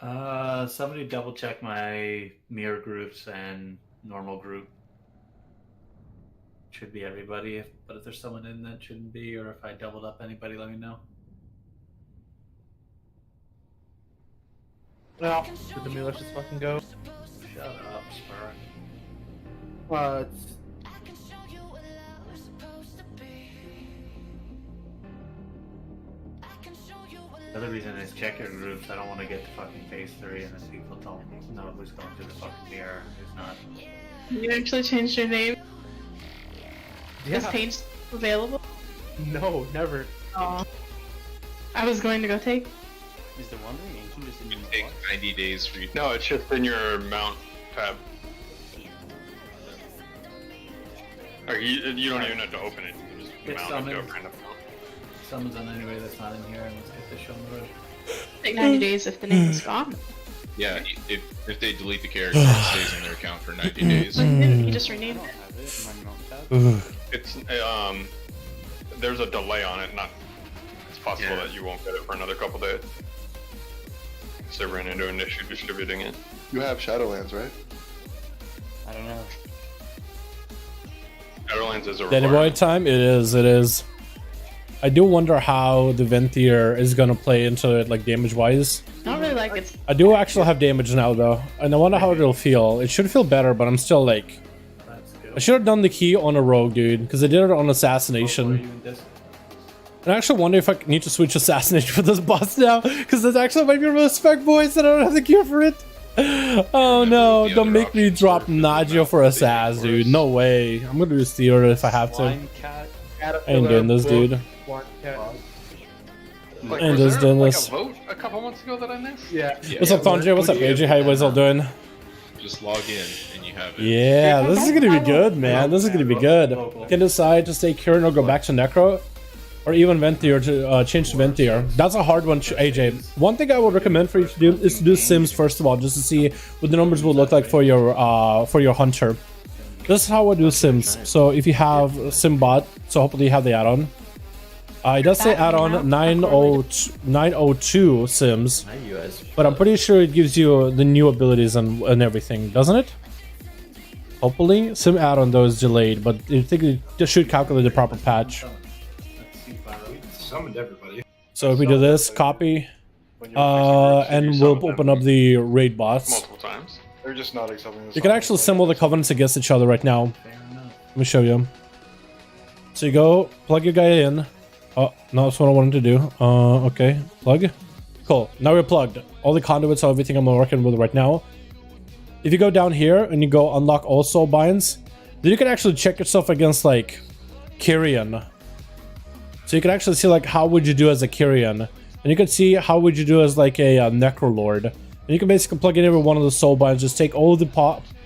Somebody double check my mirror groups and normal group. Should be everybody, but if there's someone in that shouldn't be, or if I doubled up anybody, let me know. Well, did the let's just fucking go. Shut up, Spur. What? The other reason is check your groups. I don't want to get to fucking phase 3 and then people don't know who's going through the fucking mirror and who's not. You actually changed your name? Yeah. Is Paige available? No, never. Oh. I was going to go take. Is there wandering ancient just in It your take 90 days for you. No, it's just in your mount tab. Or you don't even have to open it. You just Get mount it to a random mount. Someone's on anyway that's not in here, and let's get this show on the road. Take 90 days if the name is gone. Yeah, if they delete the character, it stays in their account for 90 days. But didn't you just renamed it? have it in my mount tab? It's there's a delay on it. Not it's possible that you won't get it for another couple days. So they ran into an issue distributing it. You have Shadowlands, right? I don't know. Shadowlands is a Danny Boy time? It is. I do wonder how the Venthyr is gonna play into it, like damage-wise. I don't really like it. I do actually have damage now, though, and I wonder how it'll feel. It should feel better, but I'm still like... That's good. I should have done the key on a rogue, dude, because I did it on assassination. And I actually wonder if I need to switch assassination for this boss now, because this actually might be a respect, boys, and I don't have the gear for it. Oh no, don't make me drop NATHRIA for Assass, dude. No way. I'm gonna do Steer if I have to. Blind cat. I ain't doing this, dude. Like, And was just there doing like this. a vote a couple months ago that I missed? Yeah. What's up, Thondre? What's up, AJ? How you guys all doing? Just log in and you have it. Yeah, this is gonna be good, man. This is gonna be good. You can decide to stay current or go back to Necro, or even Venthyr to change to Venthyr. That's a hard one, AJ. One thing I would recommend for you to do is to do Sims first of all, just to see what the numbers will look like for your hunter. This is how I do Sims. So if you have Simbot, so hopefully you have the add-on. It does say add-on 902 Sims, but I'm pretty sure it gives you the new abilities and everything, doesn't it? Hopefully, Sim add-on though is delayed, but I think it should calculate the proper patch. Summoned everybody. So if we do this, copy, and we'll open up the raid bots. Multiple times. They're just not accepting this. You can actually assemble the covenants against each other right now. Fair enough. Let me show you. So you go, plug your guy in. Oh, no, that's what I wanted to do. Okay, plug. Cool, now we're plugged. All the conduits are everything I'm working with right now. If you go down here and you go unlock all soul binds, then you can actually check yourself against like Kyrian. So you can actually see like how would you do as a Kyrian, and you can see how would you do as like a Necrolord. And you can basically plug in every one of the soul binds, just take all the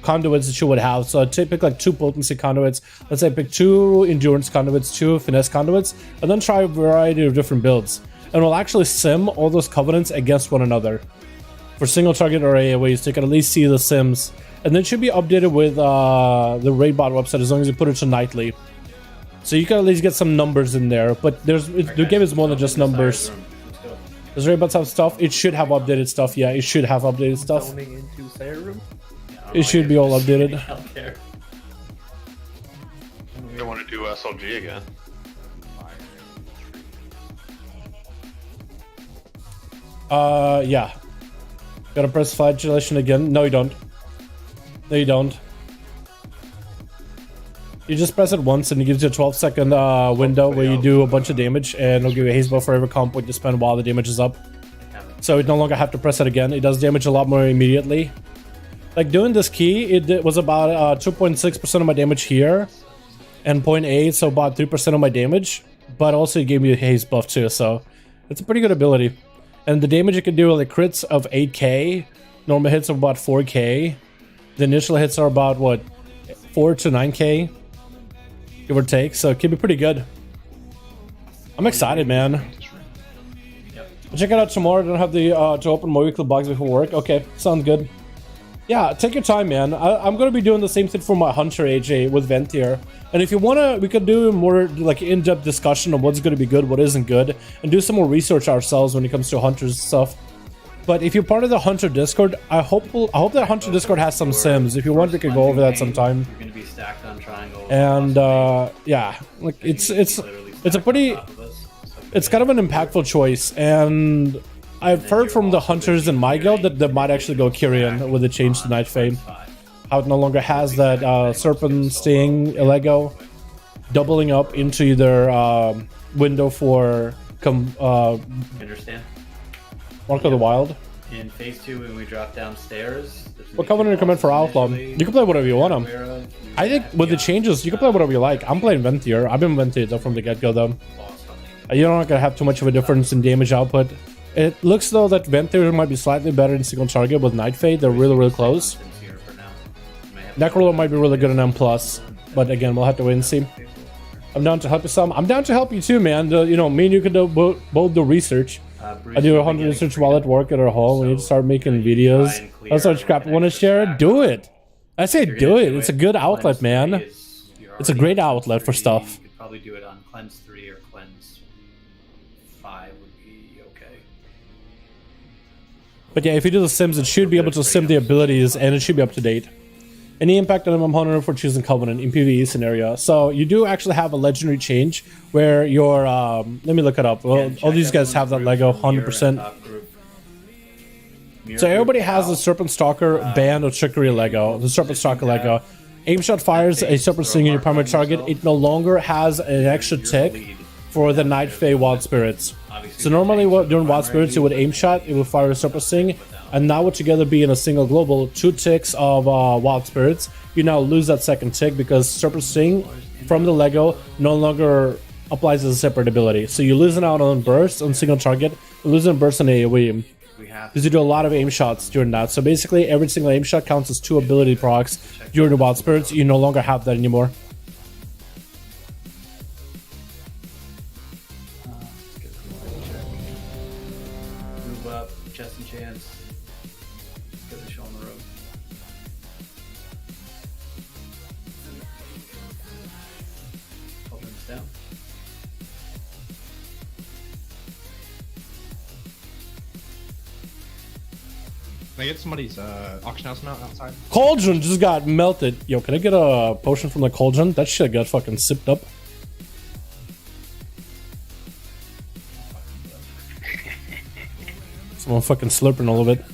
conduits that you would have. So I'd pick like 2 potency conduits, let's say pick 2 endurance conduits, 2 finesse conduits, and then try a variety of different builds. And we'll actually sim all those covenants against one another for single target or AoE, so you can at least see the sims. And then it should be updated with the Raidbot website as long as you put it to nightly. So you can at least get some numbers in there, but the game is more than just numbers. Does Raidbots have stuff? It should have updated stuff, yeah, it should have updated stuff. It should be all updated. I don't care. They want to do SLG again. Yeah. Gotta press flagellation again. No, you don't. No, you don't. You just press it once and it gives you a 12-second window where you do a bunch of damage, and it'll give you a haste buff for every comp point you spend while the damage is up. So you no longer have to press it again. It does damage a lot more immediately. Like doing this key, it was about 2.6% of my damage here, and 0.8, so about 3% of my damage. But also it gave me a haste buff too, so it's a pretty good ability. And the damage you can do, like crits of 8k, normal hits of about 4k. The initial hits are about what, 4 to 9k, give or take. So it can be pretty good. I'm excited, man. I'll check it out tomorrow. I don't have the to open my weekly box before work. Okay, sounds good. Yeah, take your time, man. I'm gonna be doing the same thing for my Hunter AJ with Venthyr. And if you wanna, we could do more like in-depth discussion on what's gonna be good, what isn't good, and do some more research ourselves when it comes to Hunters stuff. But if you're part of the Hunter Discord, I hope that Hunter Discord has some sims. If you want, we could go over that sometime. You're gonna be stacked on triangle. And yeah, like it's a pretty, it's kind of an impactful choice. And I've heard from the hunters in my guild that they might actually go Kyrian with the change to Night Fade. How it no longer has that Serpent Sting Lego doubling up into either window for Understand? Mark of the Wild. In phase 2, when we drop downstairs, What Covenant recommend for Outlaw? You can play whatever you want them. I think with the changes, you can play whatever you like. I'm playing Ventier. I've been Ventier from the get-go though. You're not gonna have too much of a difference in damage output. It looks though that Ventier might be slightly better in single target with Night Fade. They're really close. Necrolord might be really good in M+, but again, we'll have to wait and see. I'm down to help you some. I'm down to help you too, man. You know, me and you could do both the research. I do 100 research while at work at our home. We need to start making videos. That's such crap. Want to share it? Do it. I say do it. It's a good outlet, man. It's a great outlet for stuff. You could probably do it on Cleanse 3 or Cleanse 5 would be okay. But yeah, if you do the sims, it should be able to sim the abilities, and it should be up to date. Any impact on M100 for choosing Covenant in PvE scenario. So you do actually have a legendary change where your let me look it up. Well, all these guys have that Lego 100%. So everybody has the Serpent Stalker Band or Trickery Lego. The Serpent Stalker Lego. Aim shot fires a Serpent Sting in your primary target. It no longer has an extra tick for the Night Fae Wild Spirits. So normally during Wild Spirits, you would aim shot, it would fire a Serpent Sting. And now would together be in a single global, 2 ticks of Wild Spirits. You now lose that second tick because Serpent Sting from the Lego no longer applies as a separate ability. So you're losing out on burst on single target, you're losing burst on AoE. Because you do a lot of aim shots during that. So basically every single aim shot counts as 2 ability procs during the Wild Spirits. You no longer have that anymore. Move up, chest and chance. Get the show on the road. Open this down. Can I get somebody's auction house mount outside? Cauldron just got melted. Yo, can I get a potion from the Cauldron? That shit got fucking sipped up. Someone fucking slurping all of it.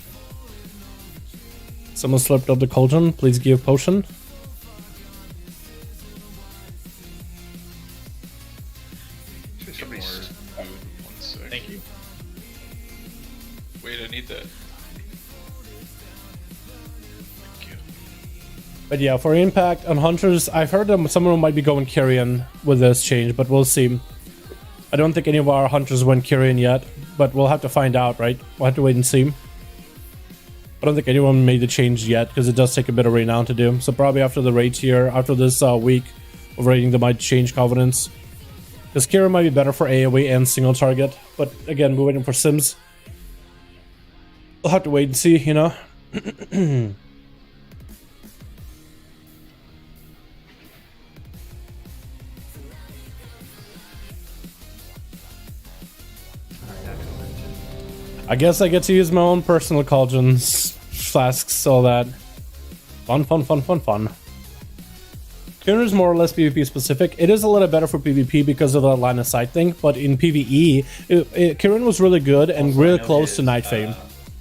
Someone slurped up the Cauldron. Please give potion. Thank you. Wait, I need that. But yeah, for impact on hunters, I've heard that some of them might be going Kyrian with this change, but we'll see. I don't think any of our hunters went Kyrian yet, but we'll have to find out, right? We'll have to wait and see. I don't think anyone made the change yet, because it does take a bit of renown to do. So probably after the raid here, after this week of raiding, they might change Covenants. Because Kyrian might be better for AoE and single target, but again, we're waiting for sims. We'll have to wait and see, you know? I guess I get to use my own personal cauldrons, flasks, all that. Fun. Kyrian is more or less PvP specific. It is a little better for PvP because of the line of sight thing, but in PvE, Kyrian was really good and Also, really close to Night Fae.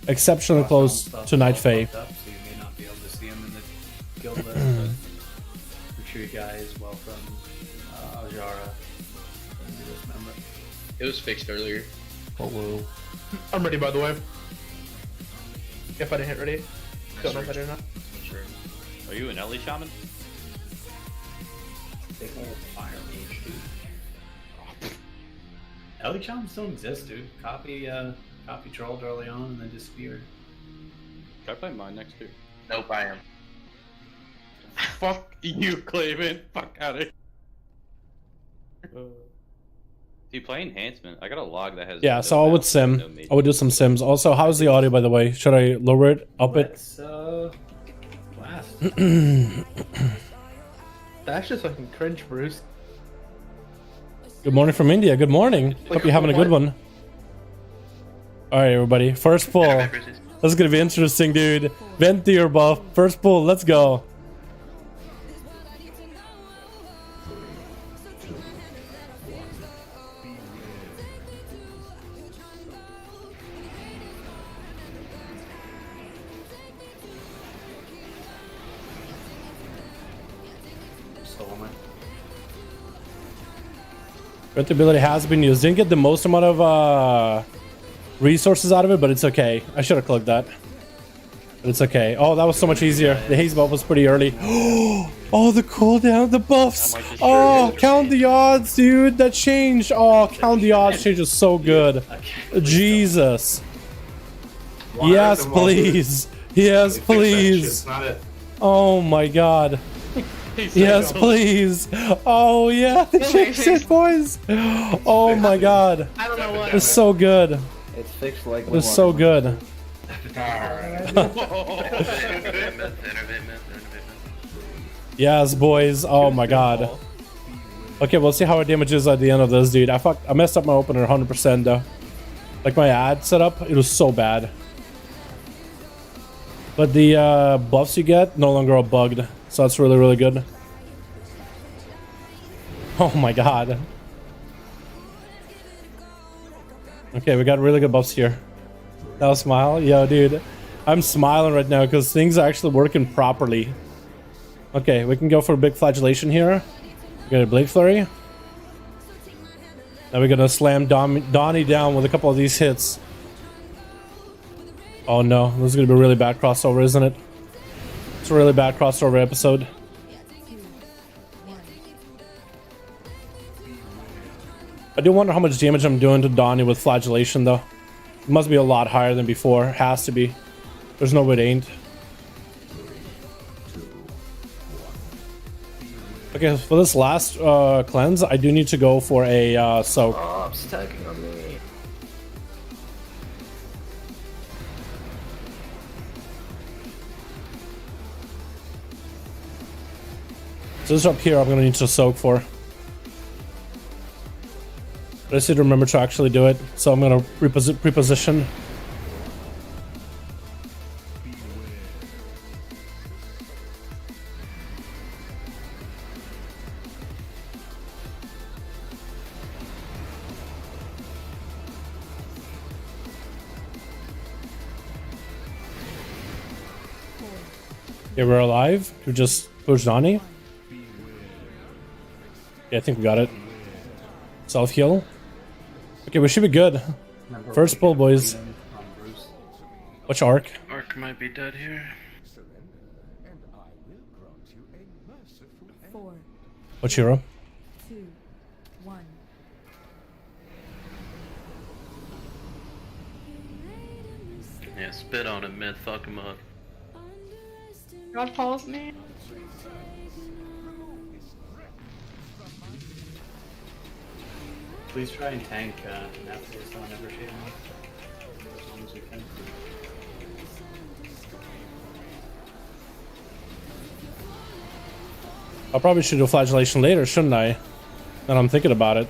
Exceptionally close to Night Fae. So you may not be able to see him in the guild list, but I'm sure you guys welcome Aljara, newest member. It was fixed earlier. Oh, whoa. I'm ready, by the way. If I didn't hit ready. Don't know if I did or not. Sure. Are you an Ellie shaman? Big old fire mage, dude. Ellie Chom still exists, dude. Copy trolled early on and then disappeared. Try playing mine next too. Nope, I am. Fuck you, Clayman. Fuck out of here. Do you play enhancement? I got a log that has. Yeah, so I would sim. I would do some sims. Also, how's the audio, by the way? Should I lower it, up it? Let's blast. That's just fucking cringe, Bruce. Good morning from India. Good morning. Like, Hope you're having a good one. All right, everybody. First pull. This is gonna be interesting, dude. Vent to your buff. First pull. Let's go. Vent ability has been used. Didn't get the most amount of resources out of it, but it's okay. I should have clicked that. But it's okay. Oh, that was so much easier. The haze buff was pretty early. Oh, the cooldown, the buffs. Oh, count the odds, dude. That changed. Oh, count the odds change is so good. Jesus. Yes, please. Yes, please. Oh my god. Yes, please. Oh yeah, the changed it, boys. Oh my god. I don't know what. It's so good. It's fixed like It's so good. Yes, boys. Oh my god. Okay, we'll see how our damage is at the end of this, dude. I messed up my opener 100% though. Like my ad setup, it was so bad. But the buffs you get no longer are bugged, so that's really, really good. Oh my god. Okay, we got really good buffs here. Now smile. Yo, dude. I'm smiling right now because things are actually working properly. Okay, we can go for a big flagellation here. We got a Blade Flurry. Now we're gonna slam Donnie down with a couple of these hits. Oh no, this is gonna be a really bad crossover, isn't it? It's a really bad crossover episode. I do wonder how much damage I'm doing to Donnie with flagellation though. It must be a lot higher than before. It has to be. There's no way it ain't. Okay, for this last cleanse, I do need to go for a soak. Oh, I'm stacking on me. So this up here, I'm gonna need to soak for. But I just need to remember to actually do it, so I'm gonna reposition. Okay, we're alive. We just pushed Donnie. Yeah, I think we got it. Self heal. Okay, we should be good. First pull, boys. Which arc? Arc might be dead here. Which hero? 2, 1. Yeah, spit on him, mid, fuck him up. God follows me. Please try and tank NATHRIA so I never shade him up. As long as you can. I probably should do flagellation later, shouldn't I? Now I'm thinking about it.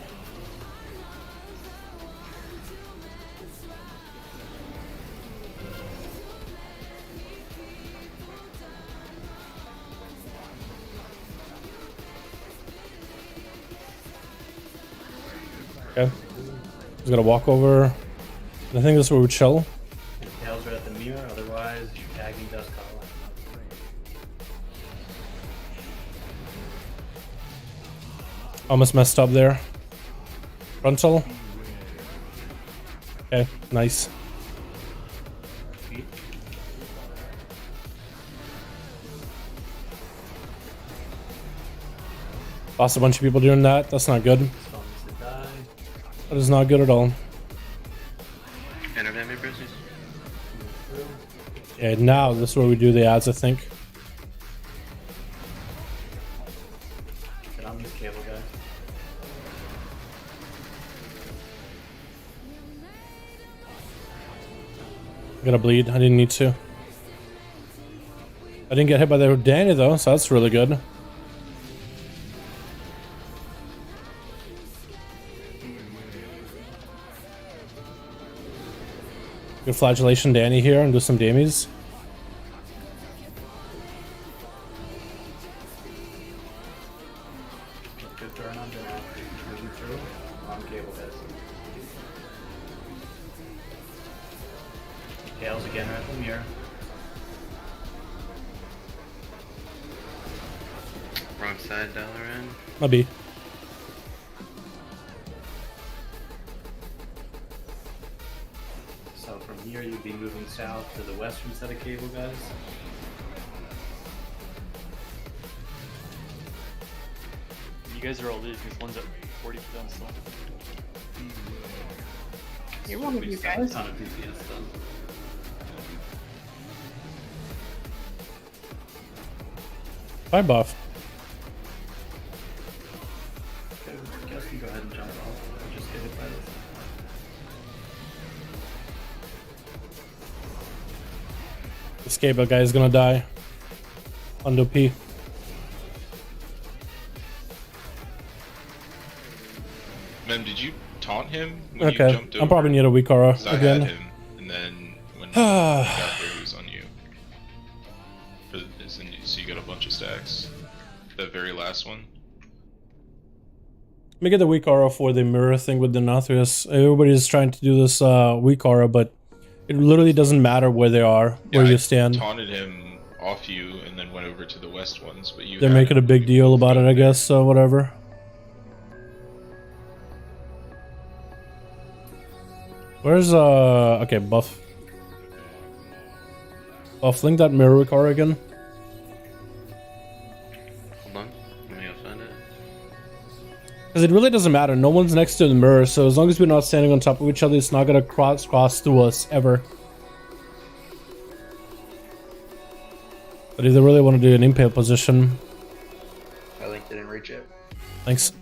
Okay. Just gonna walk over. I think this is where we chill. If tails are at the mirror, otherwise you're tagging dust collar. Almost messed up there. Frontal. Okay, nice. Lost a bunch of people doing that. That's not good. That is not good at all. Internet me, Brucey. Yeah, now this is where we do the ads, I think. Get on this cable, guys. I'm gonna bleed. I didn't need to. I didn't get hit by the Danny though, so that's really good. Good flagellation Danny here and do some damage. Good turn on Danny. Moving through. On cable heads. Tails again right from here. Wrong side, Dalaran. Maybe. So from here you'd be moving south to the western set of cable guys. You guys are all losing. This one's at 40% still. You're one of you guys. Ton of DPS done. Bye, buff. Okay, I guess you go ahead and jump off. Or just get hit by this. This Gable guy is gonna die. Undo P. Mem, did you taunt him when you Okay, jumped over? I'm probably need a weak aura 'Cause I again. had him, and then when you got there, he was on you. So you got a bunch of stacks. The very last one. Let me get the weak aura for the mirror thing with the NATHRIA. Everybody's trying to do this weak aura, but it literally doesn't matter where they are, where Yeah, you I stand. taunted him off you, and then went over to the west ones, but you. They're had making a him big when you deal moved about it, over I there. guess, so whatever. Where's, okay, buff. Buff, link that mirror weak aura again. Hold on. Let me go find it. Because it really doesn't matter, no one's next to the mirror, so as long as we're not standing on top of each other, it's not gonna cross through us, ever. But if they really want to do an impale position, I linked didn't reach it. thanks.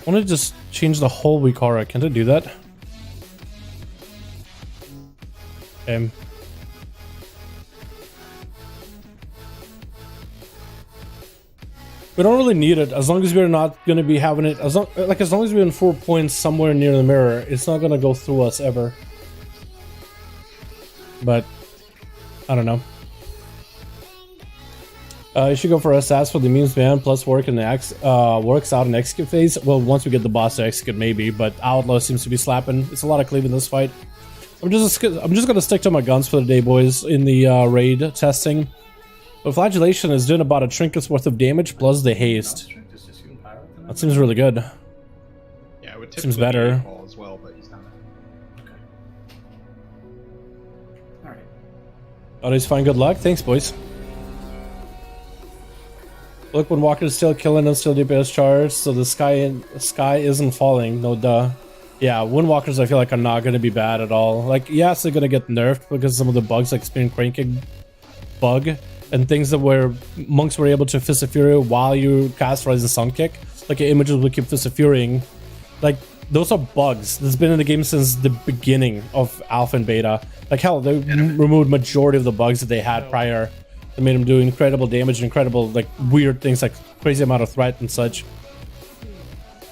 I want to just change the whole weak aura. Can't I do that? Okay. We don't really need it as long as we're not going to be having it. As long as we're in 4 points somewhere near the mirror, it's not going to go through us ever. But I don't know. You should go for SS for the memes ban plus work in the works out in execute phase. Well, once we get the boss to execute, maybe. But Outlaw seems to be slapping. It's a lot of cleave in this fight. I'm just gonna stick to my guns for the day, boys. In the raid testing, but flagellation is doing about a trinket's worth of damage plus the haste. That seems really good. Yeah, it would Seems typically better. be Paul as well, but he's not. Okay. Alright. Always fine. Good luck. Thanks, boys. Look, when Walker is still killing and still DPS charged, so the sky isn't falling. No duh. Yeah, Windwalkers I feel like are not going to be bad at all. Like, yes, they're going to get nerfed because some of the bugs like Spin Cranking bug and things that where monks were able to Fist of Fury while you cast Rising Sun Kick. Like your images will keep Fist of Furying. Like, those are bugs that's been in the game since the beginning of Alpha and Beta. Like, hell, they removed majority of the bugs that they had prior. They made them do incredible damage and incredible, like, weird things like crazy amount of threat and such.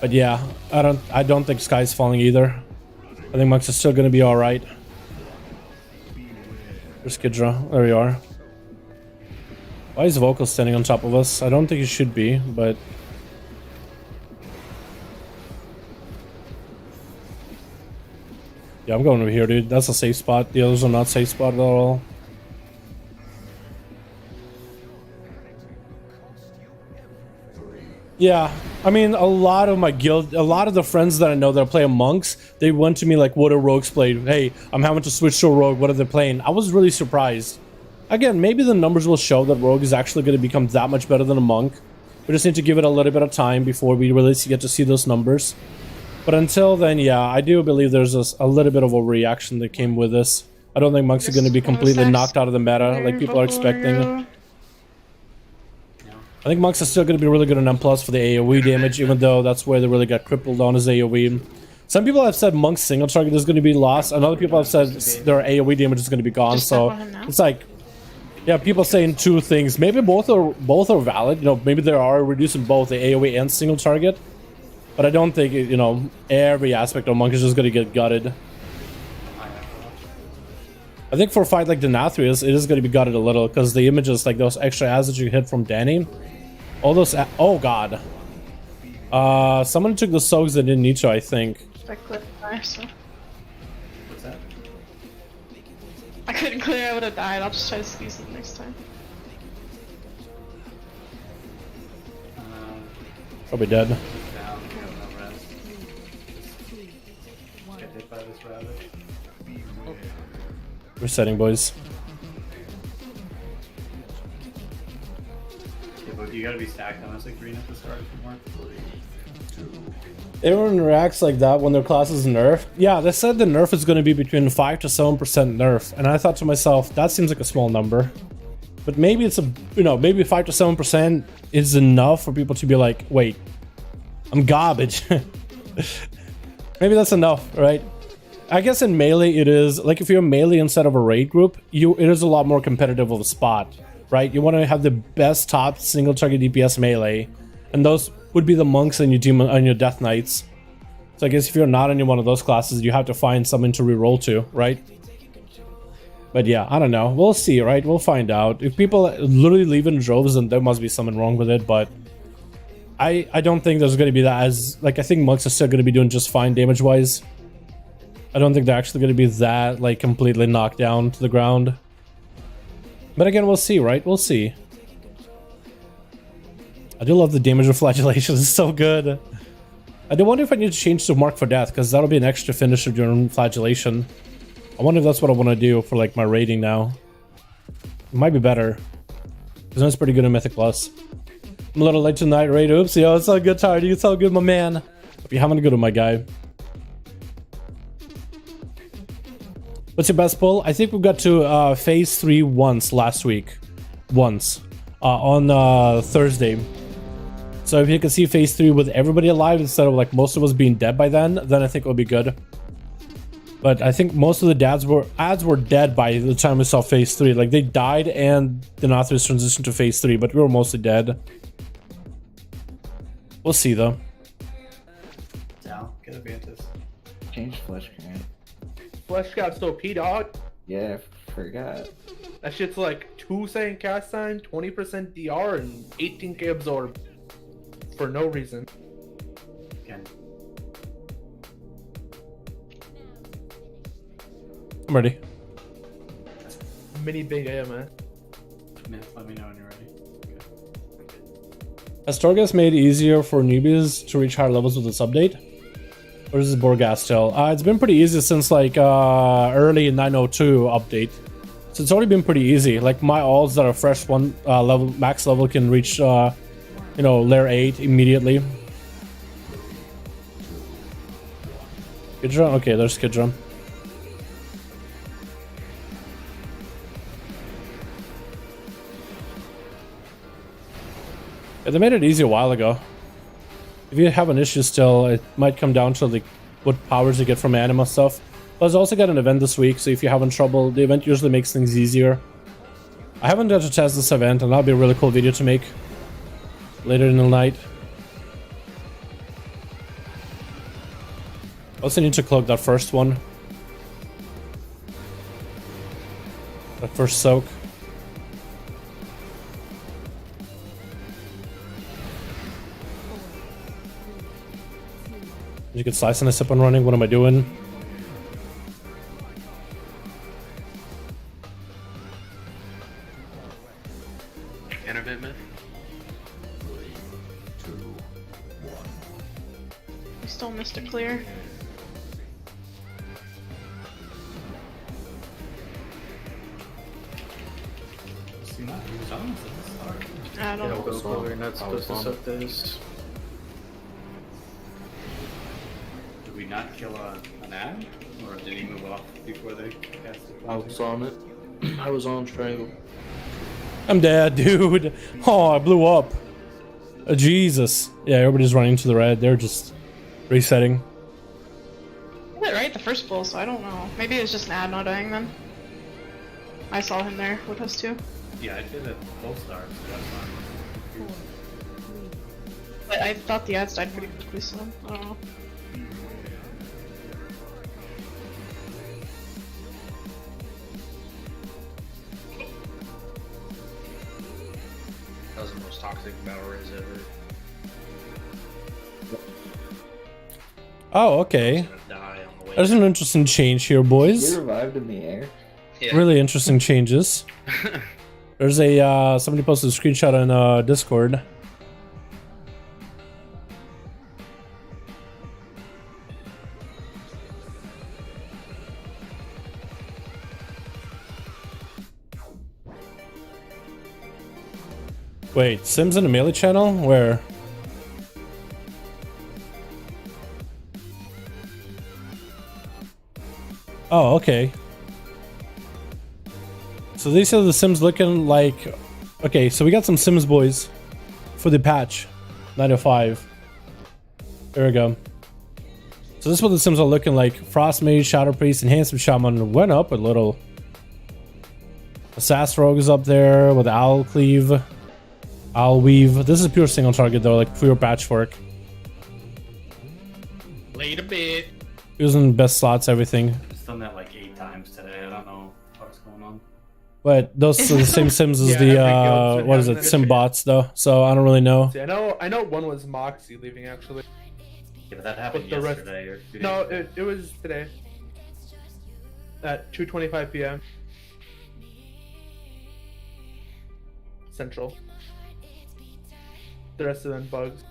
But yeah, I don't think Sky's falling either. I think monks are still gonna be alright. There's Kidra. There you are. Why is Vocal standing on top of us? I don't think he should be, but... Yeah, I'm going over here, dude. That's a safe spot. The others are not safe spot at all. Yeah, I mean, a lot of my guild, a lot of the friends that I know that are playing monks, they went to me like, what are rogues played? Hey, I'm having to switch to a rogue. What are they playing? I was really surprised. Again, maybe the numbers will show that rogue is actually going to become that much better than a monk. We just need to give it a little bit of time before we really get to see those numbers. But until then, yeah, I do believe there's a little bit of a reaction that came with this. I don't think monks are going to be completely knocked out of the meta like people are expecting. I think monks are still going to be really good on M+ for the AoE damage, even though that's where they really got crippled on his AoE. Some people have said monk's single target is going to be lost, and other people have said their AoE damage is going to be gone, so it's like, Yeah, people saying two things. Maybe both are valid. You know, maybe they are reducing both the AoE and single target. But I don't think, you know, every aspect of Monk is just going to get gutted. I think for a fight like the NATHRIA, it is going to be gutted a little, because the images, like those extra ads that you hit from Danny, all those... oh, God. Someone took the soaks that didn't need to, I think. I clicked fire, so What's that? I couldn't clear. I would have died. I'll just try to squeeze it next time. Probably dead. Down, no rest. Get hit by this rabbit. Resetting, boys. Yeah, but you gotta be stacked on us like green at the start if you want. Everyone reacts like that when their class is nerfed. Yeah, they said the nerf is going to be between 5 to 7% nerf, and I thought to myself, that seems like a small number. But maybe it's a, you know, maybe 5 to 7% is enough for people to be like, wait, I'm garbage. Maybe that's enough, right? I guess in melee it is, like if you're melee instead of a raid group, it is a lot more competitive of a spot, right? You want to have the best top single target DPS melee, and those would be the monks and your demon and your death knights. So I guess if you're not in one of those classes, you have to find something to reroll to, right? But yeah, I don't know. We'll see, right? We'll find out. If people literally leave in droves, then there must be something wrong with it, but I don't think there's going to be that as... Like, I think monks are still going to be doing just fine damage-wise. I don't think they're actually going to be that, like, completely knocked down to the ground. But again, we'll see, right? We'll see. I do love the damage of flagellation. It's so good. I do wonder if I need to change to Mark for Death, because that'll be an extra finisher during flagellation. I wonder if that's what I want to do for like my rating now. It might be better, because that's pretty good in Mythic Plus. I'm a little late tonight, raid. Oops, yo, it's all good, Tardy. It's all good, my man. Hope you're having a good one, my guy. What's your best pull? I think we got to phase 3 once last week. Once. On Thursday. So if you can see phase 3 with everybody alive instead of like most of us being dead by then I think it would be good. But I think most of the ads were dead by the time we saw phase 3. Like they died and the NATHRIA transitioned to phase 3, but we were mostly dead. We'll see though. Down, get a Vantis. Change flesh current. Flesh got so P dog. Yeah, forgot. That shit's like 2 second cast time, 20% DR, and 18k absorb. For no reason. Again. I'm ready. Mini big AM, man. Let me know when you're ready. Okay. Has Torghast made it easier for newbies to reach higher levels with this update? Or is this Borghast still? It's been pretty easy since like early 902 update. So it's already been pretty easy. Like my alts that are fresh one level, max level can reach you know, layer 8 immediately. Kidra? Okay, there's Kidra. Yeah, they made it easy a while ago. If you have an issue still, it might come down to like what powers you get from anima stuff. But I also got an event this week, so if you're having trouble, the event usually makes things easier. I haven't got to test this event, and that'll be a really cool video to make later in the night. Also need to cloak that first one. That first soak. You can slice and I sip on running. What am I doing? Innovate myth. I still missed a clear. See that? He was on this. I don't know. We're not supposed to suck this. Did we not kill an ad? Or did he move off before they cast it? I was on it. I was on triangle. I'm dead, dude. Oh, I blew up. Jesus. Yeah, everybody's running to the red. They're just resetting. I did it right the first pull, so I don't know. Maybe it was just an ad not dying then. I saw him there with us too. Yeah, I did it both stars, so that's fine. But I thought the ads died pretty quickly, so I don't know. That was the most toxic battle raise ever. Oh, okay. Gonna die on the way. There's an interesting change here, boys. You revived in the air. Yeah. Really interesting changes. There's a somebody posted a screenshot on Discord. Wait, Sims in the melee channel? Where? Oh, okay. So these are the Sims looking like... Okay, so we got some Sims boys for the patch 905. There we go. So this is what the Sims are looking like. Frost Mage, Shadow Priest, and Handsome Shaman went up a little. Assassin Rogue is up there with Owl Cleave. Owl Weave. This is pure single target though, like pure patchwork. Late a bit. Using best slots, everything. I've done that like 8 times today. I don't know what's going on. But those are the same Sims as Yeah, the every guild's been what is having it, that Sim issue. bots though. So I don't really know. See, I know one was Moxie leaving actually. Yeah, but that happened But the rest- yesterday or 2 days No, ago. it was today. At 2:25 p.m. Central. The rest of them bugs.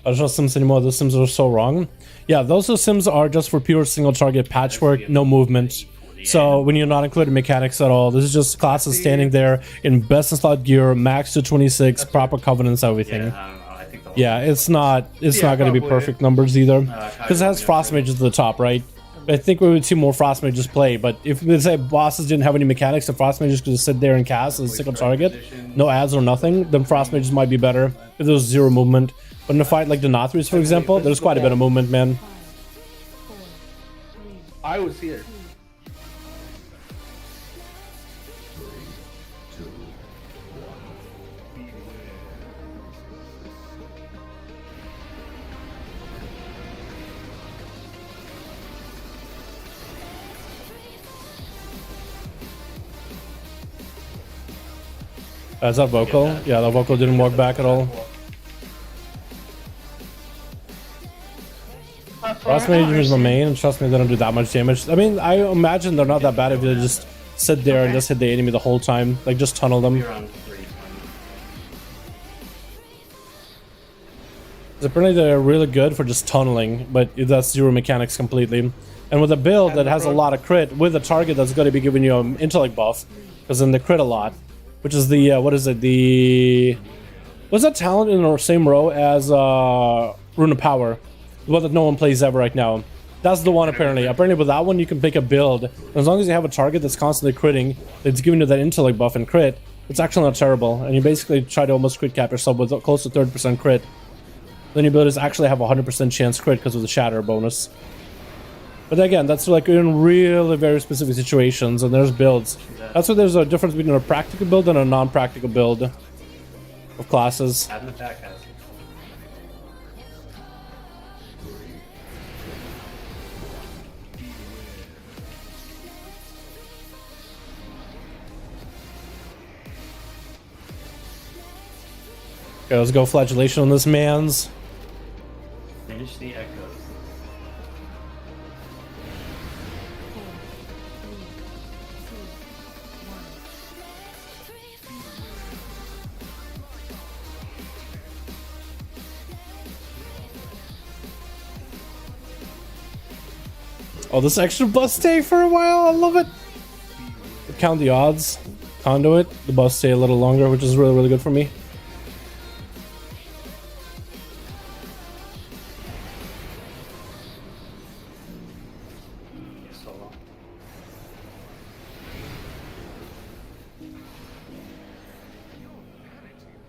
I don't trust Sims anymore. Those Sims are so wrong. Yeah, those Sims are just for pure single target patchwork, no movement. So when you're not including mechanics at all, this is just classes standing there in best in slot gear, max to 26, proper covenants, everything. Yeah, I don't know. I think the whole Yeah, it's not going to be probably. perfect numbers either, because it has frost mages at the top, right? I think we would see more frost mages play, but if we say bosses didn't have any mechanics, the frost mages could just sit there and cast as a single target, no ads or nothing, then frost mages might be better if there was zero movement. But in a fight like the NATHRIAs, for example, there's quite a bit of movement, man. I was here. Is that vocal? Yeah, the vocal didn't work back at all. Frost Mage is the main, and trust me, they don't do that much damage. I mean, I imagine they're not that bad if they just sit there and just hit the enemy the whole time. Like, just tunnel them. We're on 320. Apparently they're really good for just tunneling, but that's zero mechanics completely. And with a build that has a lot of crit, with a target that's going to be giving you an intellect buff, because then they crit a lot, which is the, what is it, the... What's that talent in the same row as Rune of Power? The one that no one plays ever right now. That's the one apparently. Apparently with that one you can pick a build. As long as you have a target that's constantly critting, that's giving you that intellect buff and crit, it's actually not terrible. And you basically try to almost crit cap yourself with close to 30% crit. Then your abilities actually have a 100% chance crit because of the shatter bonus. But again, that's like in really very specific situations, and there's builds. That's why there's a difference between a practical build and a non-practical build of classes. Add in the back has it. Okay, let's go flagellation on this man's. Finish the echoes. Oh, this extra bus stay for a while, I love it. Count the odds. Conduit, the bus stay a little longer, which is really, really good for me. Solo.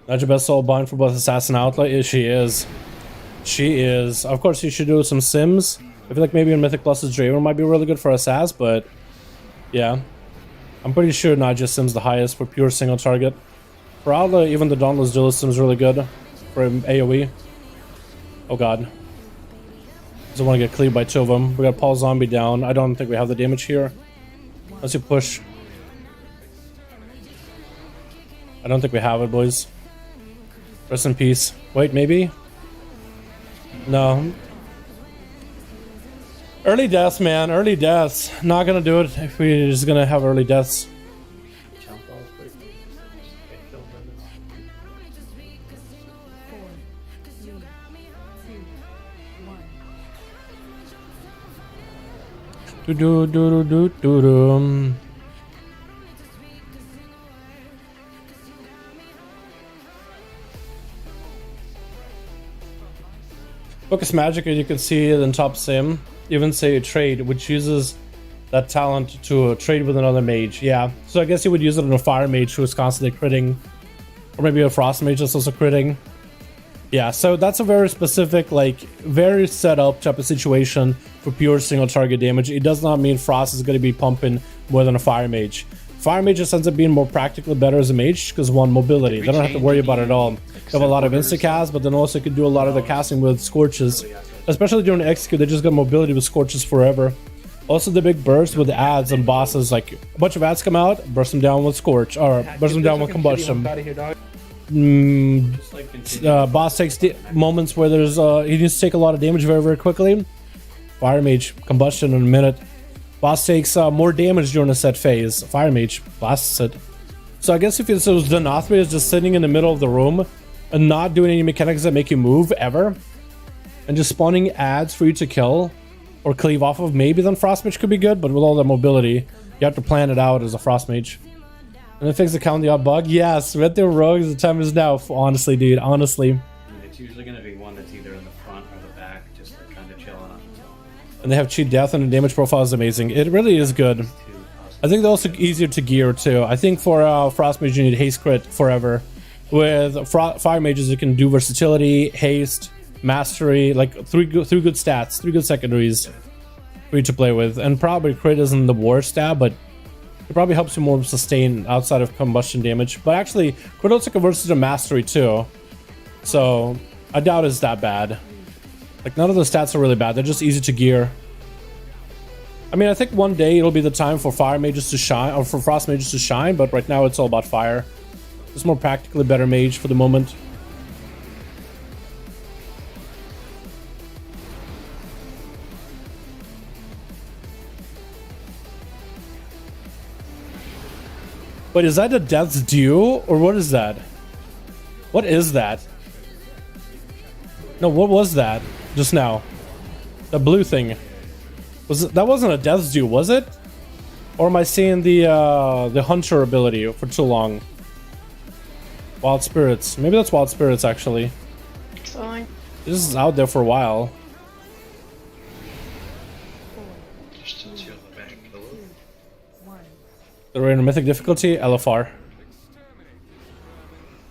Not your best soul bind for both Assassin and Outlaw? Yeah, she is. She is. Of course, you should do some Sims. I feel like maybe in Mythic Plus's Draven might be really good for Assass, but yeah. I'm pretty sure Naja Sim's the highest for pure single target. For Outlaw, even the Dauntless Duelist Sim is really good for AoE. Oh god. Doesn't want to get cleaved by two of them. We got Paul Zombie down. I don't think we have the damage here. Let's see push. I don't think we have it, boys. Rest in peace. Wait, maybe? No. Early deaths, man. Early deaths. Not gonna do it if we're just gonna have early deaths. Jump balls, please. Just get killed by this. 4, 3, 2, 1. Do do do do do do. Focus Magic, as you can see in top sim, even say a trade, which uses that talent to trade with another mage. Yeah, so I guess you would use it on a fire mage who is constantly critting, or maybe a frost mage that's also critting. Yeah, so that's a very specific, like, very set up type of situation for pure single target damage. It does not mean frost is going to be pumping more than a fire mage. Fire mage just ends up being more practically better as a mage because one, mobility. They don't have to worry about it at all. They have a lot of insta-cast, but then also could do a lot of the casting with scorches. Especially during execute, they just got mobility with scorches forever. Also the big burst with adds and bosses, like a bunch of adds come out, burst them down with scorch, or burst them down with combustion. Boss takes moments where there's he needs to take a lot of damage very, very quickly. Fire mage, combustion in a minute. Boss takes more damage during a set phase. Fire mage blasts it. So I guess if it was the NATHRIA is just sitting in the middle of the room and not doing any mechanics that make you move ever, and just spawning adds for you to kill or cleave off of, maybe then Frost Mage could be good, but with all that mobility, you have to plan it out as a Frost Mage. And then fix the count the odd bug. Yes, Red Dead Rogues, the time is now. Honestly, dude, honestly. It's usually going to be one that's either in the front or the back, just kind of chilling on its own. And they have cheat death, and the damage profile is amazing. It really is good. I think they're also easier to gear too. I think for Frost Mage you need haste crit forever. With Fire Mages you can do versatility, haste, mastery, like three good stats, 3 good secondaries for you to play with. And probably crit isn't the worst stat, but it probably helps you more sustain outside of combustion damage. But actually, crit also converts to mastery too. So I doubt it's that bad. Like none of the stats are really bad, they're just easy to gear. I mean, I think one day it'll be the time for fire mages to shine, or for frost mages to shine, but right now it's all about fire. It's more practically better mage for the moment. Wait, is that a death's due, or what is that? What is that? No, what was that just now? The blue thing. That wasn't a death's due, was it? Or am I seeing the hunter ability for too long? Wild spirits. Maybe that's wild spirits actually. So, This is out there for a while. Just to chill the back. The rare mythic difficulty, LFR.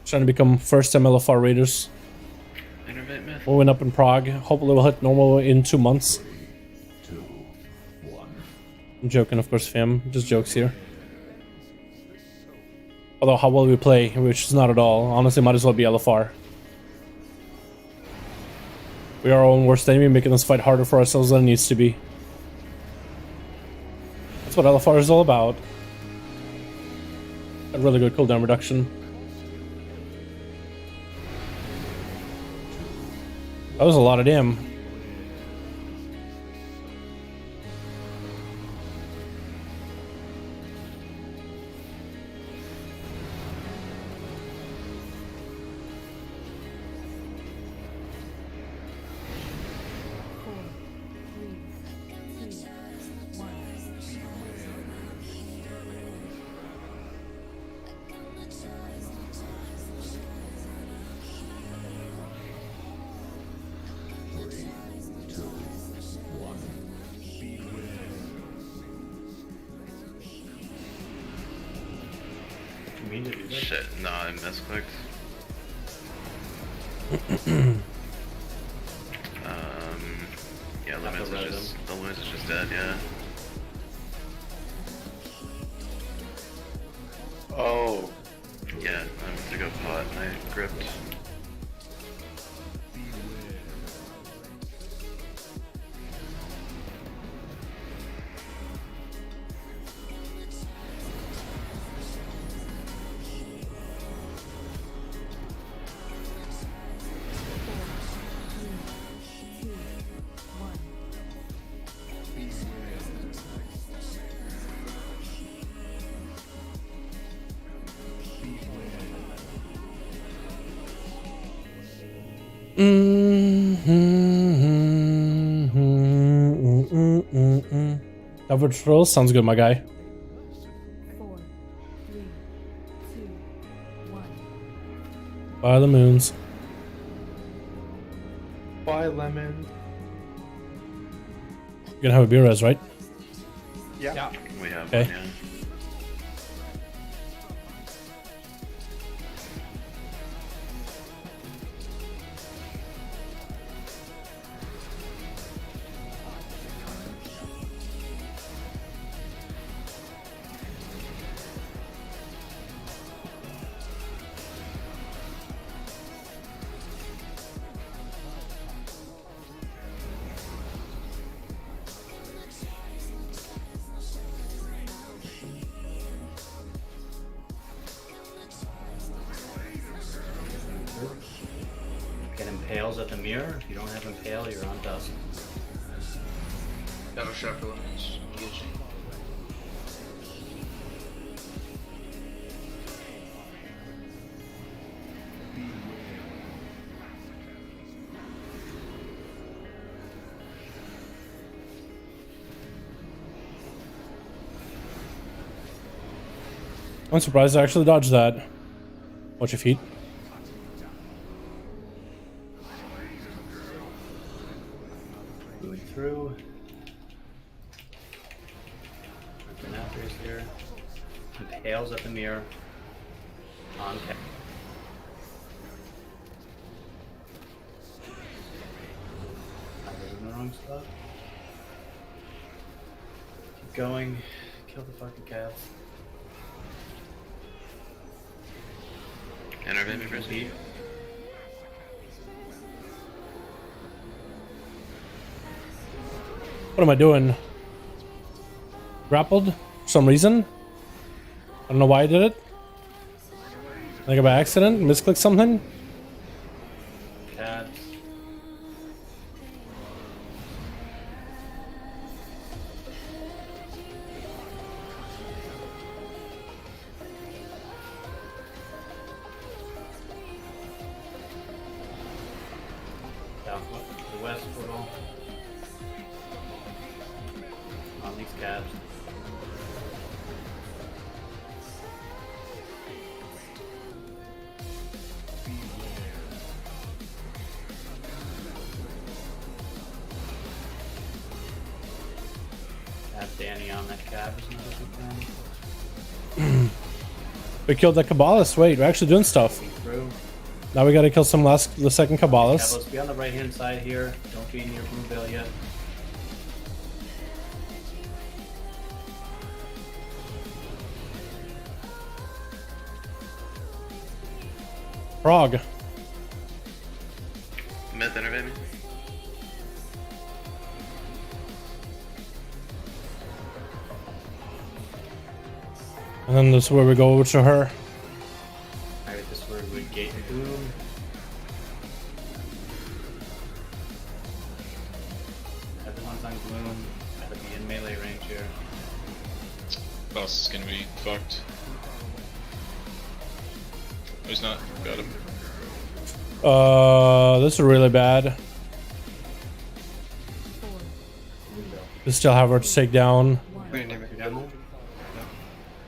Trying to become first time LFR raiders. Intermittent myth. We went up in Prague. Hopefully we'll hit normal in 2 months. I'm joking, of course, fam. Just jokes here. Although, how well we play, which is not at all. Honestly, might as well be LFR. We are our own worst enemy, making us fight harder for ourselves than it needs to be. That's what LFR is all about. A really good cooldown reduction. That was a lot of damn. Shit, no, I misclicked. Yeah, Lumens is just dead, yeah. Average roll sounds good, my guy. 4, 3, 2, 1. By the moons. Bye, lemon. You're gonna have a beer res, right? Yeah. We have Okay. one, yeah. Get impales at the mirror. If you don't have impale, you're on dust. Shadow Shadowlands. I'm surprised I actually dodged that. Watch your feet. Moving through. NATHRIA's here. Impales at the mirror. On cap. I was in the wrong spot. Keep going. Kill the fucking calves. Enervate me, Frizzy. What am I doing? Grappled for some reason. I don't know why I did it. Like by accident, misclick something. Calves. Down to the west portal. On these cabs. Have Danny on that cab is another good thing. We killed the Kabbalist. Wait, we're actually doing stuff. Through. Now we gotta kill the second Kabbalist. Let's be on the right hand side here. Don't be in your blue veil yet. Frog. Myth, enervate me. And then this is where we go over to her. Alright, this is where we would gate the gloom. Everyone's on gloom. Gotta be in melee range here. Boss is gonna be fucked. Oh, he's not. Got him. This is really bad. 4, 3, We still have her to take down. 1. We didn't even get him.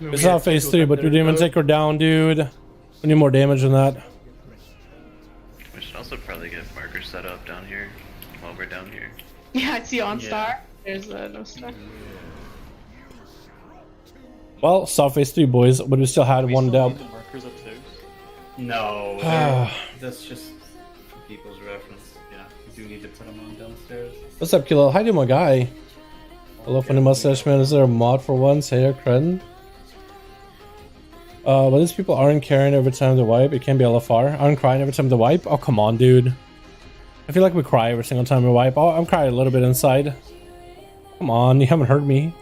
It's not phase 3, but we didn't even take her down, dude. We need more damage than that. We should also probably get markers set up down here while we're down here. Yeah, I see on Yeah. star. There's no star. Well, soft phase 3, boys, but we still had one dub. The markers upstairs. No, that's just for people's reference. Yeah, we do need to put them on downstairs. What's up, Kilo? How you doing, my guy? Hello, funny mustache man. Is there a mod for one? Say a credit. But these people aren't caring every time they wipe. It can be LFR. Aren't crying every time they wipe. Oh, come on, dude. I feel like we cry every single time we wipe. Oh, I'm crying a little bit inside. Come on, you haven't heard me.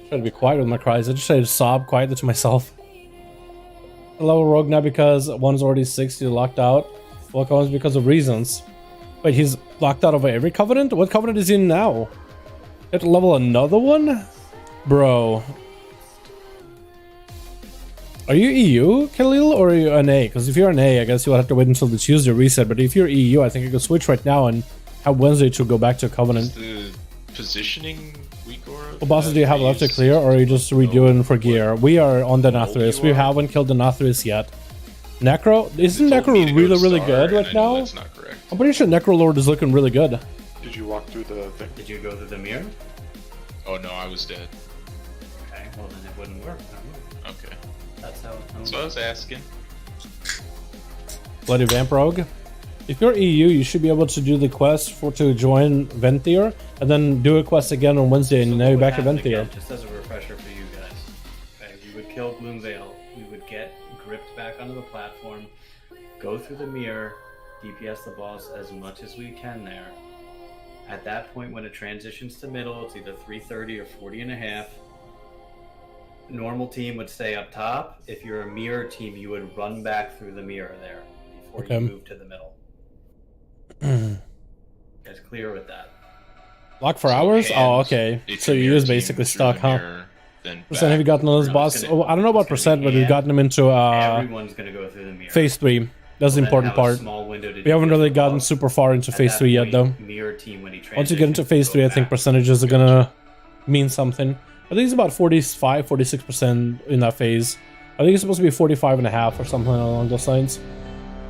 Try to be quiet with my cries. I just try to sob quietly to myself. Level Rogue now because one's already 60 locked out. Welcome is because of reasons. Wait, he's locked out of every covenant? What covenant is he in now? You have to level another one? Bro. Are you EU, Khalil, or are you NA? Because if you're NA, I guess you'll have to wait until the Tuesday reset. But if you're EU, I think you can switch right now and have Wednesday to go back to Covenant. Is the positioning weak or? What bosses do you have left to clear, or are you just redoing for gear? We are on the NATHRIA. We haven't killed the NATHRIA yet. Necro? Isn't Necro really good right now? That's not correct. I'm pretty sure Necro Lord is looking really good. Did you walk through the thing? Did you go through the mirror? Oh no, I was dead. Okay, well then it wouldn't work. Okay. That's how So I was asking. Bloody Vamp Rogue. If you're EU, you should be able to do the quest to join Venthyr, and then do a quest again on Wednesday, and now you're back at Venthyr. Just as a refresher for you guys. Okay, we would kill Gloomvale, we would get gripped back onto the platform, go through the mirror, DPS the boss as much as we can there. At that point, when it transitions to middle, it's either 330 or 40 and a half. Normal team would stay up top. If you're a mirror team, you would run back through the mirror there before you move to the middle. You guys clear with that? Lock for hours? Oh, okay. So you is basically stuck, huh? Percent have you gotten on this boss? Oh, I don't know about percent, but we've gotten him into Everyone's gonna go through the mirror. phase 3. That's the important part. We haven't really gotten super far into phase 3 yet, though. Mirror team, when he Once you get into phase 3, I think percentages are gonna mean something. I think it's about 45, 46% in that phase. I think it's supposed to be 45.5 or something along those lines.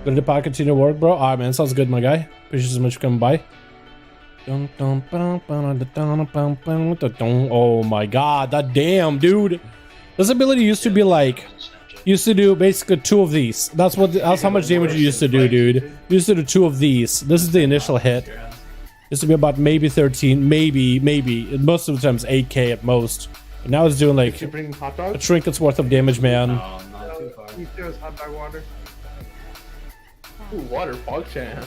Good to pod continue to work, bro. Ah, man, sounds good, my guy. Appreciate so much for coming by. Oh my god, that damn, dude. This ability used to be like, used to do basically 2 of these. That's how much damage you used to do, dude. You used to do 2 of these. This is the initial hit. Used to be about maybe 13, maybe. Most of the times 8k at most. But now it's doing like a trinket's worth of damage, man. Oh, not too far. He throws hot dog water. Ooh, water, fog champ.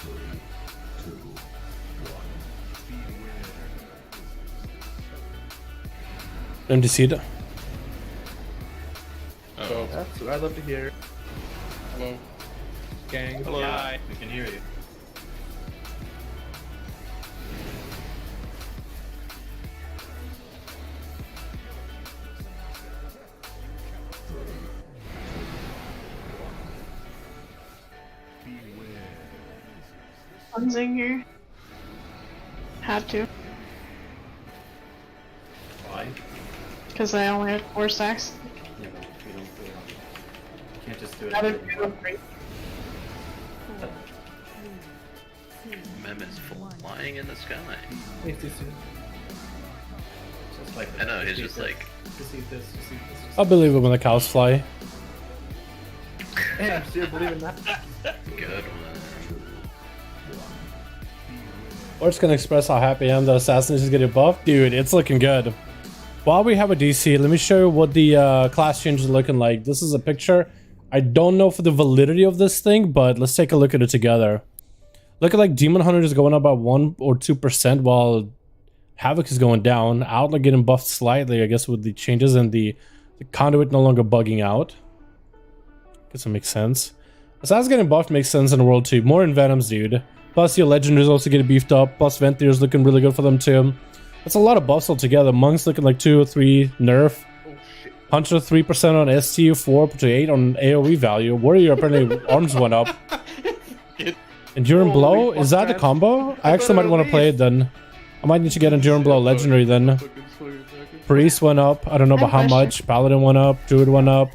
3, 2, 1. Empty seat. So that's what I'd love to hear. Hello. Gang. Hello. Yeah, we can hear you. Cleansing here. Had to. Why? Because I only had 4 stacks. Yeah, but we don't do it. You can't just do it. Other every people month. free. Mem is flying in the sky. Just like I know, he's just like... Just eat this, just eat this. I'll believe it when the cows fly. Hey, I'm still believing that. Good one. Or just gonna express how happy I am the assassin is getting buffed. Dude, it's looking good. While we have a DC, let me show you what the class change is looking like. This is a picture. I don't know for the validity of this thing, but let's take a look at it together. Look at like Demon Hunter is going up by 1 or 2%, while Havoc is going down. Outlaw getting buffed slightly, I guess, with the changes, and the Conduit no longer bugging out. Guess it makes sense. Assassin's getting buffed makes sense in the world too. More Envenoms, dude. Plus your Legendaries also getting beefed up. Plus Ventyr's looking really good for them too. That's a lot of buffs altogether. Monk's looking like 2 or 3 nerf. Hunter 3% on ST, 4 to 8 on AoE value. Warrior apparently arms went up. Enduring Blow? Is that the combo? I actually might want to play it then. I might need to get Enduring Blow Legendary then. Priest went up. I don't know about how much. Paladin went up. Druid went up.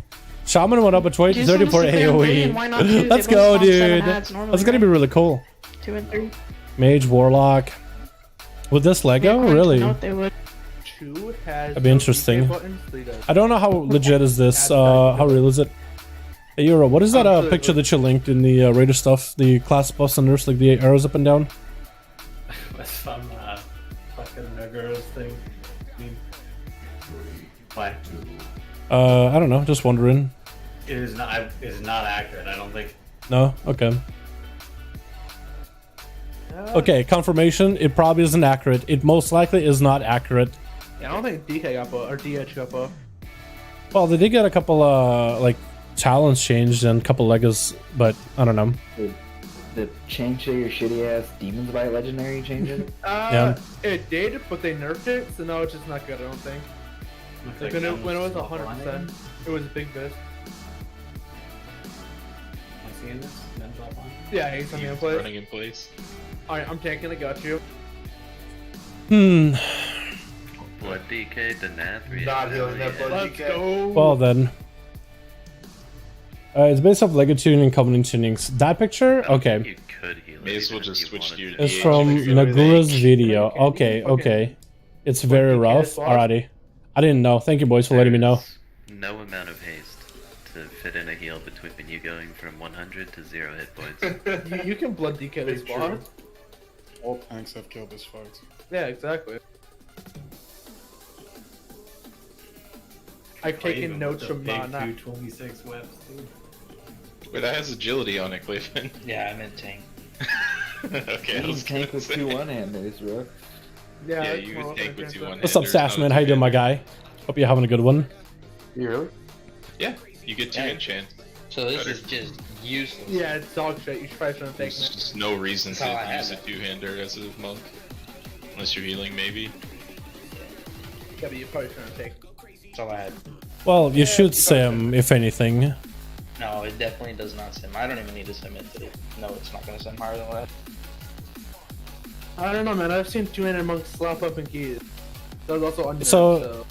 Shaman went up a 20 to 34 AoE. Let's go, dude. That's gonna be really cool. 2 and 3. Mage, Warlock. With this Lego? Really? They would. That'd be interesting. I don't know how legit is this. How real is it? Hey, Euro, what is that picture that you linked in the Raider stuff? The class buffs and nerfs, like the arrows up and down? That's from fucking Nagura's thing? Why? I don't know. Just wondering. It is not accurate. I don't think. No. Okay. Okay. Confirmation. It probably isn't accurate. It most likely is not accurate. Yeah, I don't think DK got buffed or DH got buffed. Well, they did get a couple like talents changed and a couple Legos, but I don't know. The change to your shitty ass Demon's Bite legendary changes? It did, but they nerfed it, so now it's just not good. I don't think. Like when it was 100%, it was a big boost. Am I seeing this? Men's offline? Yeah, he's on the place. Running in place. Alright, I'm tanking. I got you. Blood DK to NATHRIA. Not healing that blood Let's DK. go. Well then. It's based off Lego tuning and Covenant tunings. That picture? Okay. You could heal May it as well even if just you switch to wanted your It's DH. from Nagura's video. Okay, Okay. okay. It's very rough. Alrighty. I didn't know. Thank you, boys, for letting me know. There's no amount of haste to fit in a heal between you going from 100 to 0 hit points. You can blood DK this bot. All tanks have killed this fight. Yeah, exactly. I've taken notes from big Nat. 226 webs, dude. Wait, that has agility on it, Clayton. Yeah, I'm in tank. Okay, I You was can gonna tank with say. 2 one-handers, bro. Yeah, Yeah, that's you more would what take I with can 2 say. one. What's up, Sashman? How you doing, my guy? Hope you're having a good one. You really? Yeah, you get 2 Yeah. enchant. So this Better. is just useless. Yeah, it's dog shit. You should probably shouldn't take There's it. just no reason That's how I to have use a it. 2-hander as a monk. Unless you're healing, maybe. Yeah, but you probably shouldn't take it. That's all I had. Well, you should sim, if anything. No, it definitely does not sim. I don't even need to sim it to no, it's not gonna sim higher than that. I don't know, man. I've seen 200 monks slap up in keys. That was also under. So-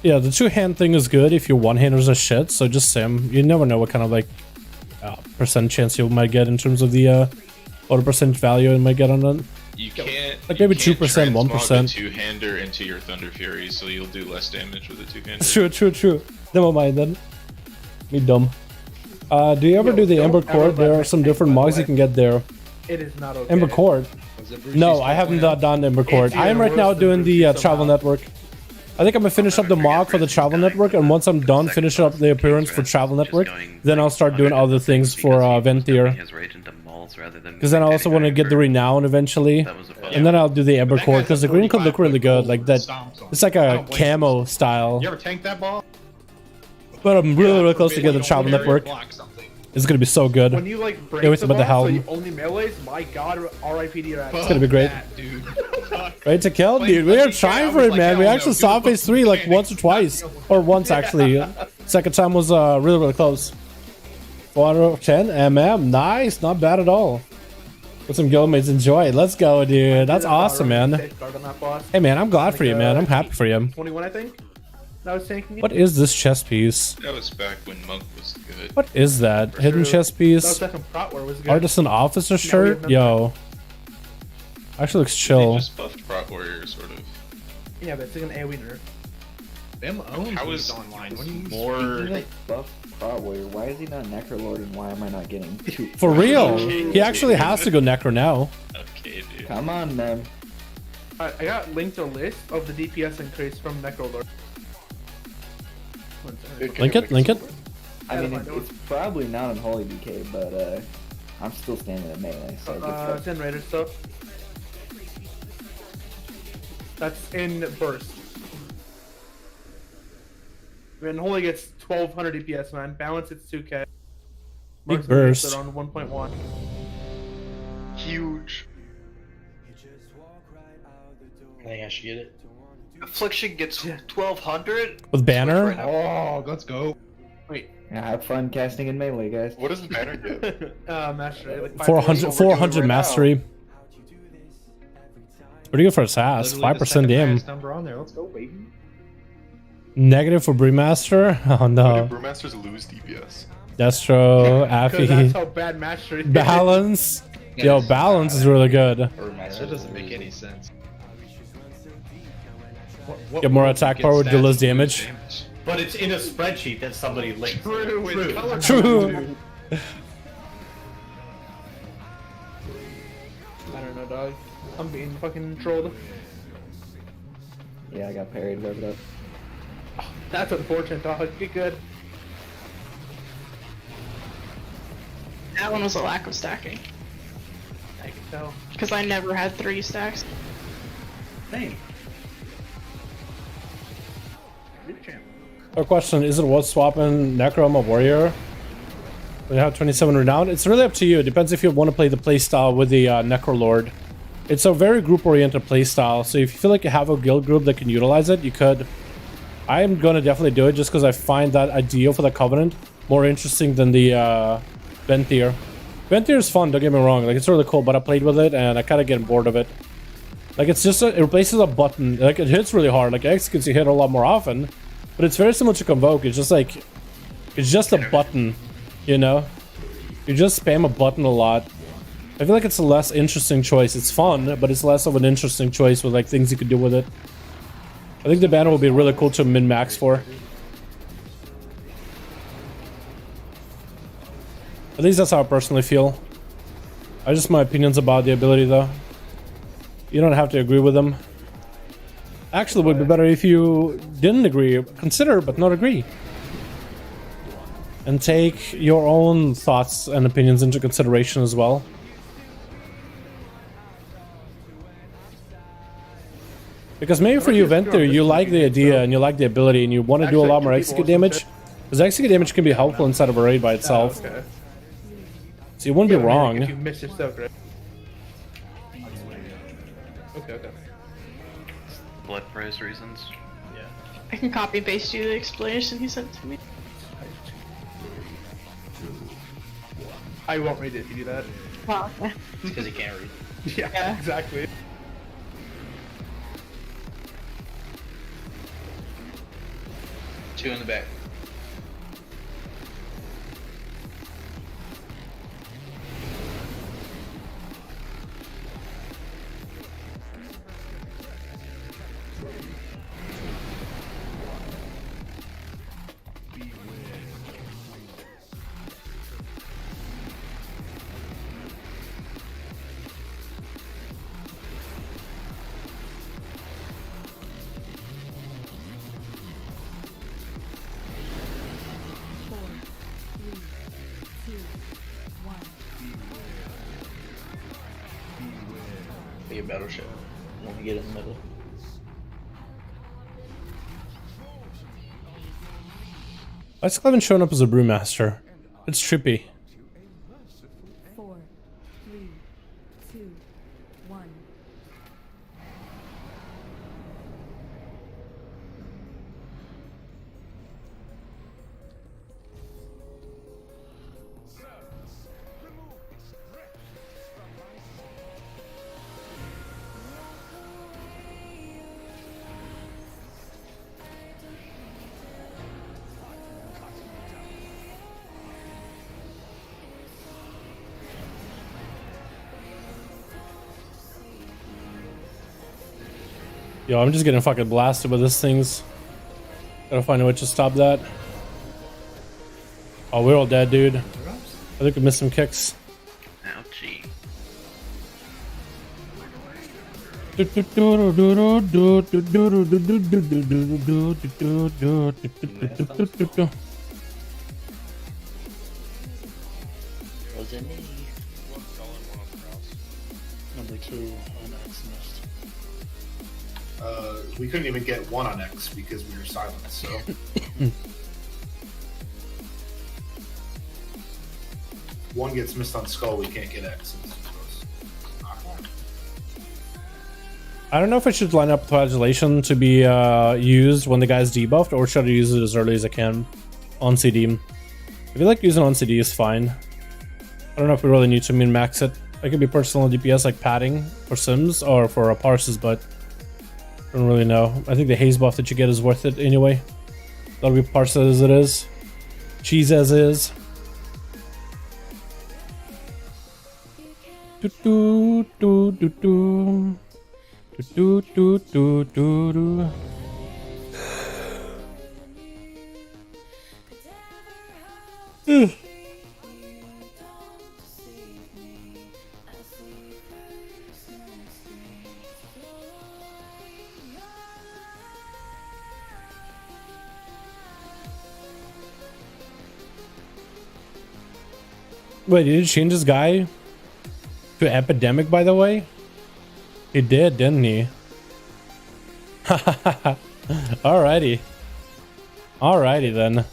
Yeah, the 2-hand thing is good if your 1-handers are shit, so just sim. You never know what kind of, like, percent chance you might get in terms of the, what percent value it might get on it. You can't. Like maybe you can't 2%, transmog 1%. the 2-hander into your Thunder Fury, so you'll do less damage with a 2-hander. True. Never mind then. Me dumb. Do you ever do the don't Ember ever Court? let There me are some tank, different by the mods you way. can get there. It is not okay. Ember Court? No, I haven't done Ember Court. It's I am even right now worse than doing the Bruce Travel somehow. Network. I think I'm gonna finish up the mod for the Travel Network, and once I'm done, finish up the appearance for Travel Network, then I'll start doing other things for Venthyr. Because then I also want to get the Renown eventually, and then I'll do the Ember Court, because the green could look really good, like that. It's like a camo style. You ever tank that ball? But I'm really close to get the Travel Network. It's gonna be so good. When you like break Can't wait the to put the ball, so helm. you only melees, my god, RIP to your ass. It's gonna be great. Dude. Ready to kill, dude? We are trying for it, man. We actually saw phase 3 like once or twice, or once actually. Second time was really close. 410 nice, not bad at all. With some guildmates, enjoy. Let's go, dude. That's awesome, man. Safeguard on that boss. Hey, man, I'm glad for you, man. I'm happy for you. 21, I think. That was tanking. What is this chest piece? That was back when Monk was good. What is that? Hidden chest That was piece? back when Protware was good. Artisan officer shirt? remember. Yo. Actually looks They chill. just buffed Prot Warrior, sort of. Yeah, but it's like an AoE nerf. Them owns How these is online. What do you more? Like buff Prot Warrior. Why is he not Necrolord and why am I not getting 2? For real. He actually has to go Necro now. Okay, dude. Come on, man. I got linked a list of the DPS increase from Necrolord. Link it, link it. I mean, Yeah, fine, it's probably not on Holy DK, but I'm still standing at melee, so good It's stuff. in Raider stuff. That's in burst. When Holy gets 1200 DPS, man. Balance it's 2k. Big Marksman burst. gets it on 1.1. Huge. I think I should get it. Affliction gets 1200? With banner? Oh, let's go. Wait. Yeah, have fun casting in melee, guys. What does the banner get? Mastery. Like 400 mastery. Pretty good for a SAS. 5% damn. Number on there. Let's go, baby. Negative for Brewmaster? Oh Why no. do Brewmasters lose DPS? Destro, Because that's Affy. how bad Mastery is. Balance. Yo, balance is really good. That doesn't make any sense. Get more attack power with less damage. But it's in a spreadsheet that somebody linked. True, it's color True. I don't know, dog. I'm being fucking trolled. Yeah, I got parried, whatever that. That's unfortunate, dog. Be good. That one was a lack of stacking. I can tell. Because I never had 3 stacks. Hey. A question, is it worth swapping Necro on a Warrior? We have 27 renown. It's really up to you. It depends if you want to play the playstyle with the Necro Lord. It's a very group-oriented playstyle, so if you feel like you have a guild group that can utilize it, you could. I'm gonna definitely do it just because I find that ideal for the Covenant more interesting than the Venthyr. Venthyr is fun, don't get me wrong. Like, it's really cool, but I played with it and I kind of get bored of it. Like, it's just it replaces a button. Like, it hits really hard. Like, X gets you hit a lot more often, but it's very similar to Convoke. It's just like, it's just a button, you know? You just spam a button a lot. I feel like it's a less interesting choice. It's fun, but it's less of an interesting choice with like things you could do with it. I think the banner will be really cool to min-max for. At least that's how I personally feel. Just my opinions about the ability though. You don't have to agree with them. Actually, it would be better if you didn't agree. Consider, but not agree. And take your own thoughts and opinions into consideration as well. Because maybe for you, Venthyr, you like the idea and you like the ability and you want to do a lot more execute damage. Because execute damage can be helpful inside of a raid by itself. Okay. So you wouldn't be wrong. If you miss your soak, right? Okay. Blood price reasons. Yeah. I can copy paste you the explanation he sent to me. I won't read it if you do that. Wow. Because he can't read. Yeah, exactly. Two in the back. Be a battleship when we get in the middle. I still haven't shown up as a brewmaster. It's trippy. 4, 3, 2, 1. Yo, I'm just getting fucking blasted with this things. Gotta find a way to stop that. Oh, we're all dead, dude. I think we missed some kicks. Ouchie. Was it me? Number 2 on X missed. We couldn't even get one on X because we were silent, so. One gets missed on Skull, we can't get X. I don't know if I should line up Flagellation to be used when the guy's debuffed, or should I use it as early as I can on CD. I feel like using on CD is fine. I don't know if we really need to min-max it. It could be personal DPS like padding for Sims or for parses, but I don't really know. I think the haze buff that you get is worth it anyway. That'll be parse as it is. Cheese as is. Do do do do do. Do do do do do. Wait, did he change this guy to Epidemic, by the way? He did, didn't he? Alrighty. Alrighty then.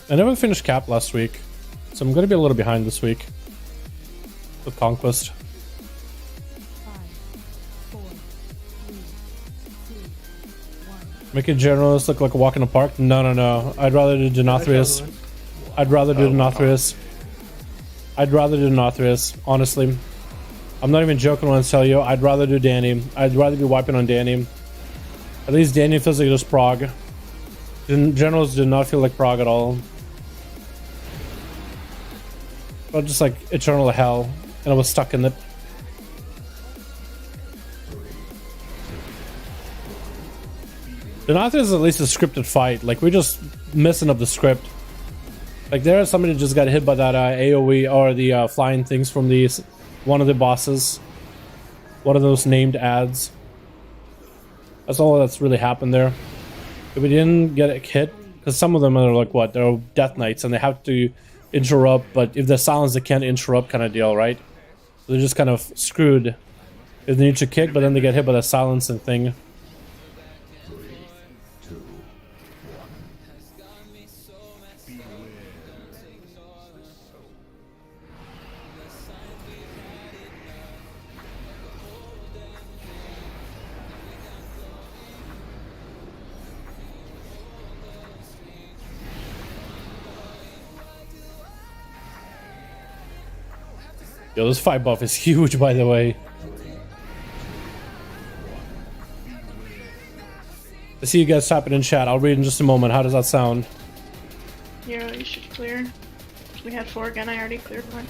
I never finished Cap last week, so I'm gonna be a little behind this week with Conquest. 5, 4, 3, 2, 1. Make a generalist look like a walk in the park? No. I'd rather do Denathrius. I'd rather do Denathrius. I'd rather do Denathrius, honestly. I'm not even joking when I tell you, I'd rather do Danny. I'd rather be wiping on Danny. At least Danny feels like just Prague. Generals did not feel like Prague at all. But just like eternal hell, and I was stuck in it. Denathrius is at least a scripted fight. Like, we're just messing up the script. Like, there's somebody who just got hit by that AoE or the flying things from one of the bosses. One of those named ads. That's all that's really happened there. If we didn't get a hit, because some of them are like, what, they're Death Knights and they have to interrupt, but if they're silenced, they can't interrupt kind of deal, right? So they're just kind of screwed if they need to kick, but then they get hit by the silencing thing. Yo, this fight buff is huge, by the way. I see you guys tapping in chat. I'll read in just a moment. How does that sound? Yeah, you should clear. We had 4 again. I already cleared one.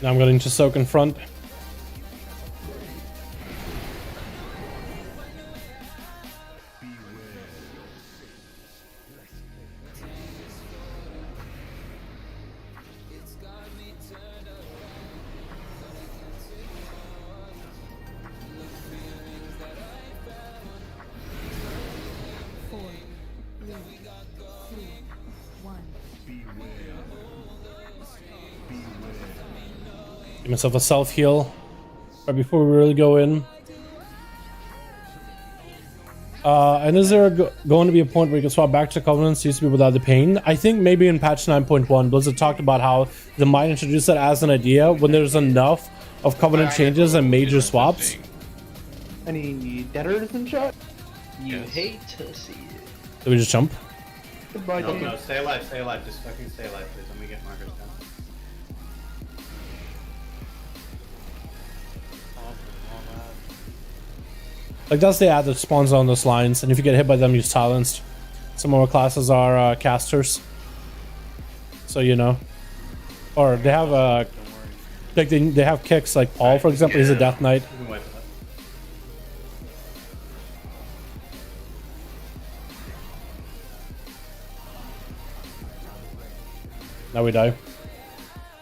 Now I'm going to soak in front. Give myself a self-heal right before we really go in. And is there going to be a point where you can swap back to Covenants used to be without the pain? I think maybe in patch 9.1, Blizzard talked about how they might introduce that as an idea when there's enough of Covenant changes and major swaps. Any deaders in chat? You hate to see it. Did we just jump? Goodbye, No, team. no, stay alive, stay alive. Just fucking stay alive, please. Let me get markers down. Like, that's the ad that spawns on those lines, and if you get hit by them, you're silenced. Some more classes are casters. So, you know. Or they have like they have kicks, like Paul, for example, he's a Death Knight. You can wipe it up. Now we die.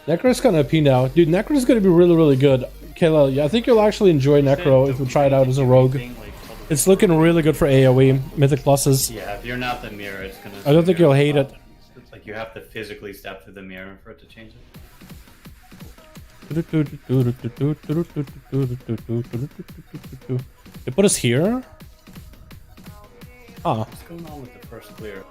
Necro's kind of OP now. Dude, Necro's gonna be really, really good. Kayla, I think you'll actually enjoy Necro if you try it out as a rogue. It's looking really good for AoE, Mythic Pluses. Yeah, if you're not the mirror, it's gonna... I don't think you'll hate it. It's like you have to physically step through the mirror for it to change it. They put us here? Ah. What's going on with the first clear?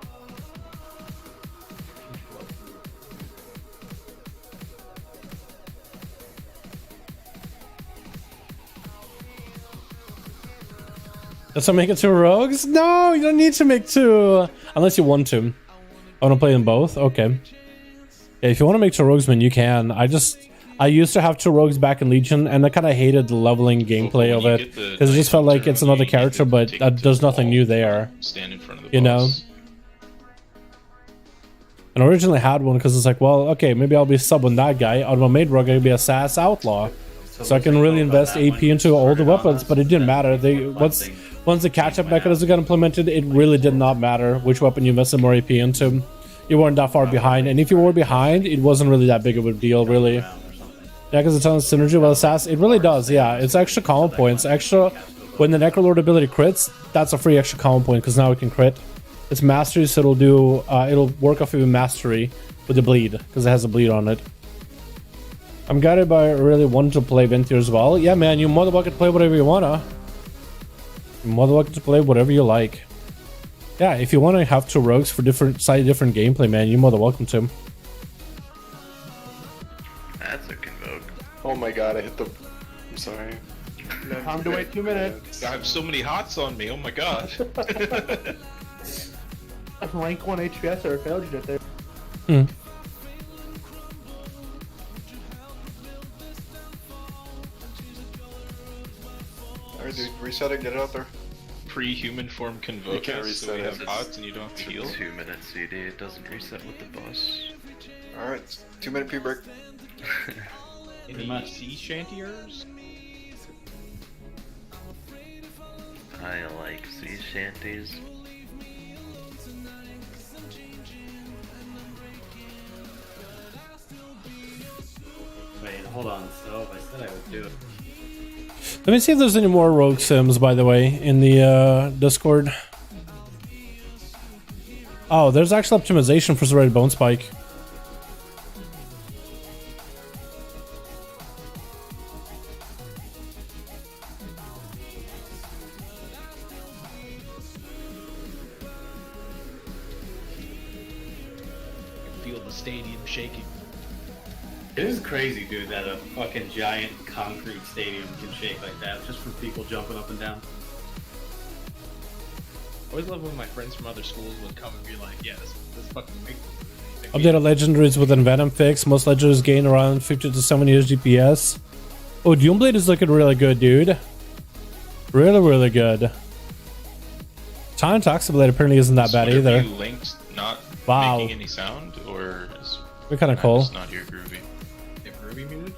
Let's make it 2 rogues? No, you don't need to make 2. Unless you want to. I want to play them both? Okay. Yeah, if you want to make 2 rogues, man, you can. I used to have 2 rogues back in Legion, and I kind of hated the leveling gameplay of it. Because it just felt like it's another character, but there's nothing new there. Stand in front of the you know? And I originally had one because it's like, well, okay, maybe I'll be sub on that guy. On my main rogue, I'll be a SAS outlaw. So I can really invest AP into all the weapons, but it didn't matter. Once the catch-up mechanism got implemented, it really did not matter which weapon you invested more AP into. You weren't that far behind, and if you were behind, it wasn't really that big of a deal, really. Yeah, because it sounds synergy with SAS. It really does, yeah. It's extra common points. Extra, when the Necrolord ability crits, that's a free extra common point, because now it can crit. It's mastery, so it'll work off of mastery with the bleed, because it has a bleed on it. I'm guided by really wanting to play Venthyr as well. Yeah, man, you more than welcome to play whatever you wanna. You're more than welcome to play whatever you like. Yeah, if you want to have 2 rogues for different gameplay, man, you're more than welcome to. That's a convoke. Oh my god, I hit the... I'm sorry. Time to wait 2 minutes. I have so many hots on me, oh my god. Rank 1 HPS or failed you there. Alright, dude, reset it, get it out there. Pre-human form convoke can't us, so we reset have it. hots and you don't have to heal. 2 minutes CD, it doesn't reset with the boss. Alright, 2-minute pee break. Any sea shantyers? I like sea shanties. Wait, hold on. So I said I would do it. Let me see if there's any more rogue sims, by the way, in the Discord. Oh, there's actually optimization for Serrated Bone Spike. Feel the stadium shaking. It is crazy, dude, that a fucking giant concrete stadium can shake like that just from people jumping up and down. I always love when my friends from other schools would come and be like, yeah, this fucking makes Updated legendaries with Envenom fix. Most legendaries gain around 50 to 70 DPS. Oh, Doomblade is looking really good, dude. Really, really good. Time Toxablade apparently isn't that bad either. You linked not Wow. making any sound, or is We're kind of cool. just not your groovy? If groovy muted?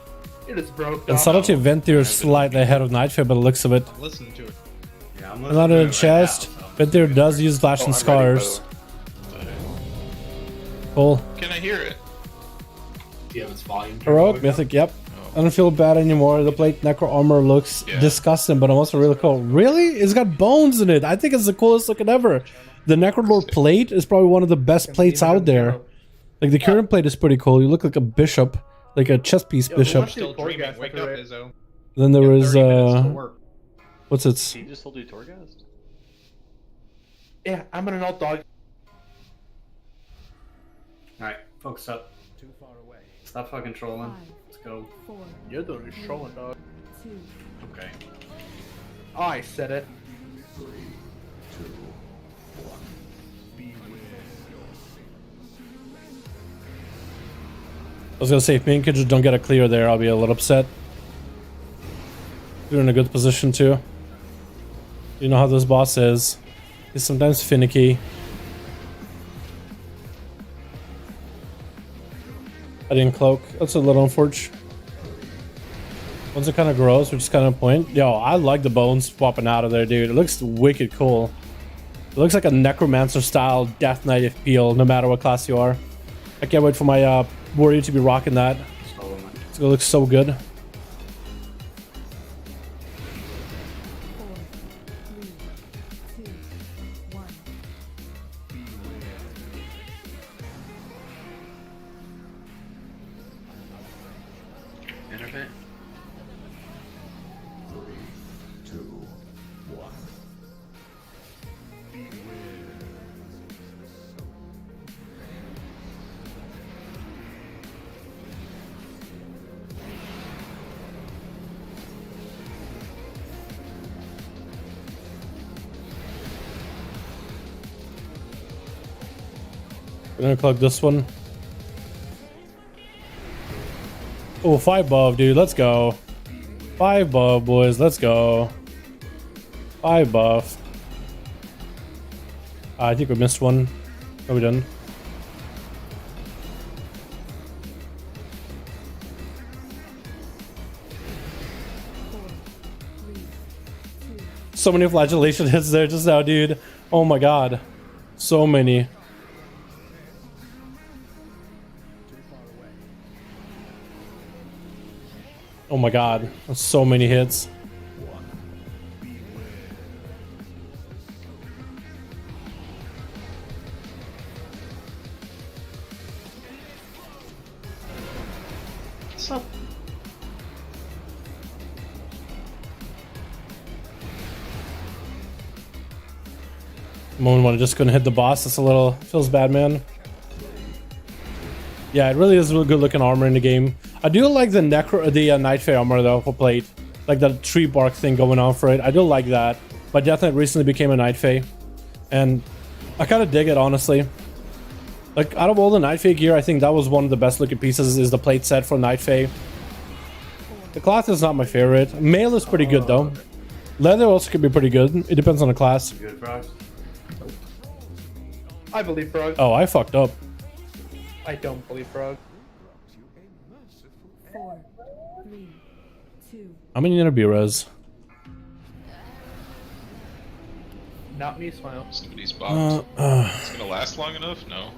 It is broke. And subtlety of Venthyr is slightly ahead of Nightfire by the looks of it. Listen to it. Yeah, I'm A lot of the chest. Venthyr does use Flash and Scars. Cool. Can I hear it? Do you have its volume? Heroic, Mythic, yep. I don't feel bad anymore. The plate Necro armor looks disgusting, but also really cool. Really? It's got bones in it. I think it's the coolest looking ever. The Necrolord plate is probably one of the best plates out there. Like, the current plate is pretty cool. You look like a bishop. Like a chess piece bishop. Still dreaming. Wake up, Izzo. Then there was, what's it? He just told you Torghast? Yeah, I'm an adult dog. Alright, focus up. Too far away. Stop fucking trolling. Let's go. 4, You're the one who's trolling, dog. 2, Okay. Oh, I said it. 3, 2, 1. I was gonna say, if me and Kidra don't get a clear there, I'll be a little upset. You're in a good position too. You know how this boss is. He's sometimes finicky. I didn't cloak. That's a little unfortunate. Once it kind of grows, which is kind of point. Yo, I like the bones popping out of there, dude. It looks wicked cool. It looks like a Necromancer style Death Knight if peel, no matter what class you are. I can't wait for my warrior to be rocking that. It's gonna look so good. 4, 3, 2, 1. Innervate? 3, 2, 1. We're gonna collect this one. Oh, 5 buff, dude. Let's go. 5 buff, boys. Let's go. 5 buff. I think we missed one. Are we done? So many flagellation hits there just now, dude. Oh my god. So many. Oh my god. That's so many hits. What's up? Moment when I just couldn't hit the boss. That's a little feels bad, man. Yeah, it really is really good looking armor in the game. I do like the Nightfare armor though for plate, like the tree bark thing going on for it. I do like that, but definitely recently became a Nightfare, and I kind of dig it honestly. Like out of all the Nightfare gear, I think that was one of the best looking pieces. Is the plate set for Nightfare. The cloth is not my favorite. Mail is pretty good though. Leather also could be pretty good. It depends on the class. Good, Frogs? I believe Frog. Oh, I fucked up. I don't believe Frog. 4, 3, 2. I'm gonna need a B-res. Not me, Smile. Somebody's bopped. It's gonna last long enough? No.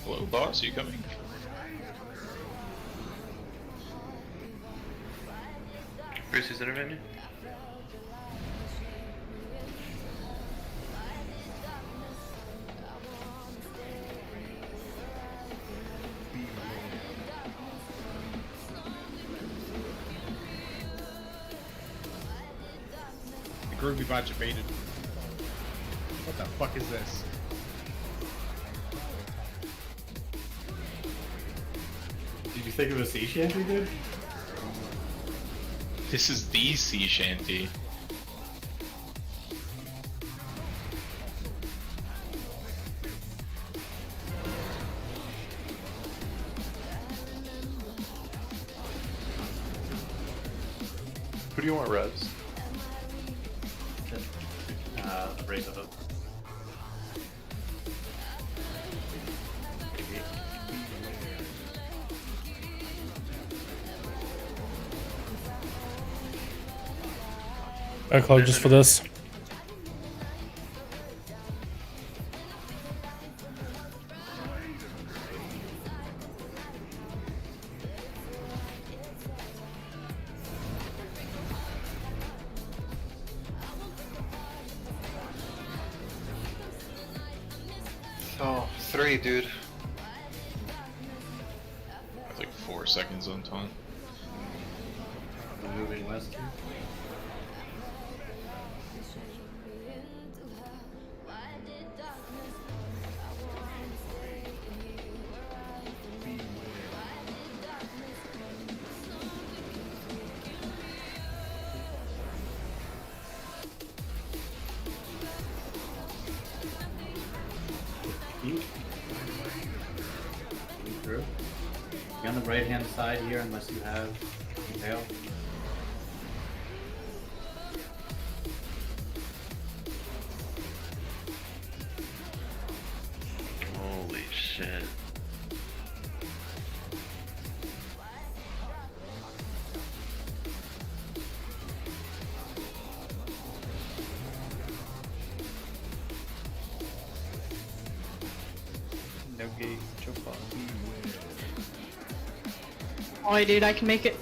Hello, boss, are you coming? Bruce, is that around you? The groovy bot baited. What the fuck is this? Did you think it was sea shanty, dude? This is the sea shanty. Who do you want res? Raise it up. I called just for this. Oh, 3, dude. That's like 4 seconds on time. We're moving west here. Through. Be on the right hand side here unless you have tail. Holy shit. No gate, jump on. Oh, dude, I can make it.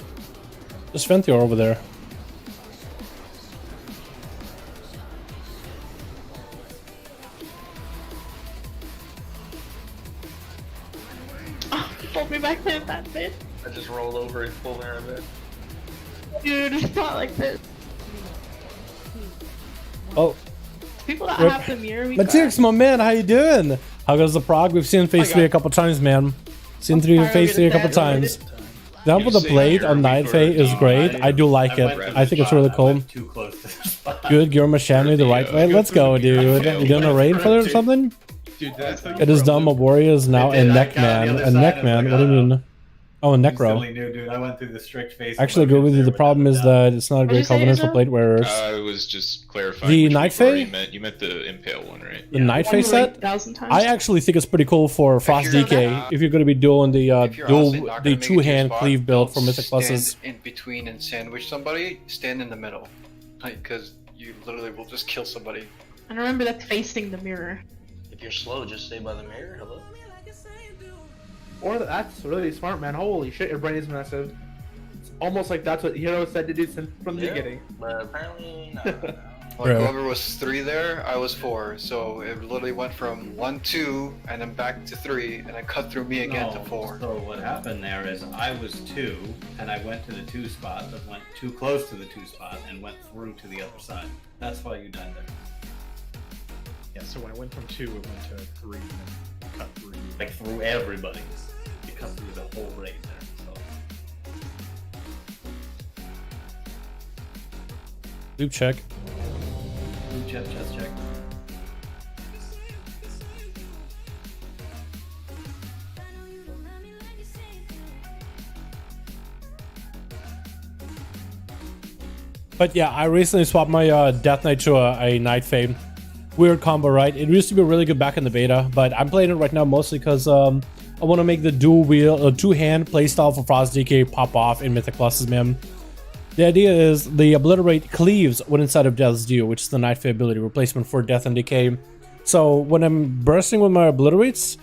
There's Ventior over there. pulled me back in that bit. I just rolled over and pulled me out of it. Dude, it's not like this. Oh, People that Rip. have the mirror, we Matix, my man, how you doing? How goes the prog? We've seen phase 3 a couple times, man. Seen phase 3 a couple times. Down with the blade on Night Fae is great. I do like it. I think it's really cool. Too close to the spot. Good, Girma Shammy the right way. Let's go, dude. You doing a raid for it or something? Dude, that's It is done. My warrior is now a Neckman. A Neckman? What do you mean? Oh, a Necro. Instantly knew, dude. I went through the strict phase. Actually, I agree with you. The problem is that it's not a great covenant for plate wearers. I was just clarifying. The which Night before Fae? You meant the Impale one, right? The Night Fae set? 1,000 times. I actually think it's pretty cool for Frost DK if you're going to be doing the two-hand cleave build for Mythic Pluses. Stand in between and sandwich somebody. Stand in the middle, like, because you literally will just kill somebody. And remember that's facing the mirror. If you're slow, just stay by the mirror. Hello. Or that's really smart, man. Holy shit, your brain is massive. It's almost like that's what Hero said to do from the beginning. But apparently, no. Like whoever was 3 there, I was 4. So it literally went from 1, 2, and then back to 3, and then cut through me again to 4. So what happened there is I was 2, and I went to the 2 spot, but went too close to the 2 spot, and went through to the other side. That's why you died there. Yeah, so when I went from 2, it went to 3, and then cut through. Like through everybody. You cut through the whole raid there. So. Loop check. Loop check, chest check. But yeah, I recently swapped my Death Knight to a Night Fae. Weird combo, right? It used to be really good back in the beta, but I'm playing it right now mostly because I want to make the two-hand playstyle for Frost DK pop off in Mythic Pluses, man. The idea is the Obliterate cleaves when inside of Death's Due, which is the Night Fae ability replacement for Death and Decay. So when I'm bursting with my Obliterates,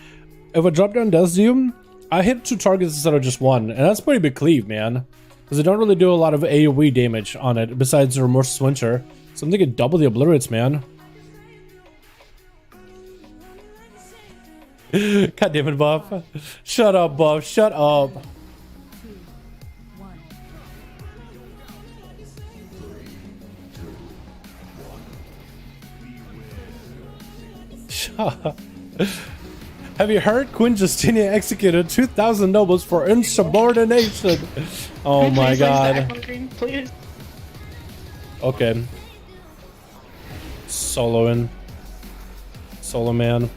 if I drop down Death's Due, I hit 2 targets instead of just 1, and that's pretty big cleave, man. Because I don't really do a lot of AoE damage on it besides the Remorseless Winter. So I'm thinking double the Obliterates, man. God damn it, Buff. Shut up, Buff. Shut up. 2, 1. Shut up. Have you heard? Queen Justinia executed 2,000 nobles for insubordination. Oh my god. Please. Okay. Soloing. Solo man.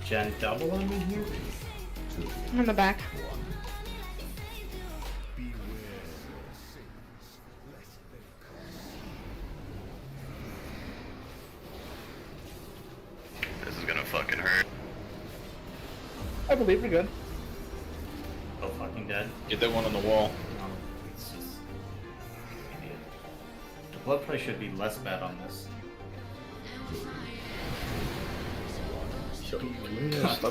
Gen double on me here? I'm in the back. This is gonna fucking hurt. I believe we're good. Oh, fucking dead. Get that one on the wall. No, it's just... idiot. The blood price should be less bad on this.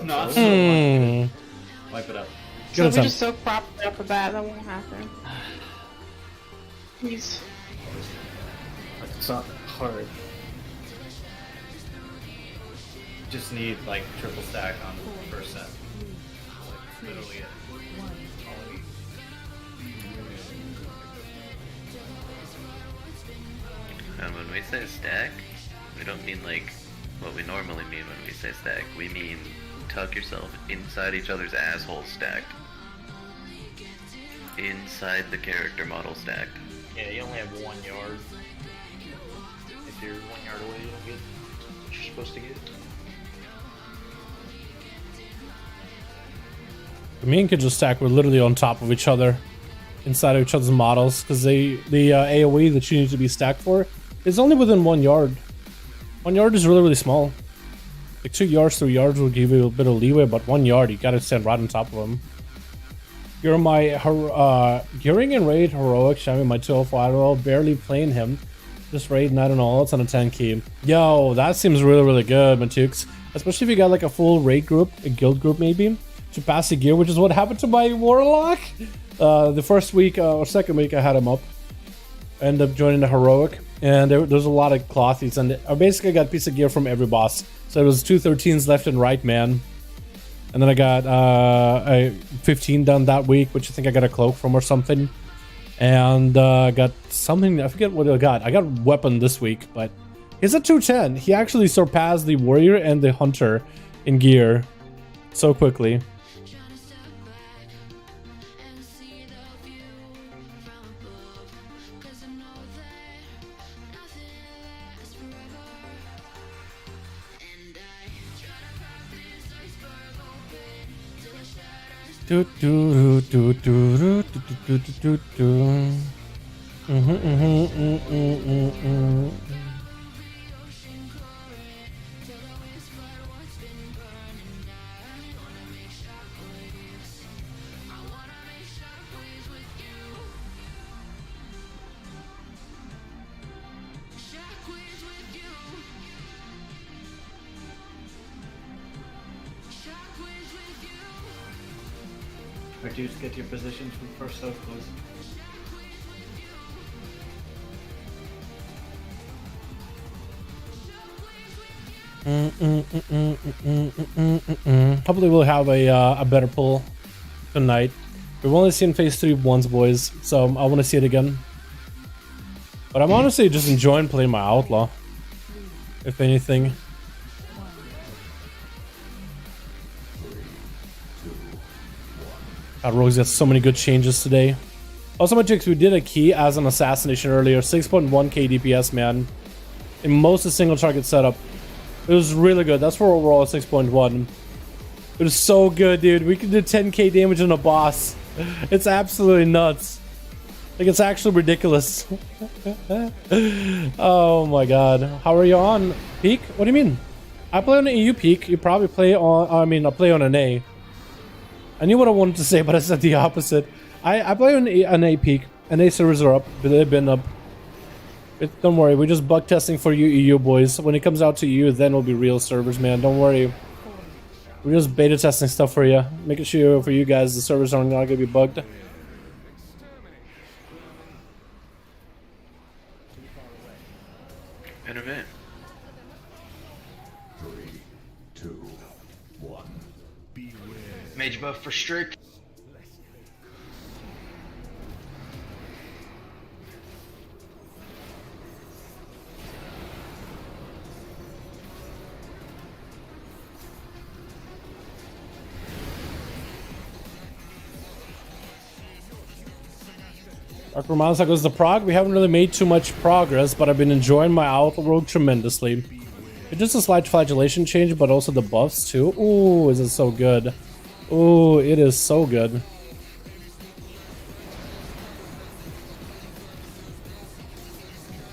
Not so much. Wipe it up. So we just so propped up the bat, that won't happen. Please. It's not hard. Just need like triple stack on the first set. Like, literally it. All we- When we say stack, we don't mean like what we normally mean when we say stack. We mean tuck yourself inside each other's asshole stacked. Inside the character model stacked. Yeah, you only have 1 yard. If you're 1 yard away, you don't get what you're supposed to get. Me and Kid just stack. We're literally on top of each other, inside of each other's models, because the AoE that you need to be stacked for is only within 1 yard. 1 yard is really, really small. Like 2 yards, 3 yards will give you a bit of leeway, but 1 yard, you gotta stand right on top of him. You're my Gearing and Raid Heroic, showing my 205, barely playing him. Just raid, not an all, it's on a 10 key. Yo, that seems really, really good, Matukes. Especially if you got like a full raid group, a guild group maybe, to pass the gear, which is what happened to my Warlock. The first week or second week I had him up. I ended up joining the Heroic, and there's a lot of clothies, and I basically got a piece of gear from every boss. So it was 2 13s left and right, man. And then I got a 15 done that week, which I think I got a cloak from or something. And got something, I forget what I got. I got weapon this week, but he's a 210. He actually surpassed the warrior and the hunter in gear so quickly. Do do do do do do do do do. Alright, dudes, get to your positions from first soak, please. Hopefully we'll have a better pull tonight. We've only seen phase 3 once, boys, so I want to see it again. But I'm honestly just enjoying playing my outlaw, if anything. God, Rogue's got so many good changes today. Also, my chicks, we did a key as an assassination earlier. 6.1k DPS, man. In most of single target setup. It was really good. That's for overall 6.1. It was so good, dude. We can do 10k damage on a boss. It's absolutely nuts. Like, it's actually ridiculous. Oh my god. How are you on peak? What do you mean? I play on an EU peak. You probably play on, I mean, I play on an A. I knew what I wanted to say, but I said the opposite. I play on an A peak. NA servers are up, but they've been up. Don't worry, we're just bug testing for you EU boys. When it comes out to EU, then it'll be real servers, man. Don't worry. We're just beta testing stuff for you. Making sure for you guys the servers are not gonna be bugged. Intervene. 3, 2, 1. Beware. Mage buff for strict. Dark Romance goes to Prague. We haven't really made too much progress, but I've been enjoying my Outlaw Rogue tremendously. It's just a slight flagellation change, but also the buffs too. Ooh, is it so good. Ooh, it is so good.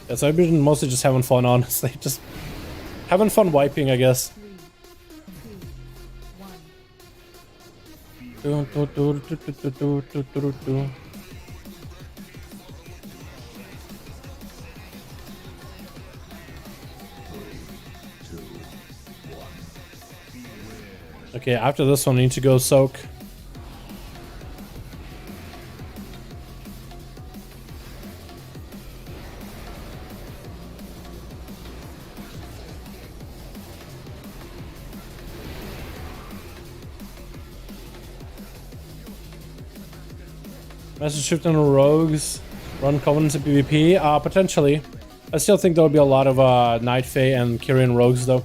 Yeah, so I've been mostly just having fun, honestly. Just having fun wiping, I guess. 3, 2, 1. Okay, after this one, I need to go soak. Master shift on rogues, run covenants in PvP. Potentially. I still think there'll be a lot of Night Fae and Kyrian rogues though.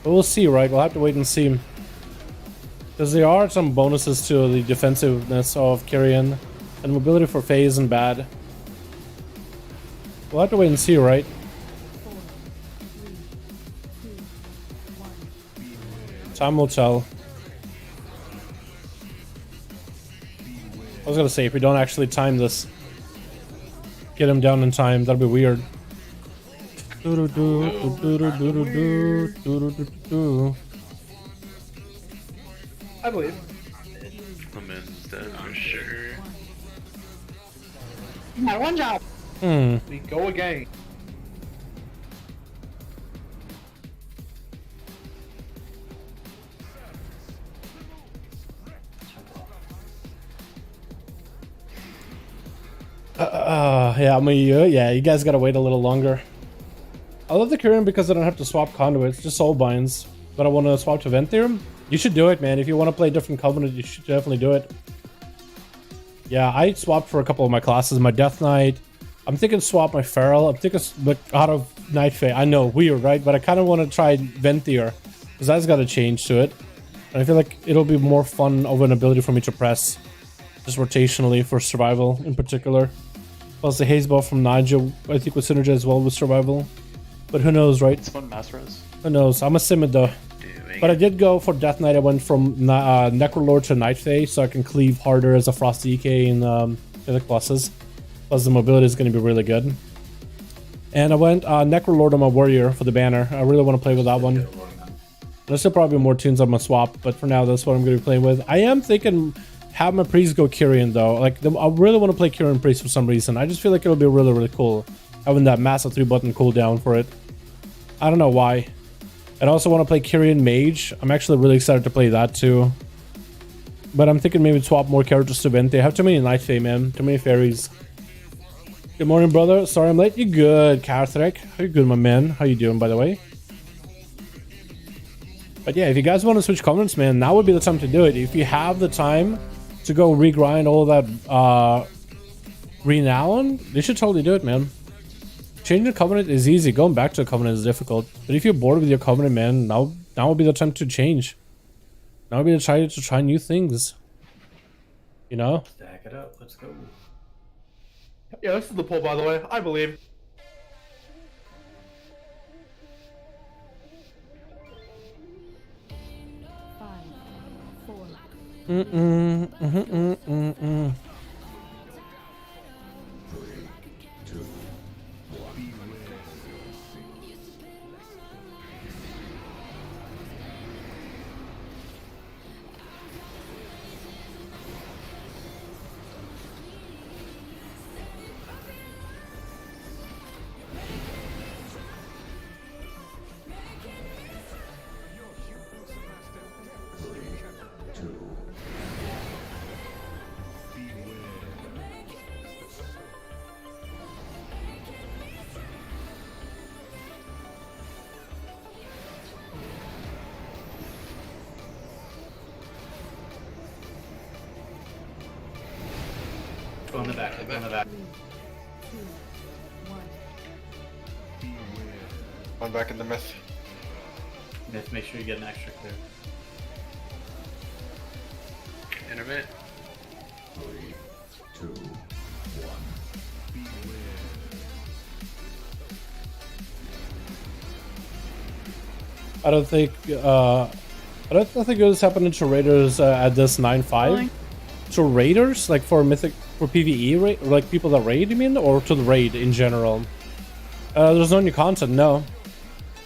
But we'll see, right? We'll have to wait and see. Because there are some bonuses to the defensiveness of Kyrian, and mobility for Fae isn't bad. We'll have to wait and see, right? Time will tell. I was gonna say, if we don't actually time this, get him down in time, that'd be weird. I believe. Lemon's dead for sure. My one job. We go again. Yeah, yeah, you guys gotta wait a little longer. I love the Korean because I don't have to swap conduits, just soul binds. But I want to swap to Venthyr. You should do it, man. If you want to play a different covenant, you should definitely do it. Yeah, I swapped for a couple of my classes. My Death Knight. I'm thinking swap my Feral. I'm thinking out of Night Fae. I know, weird, right? But I kind of want to try Venthyr because that's got a change to it. And I feel like it'll be more fun of an ability for me to press, just rotationally for survival in particular. Plus the haze buff from Nigel, I think, would synergize as well with survival. But who knows, right? It's fun mass res. Who knows? I'm a Simid though. But I did go for Death Knight. I went from Necrolord to Night Fae, so I can cleave harder as a Frosty EK in the pluses. Plus the mobility is going to be really good. And I went Necrolord on my Warrior for the banner. I really want to play with that one. There's still probably more tunes I'm going to swap, but for now that's what I'm going to be playing with. I am thinking have my Priest go Kyrian though. Like I really want to play Kyrian Priest for some reason. I just feel like it'll be really, really cool having that massive 3-button cooldown for it. I don't know why. I also want to play Kyrian Mage. I'm actually really excited to play that too. But I'm thinking maybe swap more characters to Vent. They have too many Night Fae, man. Too many fairies. Good morning, brother. Sorry I'm late. You good, Karthrik? How you good, my man? How you doing, by the way? But yeah, if you guys want to switch covenants, man, now would be the time to do it. If you have the time to go regrind all that renown, you should totally do it, man. Changing a covenant is easy. Going back to a covenant is difficult. But if you're bored with your covenant, man, now would be the time to change. Now would be the time to try new things. You know? Stack it up. Let's go. Yeah, this is the poll, by the way. I believe. Go in the back, go in the back. One back in the myth. Myth, make sure you get an extra clear. Intermit. 3, 2, 1. I don't think this happened to Raiders at this 9-5. To Raiders, like for Mythic, for PvE, like people that raid, you mean, or to the raid in general? There's no new content, no.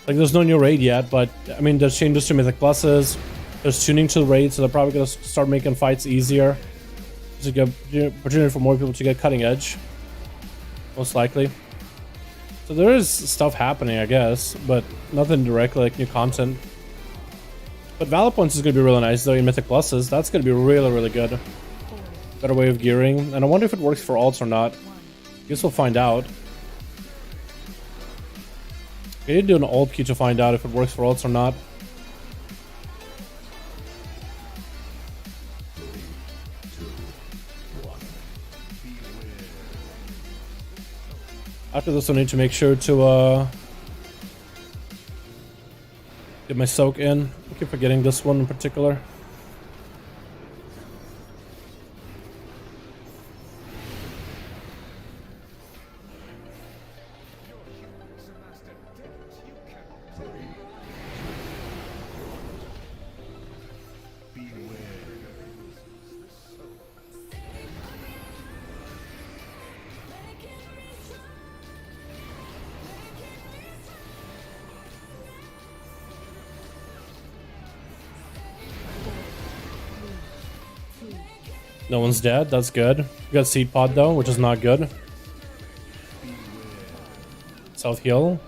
Like there's no new raid yet, but I mean there's changes to Mythic Pluses. There's tuning to the raid, so they're probably gonna start making fights easier to get opportunity for more people to get cutting edge, most likely. So there is stuff happening, I guess, but nothing directly like new content. But Valor Points is gonna be really nice though in Mythic Pluses. That's gonna be really, really good. Better way of gearing, and I wonder if it works for alts or not. Guess we'll find out. We need to do an alt key to find out if it works for alts or not. After this, I need to make sure to get my soak in. I keep forgetting this one in particular. No one's dead. That's good. We got seed pod though, which is not good. South heal.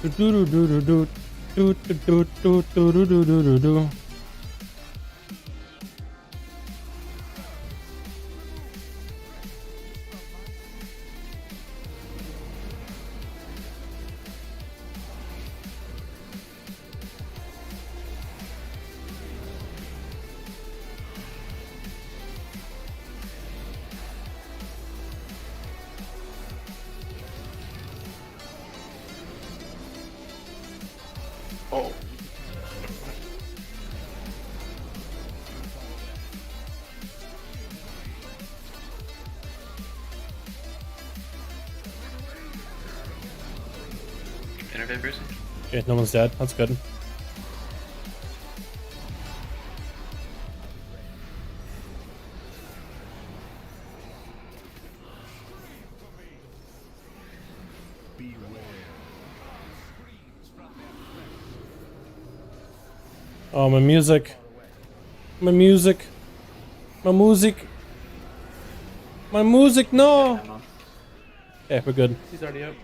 Do do do do do do do do do do do do do do. Oh. Internet person? Okay, no one's dead. That's good. Oh, my music. My music. My music. My music, no! Yeah, we're good. He's already up.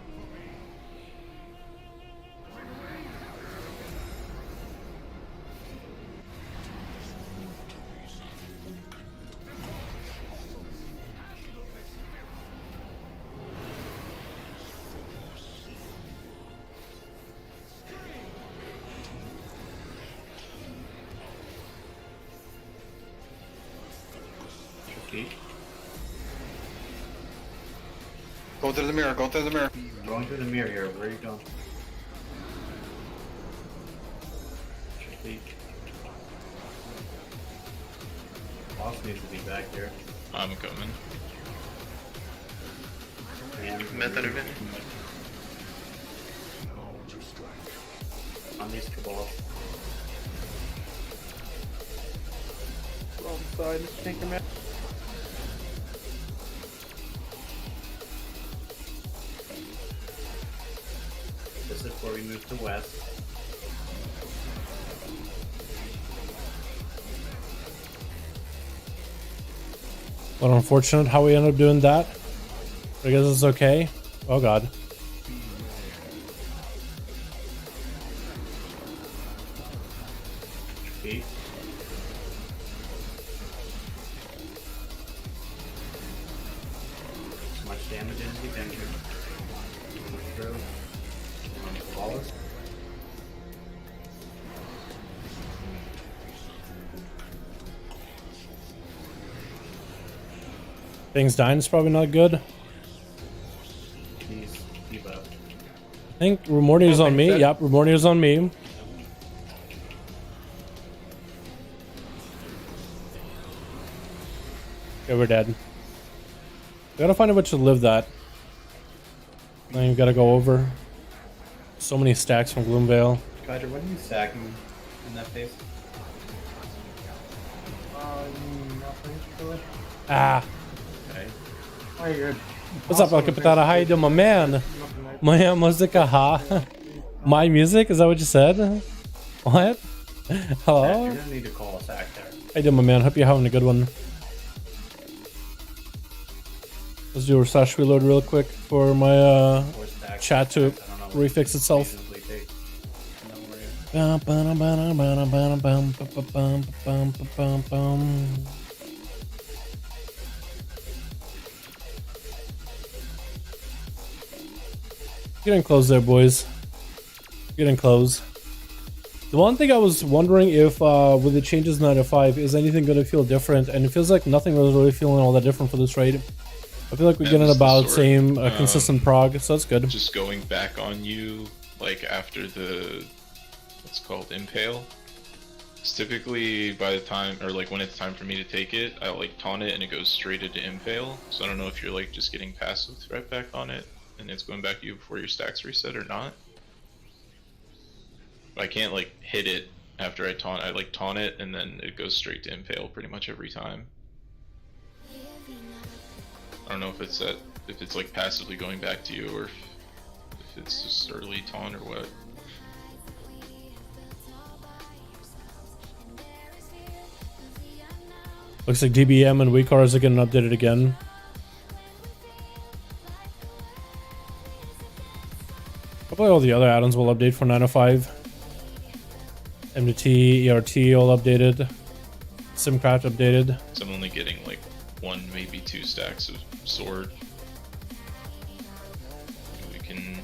Go through the mirror, go through the mirror. Going through the mirror here. Where are you going? Boss needs to be back here. I'm coming. Method of it. On these cabals. Wrong side, tanker man. This is where we move to west. But unfortunate how we ended up doing that. I guess it's okay. Oh god. Feet. As much damage as he's injured. Through. Flawless. Things dying is probably not good. Please keep up. I think Remorty is on me. dead. Yep, Remorty is on me. Okay, we're dead. We gotta find a way to live that. Then you gotta go over. So many stacks from Gloomvale. Kaiser, what are you stacking in that phase? Nothing really. Ah. Okay. Oh, you're good. What's up, El Capitano? How you doing, my man? My music, aha. My music? Is that what you said? What? Hello? You're gonna need to call us back there. How you doing, my man? Hope you're having a good one. Let's do a slash reload real quick for my chat to refix itself. Getting close there, boys. Getting close. The one thing I was wondering if with the changes 9 to 5, is anything going to feel different? And it feels like nothing was really feeling all that different for this raid. I feel like we're getting about same consistent prog, so that's good. Just going back on you, like after the what's called impale. It's typically by the time, or like when it's time for me to take it, I like taunt it and it goes straight into impale. So I don't know if you're like just getting passive threat back on it and it's going back to you before your stacks reset or not. I can't like hit it after I taunt, I like taunt it, and then it goes straight to impale pretty much every time. I don't know if it's like passively going back to you, or if it's just early taunt or what. Looks like DBM and WeCars are getting updated again. Probably all the other add-ons will update for 905. MDT, ERT all updated. Simcraft updated. So I'm only getting like 1, maybe 2 stacks of sword. We can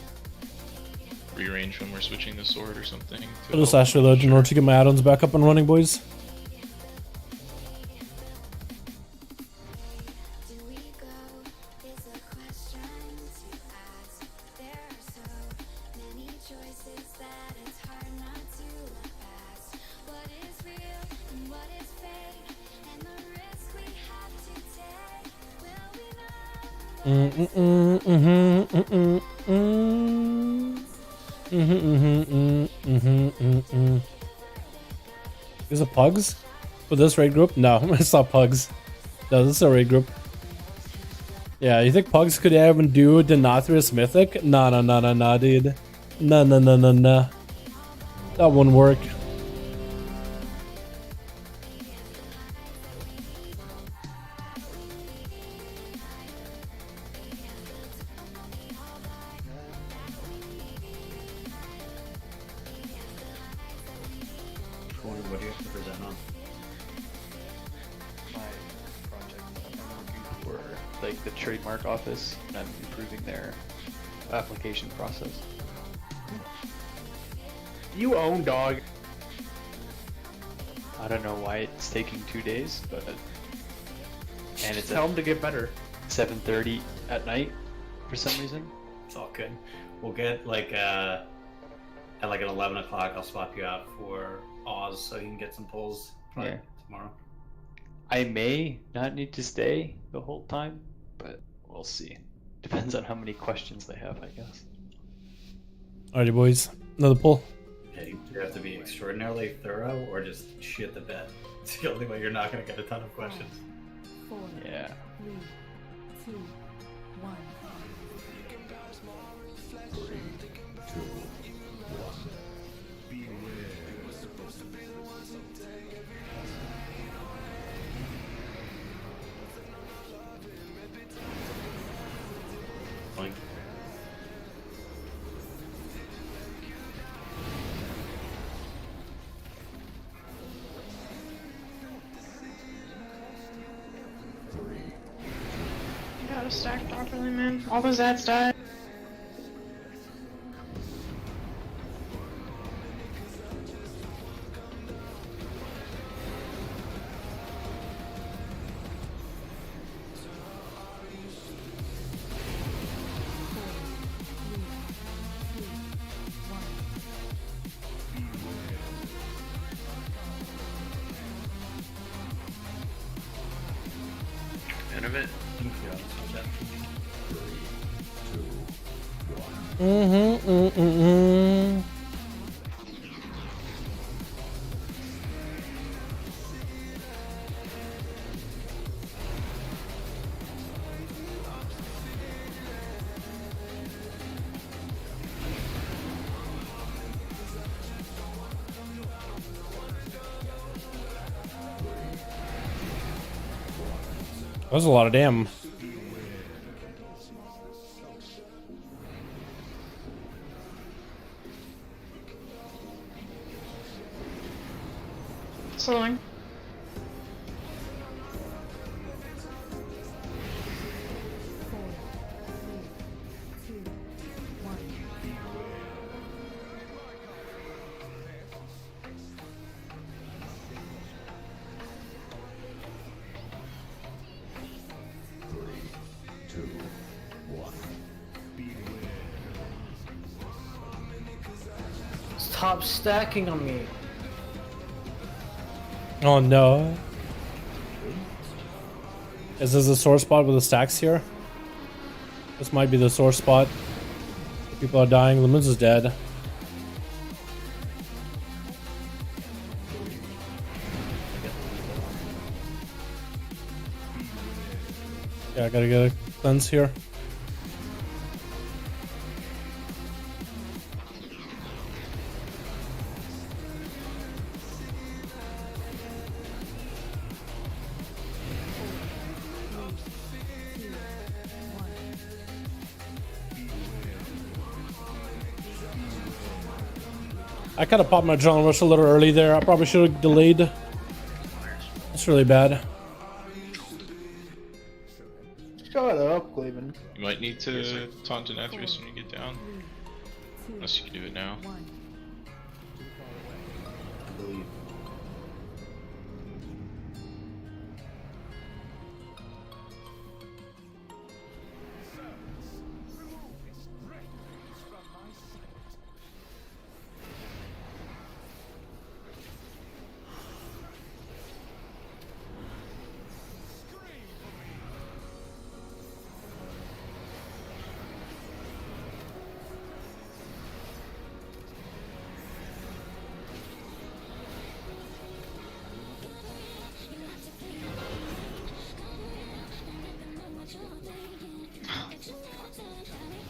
rearrange when we're switching the sword or something. I'll just slash reload in order to get my add-ons back up and running, boys. Is it pugs for this raid group? No, it's not pugs. No, this is a raid group. Yeah, you think pugs could even do the NATHRIA mythic? Nah, dude. Nah. That wouldn't work. What do you have to present on? My project that I'm working for, like the trademark office, and I'm improving their application process. You own dog. I don't know why it's taking 2 days, but and it's tell them to get better. 7:30 at night for some reason. It's all good. We'll get like at like at 11 o'clock. I'll swap you out for Oz so you can get some pulls probably tomorrow. I may not need to stay the whole time, but we'll see. Depends on how many questions they have, I guess. Alrighty, boys. Another pull. Yeah, you have to be extraordinarily thorough or just shit the bed. It's the only way you're not going to get a ton of questions. 4, Yeah. 3, 2, 1. Fine. You gotta stack properly, man. All those ads died. End of it. That was a lot of damn. Slowing. Stop stacking on me. Oh no. Is this a sore spot with the stacks here? This might be the sore spot. People are dying. Lemons is dead. Yeah, I gotta get a cleanse here. I kind of popped my adrenaline rush a little early there. I probably should have delayed. That's really bad. Shut up, Cleveland. You might need to taunt an NATHRIA when you get down. Unless you can do it now.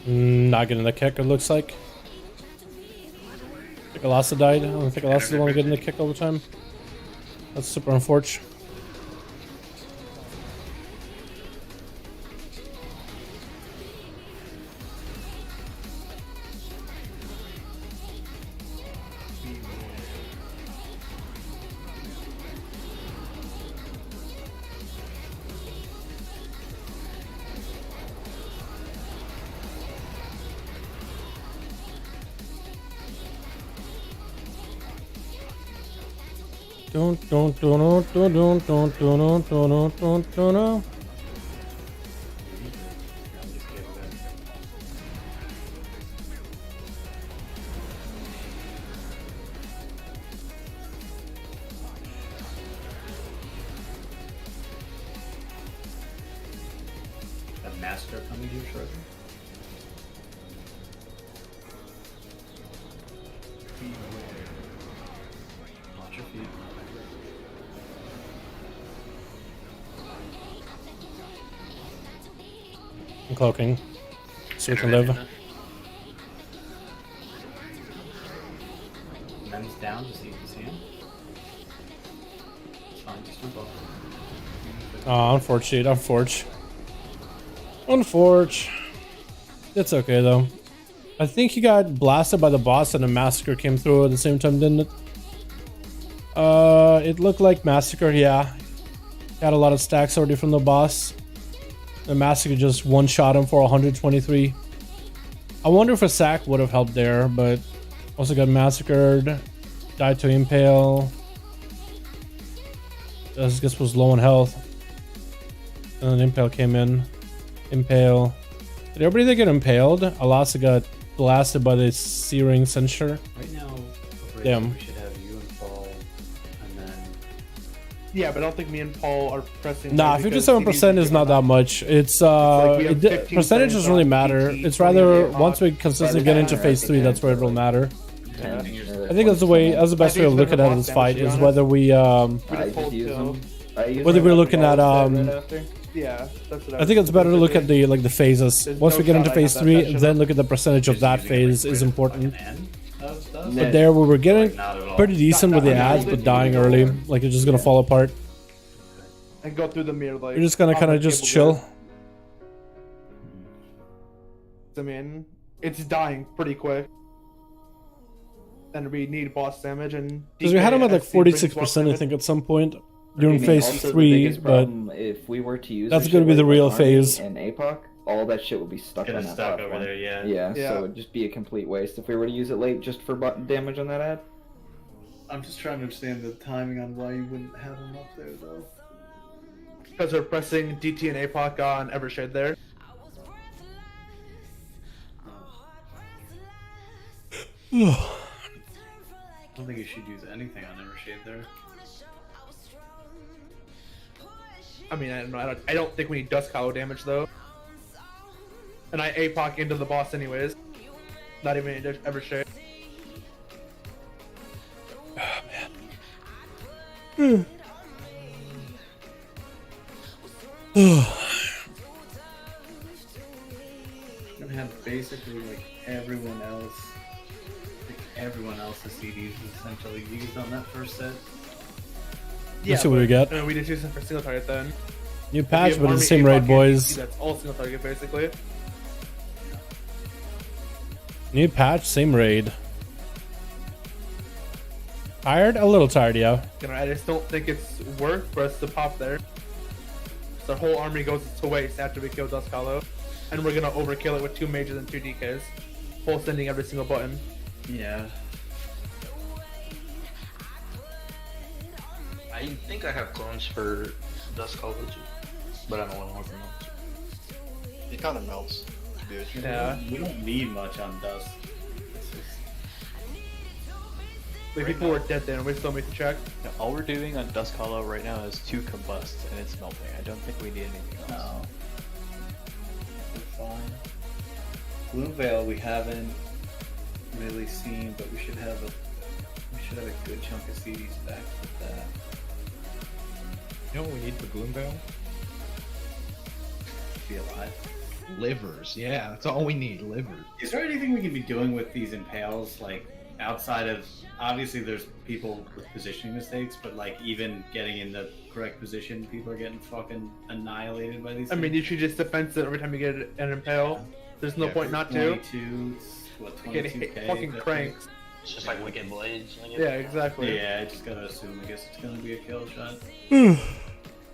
Not getting the kick, it looks like. I think Alasa died. I don't think Alasa's the one getting the kick all the time. That's super unfortunate. Don't. A master coming here shortly. Watch your feet. I'm cloaking. So we can live. Men's down to see if you see him. It's fine, just jump off. Oh, unfortunate. Unfortunate. It's okay though. I think he got blasted by the boss and a massacre came through at the same time, didn't it? It looked like massacre, yeah. Got a lot of stacks already from the boss. The massacre just one-shot him for 123. I wonder if a sack would have helped there, but also got massacred. Died to impale. I guess was low on health. And then impale came in. Impale. Did everybody get impaled? Alasa got blasted by the searing censure. Right now, Damn. we should have you and Paul, and then Yeah, but I don't think me and Paul are pressing. Nah, 57% is not that much. It's percentage doesn't really matter. It's rather once we consistently get into phase 3, that's where it will matter. Yeah, I think that's the way. That's the best way of looking at this fight is whether we whether we're looking at Yeah, that's what I think it's better to look at the the phases. Once we get into phase 3, then look at the percentage of that phase is important. But there we were getting pretty decent with the ads, but dying early, like it's just gonna fall apart. And go through the mirror like. You're just gonna kind of just chill. I mean, it's dying pretty quick. And we need boss damage and. Because we had him at like 46%, I think, at some point during phase 3, but if we were to use that's going to be the real phase. And APOC, all that shit would be stuck on that stuck platform. over there, yeah. Yeah, so it'd just be a complete waste if we were to use it late just for button damage on that ad. I'm just trying to understand the timing on why you wouldn't have him up there, though. Because we're pressing DT and APOC on Evershade there. I don't think you should use anything on Evershade there. I mean, I don't think we need Dust Hollow damage though. And I APOC into the boss anyways. Not even into Evershade. else. Like everyone else's CDs was essentially used on that first set. Let's see what we got. We just use them for single target then. New patch, but it's the same raid, boys. That's all single target basically. New patch, same raid. Tired? A little tired, yeah. I just don't think it's worth for us to pop there. So our whole army goes to waste after we kill Dusk Hollow. And we're gonna overkill it with 2 mages and 2 DKs. Full sending every single button. Yeah. I think I have clones for Dusk Hollow too, but I don't want more from them. He kind of melts. Dude. Yeah. We don't need much on Dust. Like people were dead there and we still made the check. Yeah, all we're doing on Dusk Hollow right now is 2 combust and it's melting. I don't think we need anything else. No. We're fine. Gloomveil we haven't really seen, but we should have a good chunk of CDs back with that. You know what we need for Gloomveil? Be alive. Livers, yeah, that's all we need, livers. Is there anything we can be doing with these impales, like, outside of, obviously there's people with positioning mistakes, but like, even getting in the correct position, people are getting fucking annihilated by these I mean, things? you should just defense it every time you get an impale. There's no point not to. 22, what, Get 22k? hit fucking cranks. It's just like Wicked Blades. Yeah, exactly. Yeah, I just gotta assume, I guess it's gonna be a kill shot. That's You're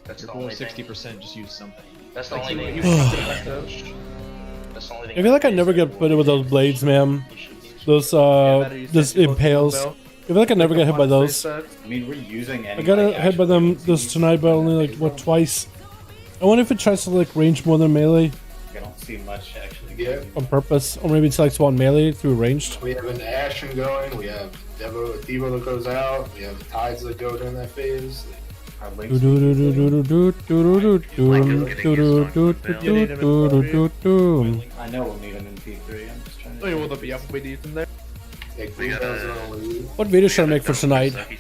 the below only 60%, just use something. That's the only thing. That's the only thing. I feel like I never get hit with those blades, man. Those this impales. I feel like I never get hit by those. I mean, we're using any. I got hit by them this tonight, but only like what, twice. I wonder if it tries to like range more than melee. I don't see much actually. Yeah. On purpose, or maybe it selects one melee through ranged. We have an Ashen going, we have Devo that goes out, we have Tides that go during that phase. Our links I know we'll need them in P3, I'm just trying to... Oh, yeah, will there be up if we need them there? What video should I make for tonight? I'm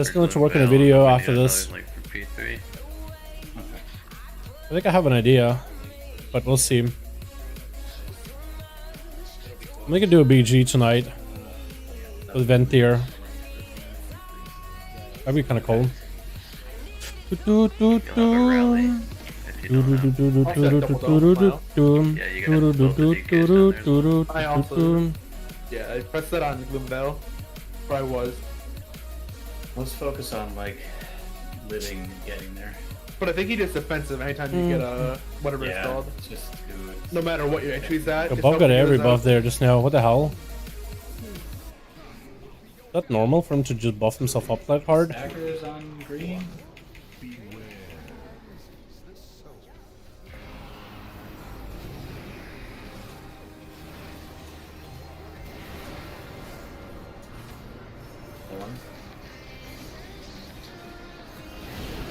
still need to work on a video after this. I think I have an idea, but we'll see. I'm gonna do a BG tonight with Venthier. That'd be kind of cool. I also, yeah, I pressed that on Gloomveil, where I was. Let's focus on like living and getting there. But I think he just defensive anytime you get a whatever it's called. It's just do it. No matter what your entry's at. The buff got every buff there just now. What the hell? Is that normal for him to just buff himself up that hard? Stackers on green.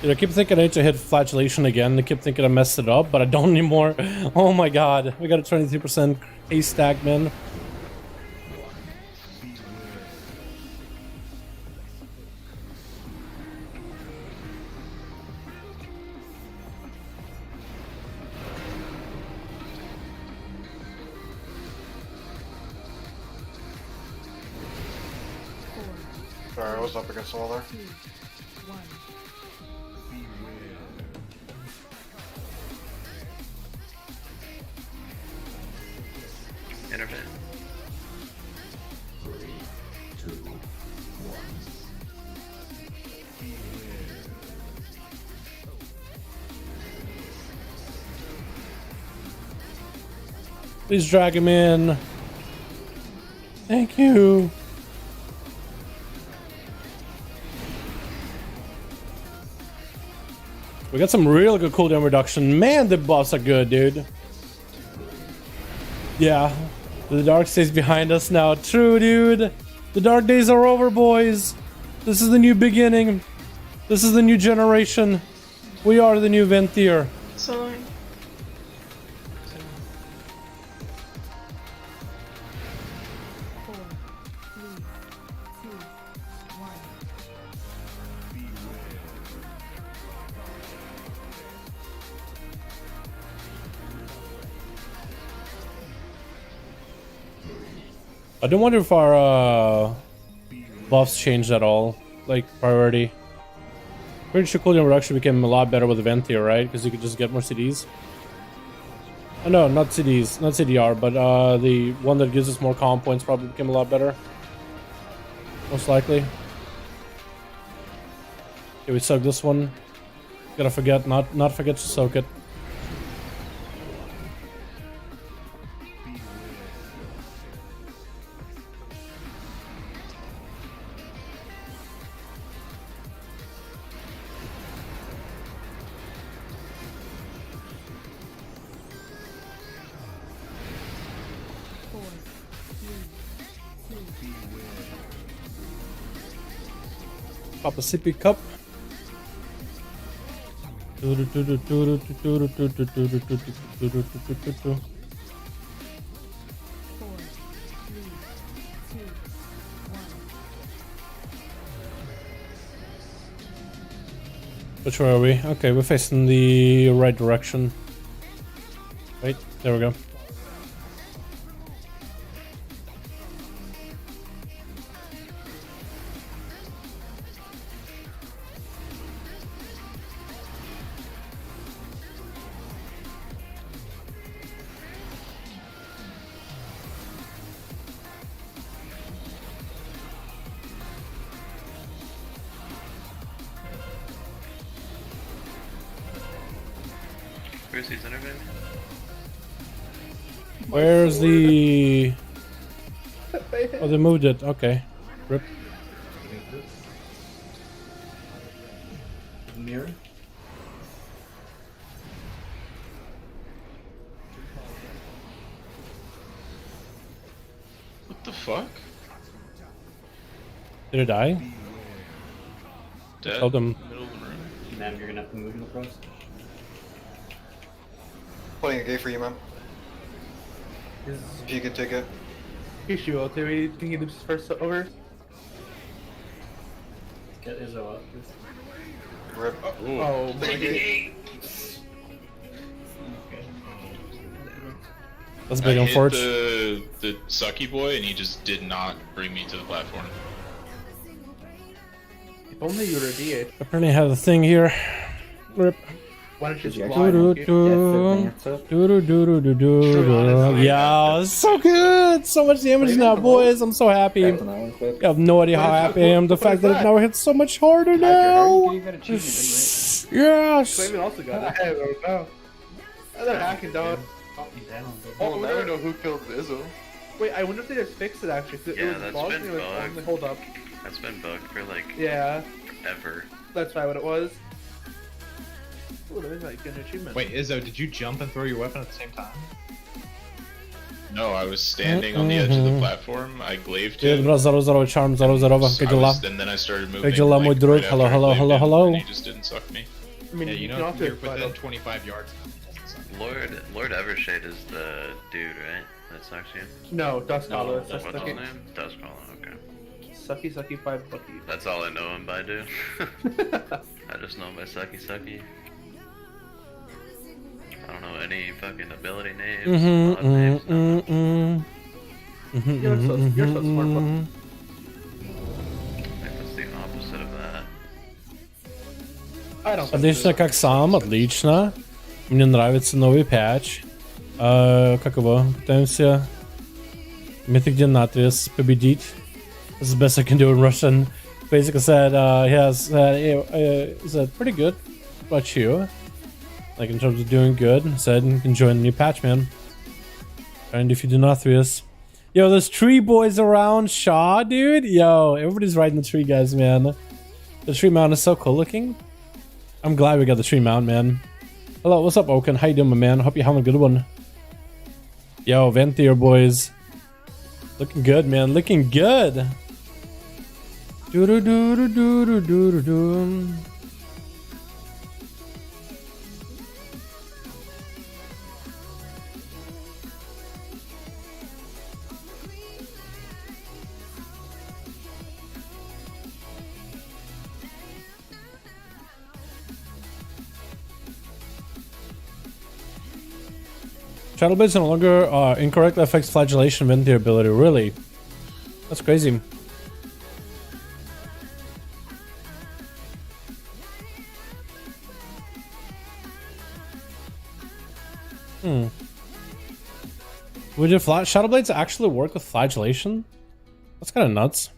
Dude, I keep thinking I need to hit flagellation again. I keep thinking I messed it up, but I don't anymore. Oh my god. We got a 23% ace stack, man. Sorry, I was up against the wall there. Intervene. 3, 2, 1. Please drag him in. Thank you. We got some real good cooldown reduction. Man, the buffs are good, dude. Yeah, the dark stays behind us now. True, dude. The dark days are over, boys. This is the new beginning. This is the new generation. We are the new Venthier. So, I don't wonder if our buffs changed at all, like priority. Pretty sure cooldown reduction became a lot better with event here, right? Because you could just get more CDs. Oh, no, not CDs, not CDR, but the one that gives us more comm points probably became a lot better. Most likely. Okay, we soak this one. Gotta forget, not forget to soak it. Pop a sippy cup. Which way are we? Okay, we're facing the right direction. Wait, there we go. Where's his interview? Where's the... Oh, they moved it. Okay. Rip. Mirror. What the fuck? Did it die? Dead. Told them. Middle of the room. Now you're gonna have to move in the process. Putting a gate for you, man. If you can take it. He's you ulti. We think he loops first over. Get Izzo up. Rip. Oh, my That's big, I hit unfortunate. the sucky boy, and he just did not bring me to the platform. If only you were a D8. Apparently I have the thing here. Rip. Why don't you just Yeah, so good! So much damage now, boys. I'm so happy. You have no idea how happy I am. The fact that it now hits so much harder now. Yes! Flamin also got it. I don't know. They're hacking, dog. Oh, now we know who killed Izzo. Wait, I wonder if they just fixed it actually. Yeah, it was that's bugged been and it was bugged. only hold up. That's been bugged for like Yeah, ever. that's probably what it was. Ooh, there's like an achievement. Wait, Izzo, did you jump and throw your weapon at the same time? No, I was standing on the edge of the platform. I glaved Ty, him. bro, zero charm, zero. And then I started moving. Pagela, mój drug. right Hello, after I hello, glaved hello, him, hello. and he just didn't suck me. I mean, Yeah, you know, can also you're fight within up. 25 yards. Lord Evershade is the dude, right? That sucks you. No, Dust No, Collar. that's That's What's his sucky. name? Dustcaller. Okay. Sucky, 5 Bucky. That's all I know him by, dude. I just know him by Sucky. I don't know any fucking ability names, mod names, nothing. You're so smart, bro. I think that's the opposite of that. I don't Отлично, как сам, отлично. Мне нравится новый патч. Как его? Пытаемся Mythic NATHRIA победить. This is the best I can do in Russian. Basically said he has said pretty good. What about you? Like in terms of doing good. Said enjoying the new patch, man. And if you do NATHRIA. Yo, there's tree boys around Shaw, dude. Yo, everybody's riding the tree, guys, man. The tree mount is so cool looking. I'm glad we got the tree mount, man. Hello, what's up, Oaken? How you doing, my man? Hope you're having a good one. Yo, Ventier boys. Looking good, man. Looking good. Do do do do do do do do. Shadow Blades no longer incorrectly affects flagellation Ventier ability. Really? That's crazy. Would your Shadow Blades actually work with flagellation? That's kind of nuts.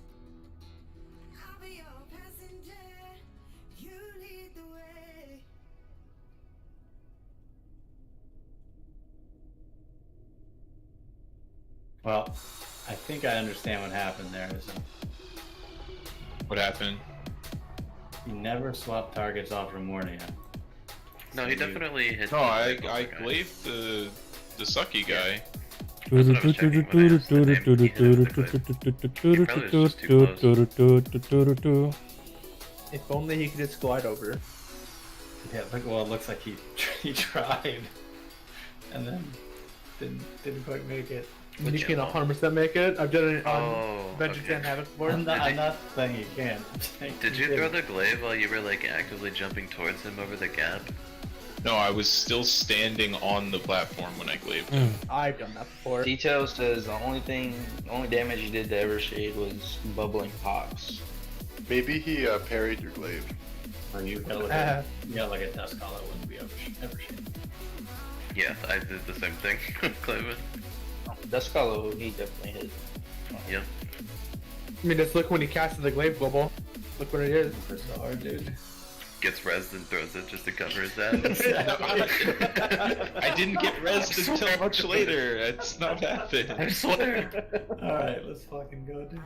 Well, I think I understand what happened there. What happened? He never swapped targets off Remornia. No, he definitely hit. No, I glaive the sucky guy. If only he could just glide over. Yeah, well, it looks like he tried, and then didn't quite make it. You can 100% make it. I've done it on Vegetan Havoc before. I'm not saying you can't. Did you throw the glaive while you were like actively jumping towards him over the gap? No, I was still standing on the platform when I glaved him. I've done that before. Detail says the only damage you did to Evershade was bubbling pox. Maybe he parried your glaive. Or you got like a Dust Collar wouldn't be Evershade. Yeah, I did the same thing. Clavin. Dust Collar, he definitely hit. Yep. I mean, just look when he casted the glaive global. Look what it is. That's so hard, dude. Gets rezzed and throws it just to cover his ass. I didn't get rezzed until much later. It's not happened. I swear. Alright, let's fucking go, dude.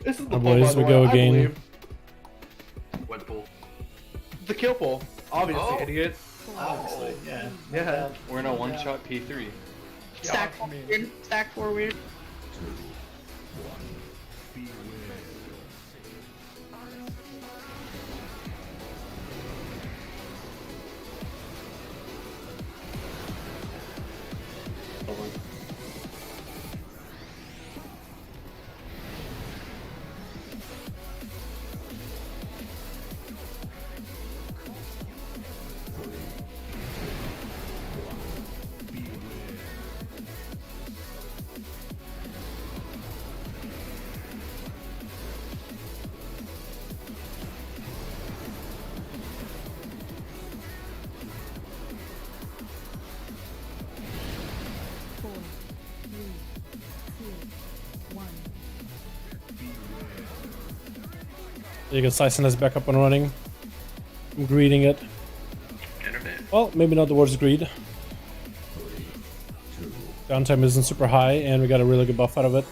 This is the Oh, pull, boys, by the we way, go I again. believe. What pull? The kill pull. Obviously, idiot. Obviously, yeah. Yeah. We're in a one-shot P3. Stack forward. Stack forward. You can Syson is back up and running. I'm greeting it. Well, maybe not the words greed. Downtime isn't super high, and we got a really good buff out of it.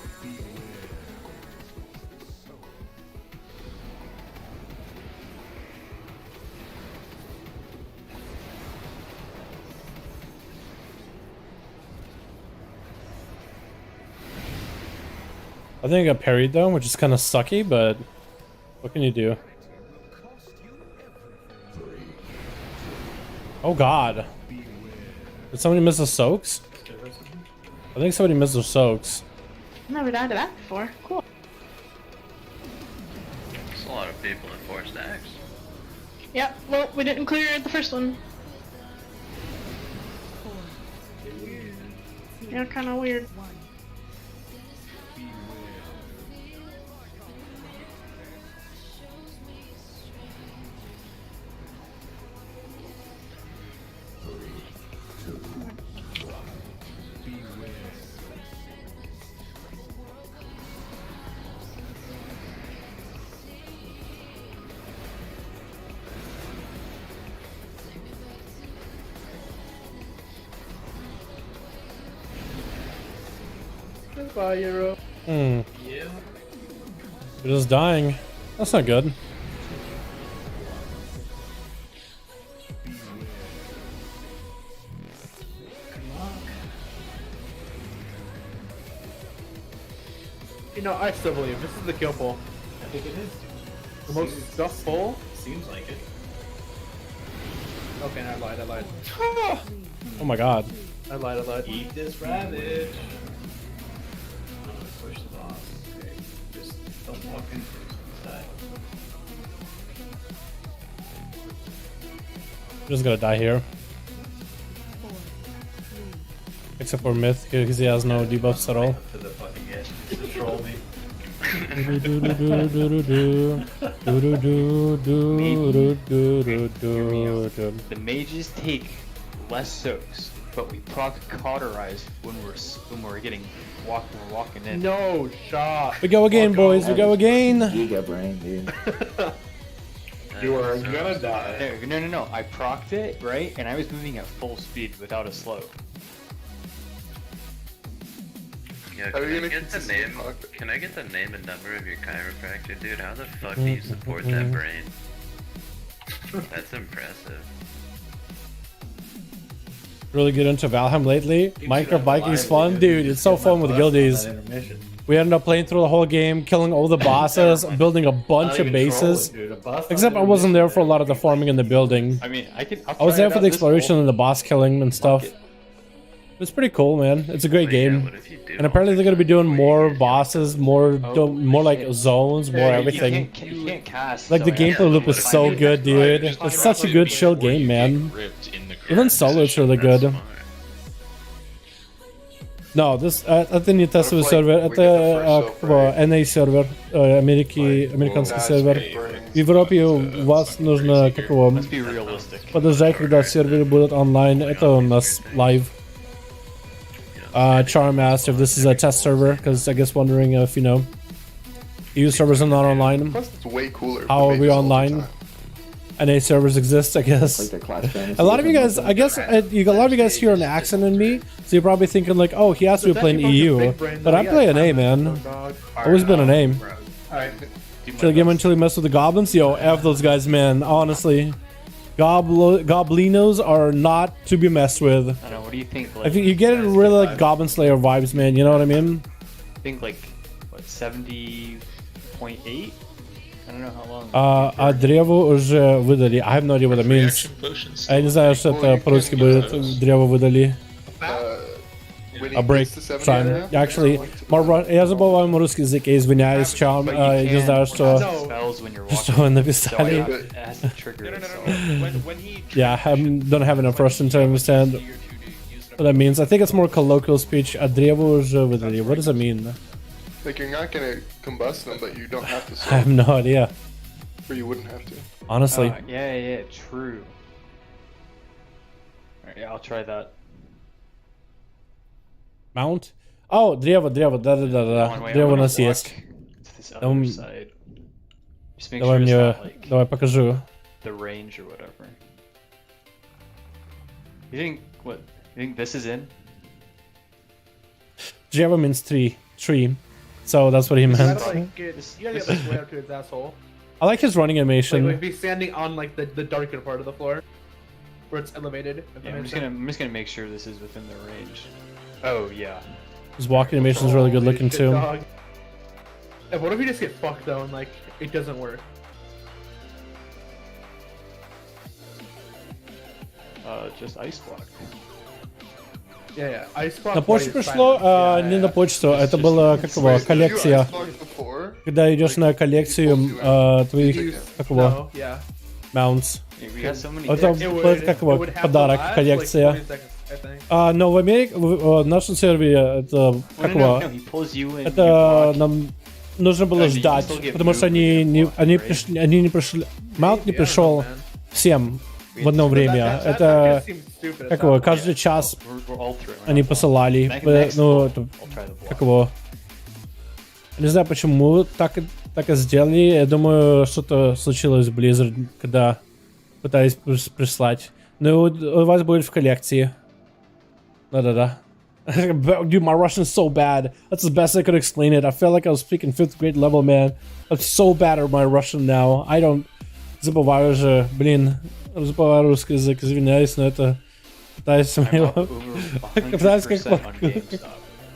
I think I got parried though, which is kind of sucky, but what can you do? Oh god. Did somebody miss the soaks? I think somebody missed the soaks. Never died to that before. Cool. There's a lot of people in 4 stacks. Yep, well, we didn't clear the first one. Yeah, kind of weird. Goodbye, Euro. Yeah. It is dying. That's not good. You know, I still believe this is the kill pull. I think it is. The most stuff pull? Seems like it. Okay, I lied. Oh my god. I lied. Eat this rabbit. Push the boss. Okay. Just don't walk into the side. I'm just gonna die here. I except for Myth, because he has no debuffs at all. To the fucking edge to troll me. The mages take less soaks, but we proc cauterize when we're walking in. No shot. We go again, boys. We go again. Giga brain, dude. You are gonna die. No. I procced it, right? And I was moving at full speed without a slow. Yeah, How are you can I gonna get the consistently name? talk? Can I get the name and number of your chiropractor, dude? How the fuck do you support that brain? That's impressive. Really get into Valheim lately. Minecraft Viking's fun, dude. It's so fun with guildies. We ended up playing through the whole game, killing all the bosses, building a bunch of bases. Except I wasn't there for a lot of the farming and the building. I mean, I was there for the exploration and the boss killing and stuff. It's pretty cool, man. It's a great game. And apparently they're gonna be doing more bosses, more like zones, more everything. You can't cast. Like the gameplay loop is so good, dude. It's such a good chill game, man. Even solo is really good. No, this at the NATHRIA server, at the NA server, американский сервер. В Европе у вас нужно подождать, когда серверы будут онлайн. Это у нас live. Charm asked if this is a test server, because I guess wondering if, EU servers are not online. Plus, it's way cooler. How are we online? NA servers exist, I guess. A lot of you guys, I guess, a lot of you guys hear an accent in me, so you're probably thinking like, oh, he has to be playing EU, but I play NA, man. Always been an aim. Should I give him until he mess with the goblins? Yo, F those guys, man. Honestly. Goblinos are not to be messed with. I don't know, what do you think? I think you get really like Goblin Slayer vibes, man. You know what I mean? I think like, what, 70.8? I don't know how long. А древо уже выдали. I have no idea what that means. Я не знаю, что это по-русски будет. Древо выдали. A break time. Actually, я забываю русский язык, я извиняюсь, Чам. Я не знаю, что вы написали. Yeah, I don't have enough Russian to understand what that means. I think it's more colloquial speech. A древо уже выдали. What does that mean? Like, you're not gonna combust them, but you don't have to. I have no idea. Or you wouldn't have to. Honestly. Yeah, true. Alright, yeah, I'll try that. Mount? Oh, древо, да. Древо у нас есть. Давай мне, давай покажу. The range or whatever. You think this is in? Dрево means tree. So that's what he meant. You gotta get this way up to his asshole. I like his running animation. Like he's standing on like the darker part of the floor, where it's elevated. Yeah, I'm just gonna make sure this is within the range. Oh yeah. His walking animation is really good looking too. Dog. And what if you just get fucked though and like it doesn't work? Just ice block. Yeah, ice block. На почту пришло, не на почту, это была какого коллекция. Когда идешь на коллекцию твоих какого mounts. Это будет какого подарок коллекция. Но в Америке, в нашем сервере это какого? Это нам нужно было ждать, потому что они не пришли, маунт не пришел всем в одно время. Это какого? Каждый час они посылали. Ну, какого? Не знаю, почему так и сделали. Я думаю, что-то случилось в Blizzard, когда пытались прислать. Но у вас будет в коллекции. Да. Dude, my Russian is so bad. That's the best I could explain it. I felt like I was speaking 5th grade level, man. I'm so bad at my Russian now. I don't... Забываю же, блин. Забываю русский язык, извиняюсь, но это... Пытаюсь как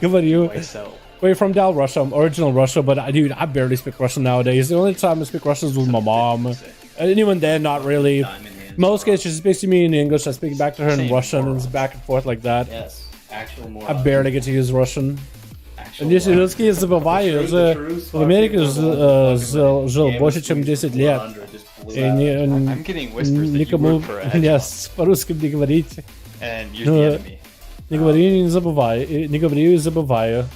говорю. We're from Dal Russia, original Russia, but dude, I barely speak Russian nowadays. The only time I speak Russian is with my mom. And even then, not really. Most cases, she speaks to me in English, I speak back to her in Russian, and it's back and forth like that. Yes, actual more. I barely get to use Russian. Если русский я забываю, в Америке жил больше, чем 10 лет. И никому по-русски не говорить. Nie говори забываю.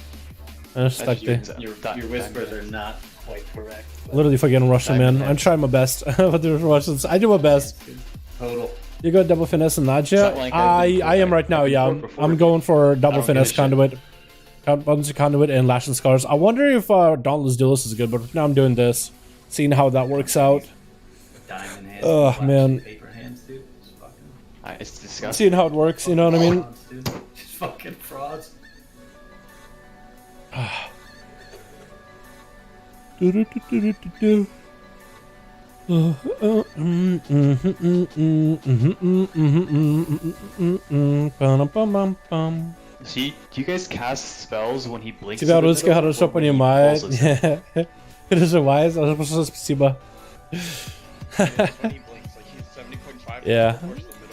Так ты. Your whispers are not quite correct. Literally fucking Russian, man. I'm trying my best. But the Russians, I do my best. Total. You go double finesse and Nadia? I am right now, yeah. I'm going for double finesse conduit. Conduit and lash and scars. I wonder if Dauntless Duelist is good, but now I'm doing this. Seeing how that works out. Diamond hands. Oh, man. Paper hands, dude. It's fucking. It's disgusting. Seeing how it works, you know what I mean? Frauds, dude. Just fucking frauds. See, do you guys cast spells when he blinks? Тебя русский хорошо понимает. Переживай, спасибо. Yeah.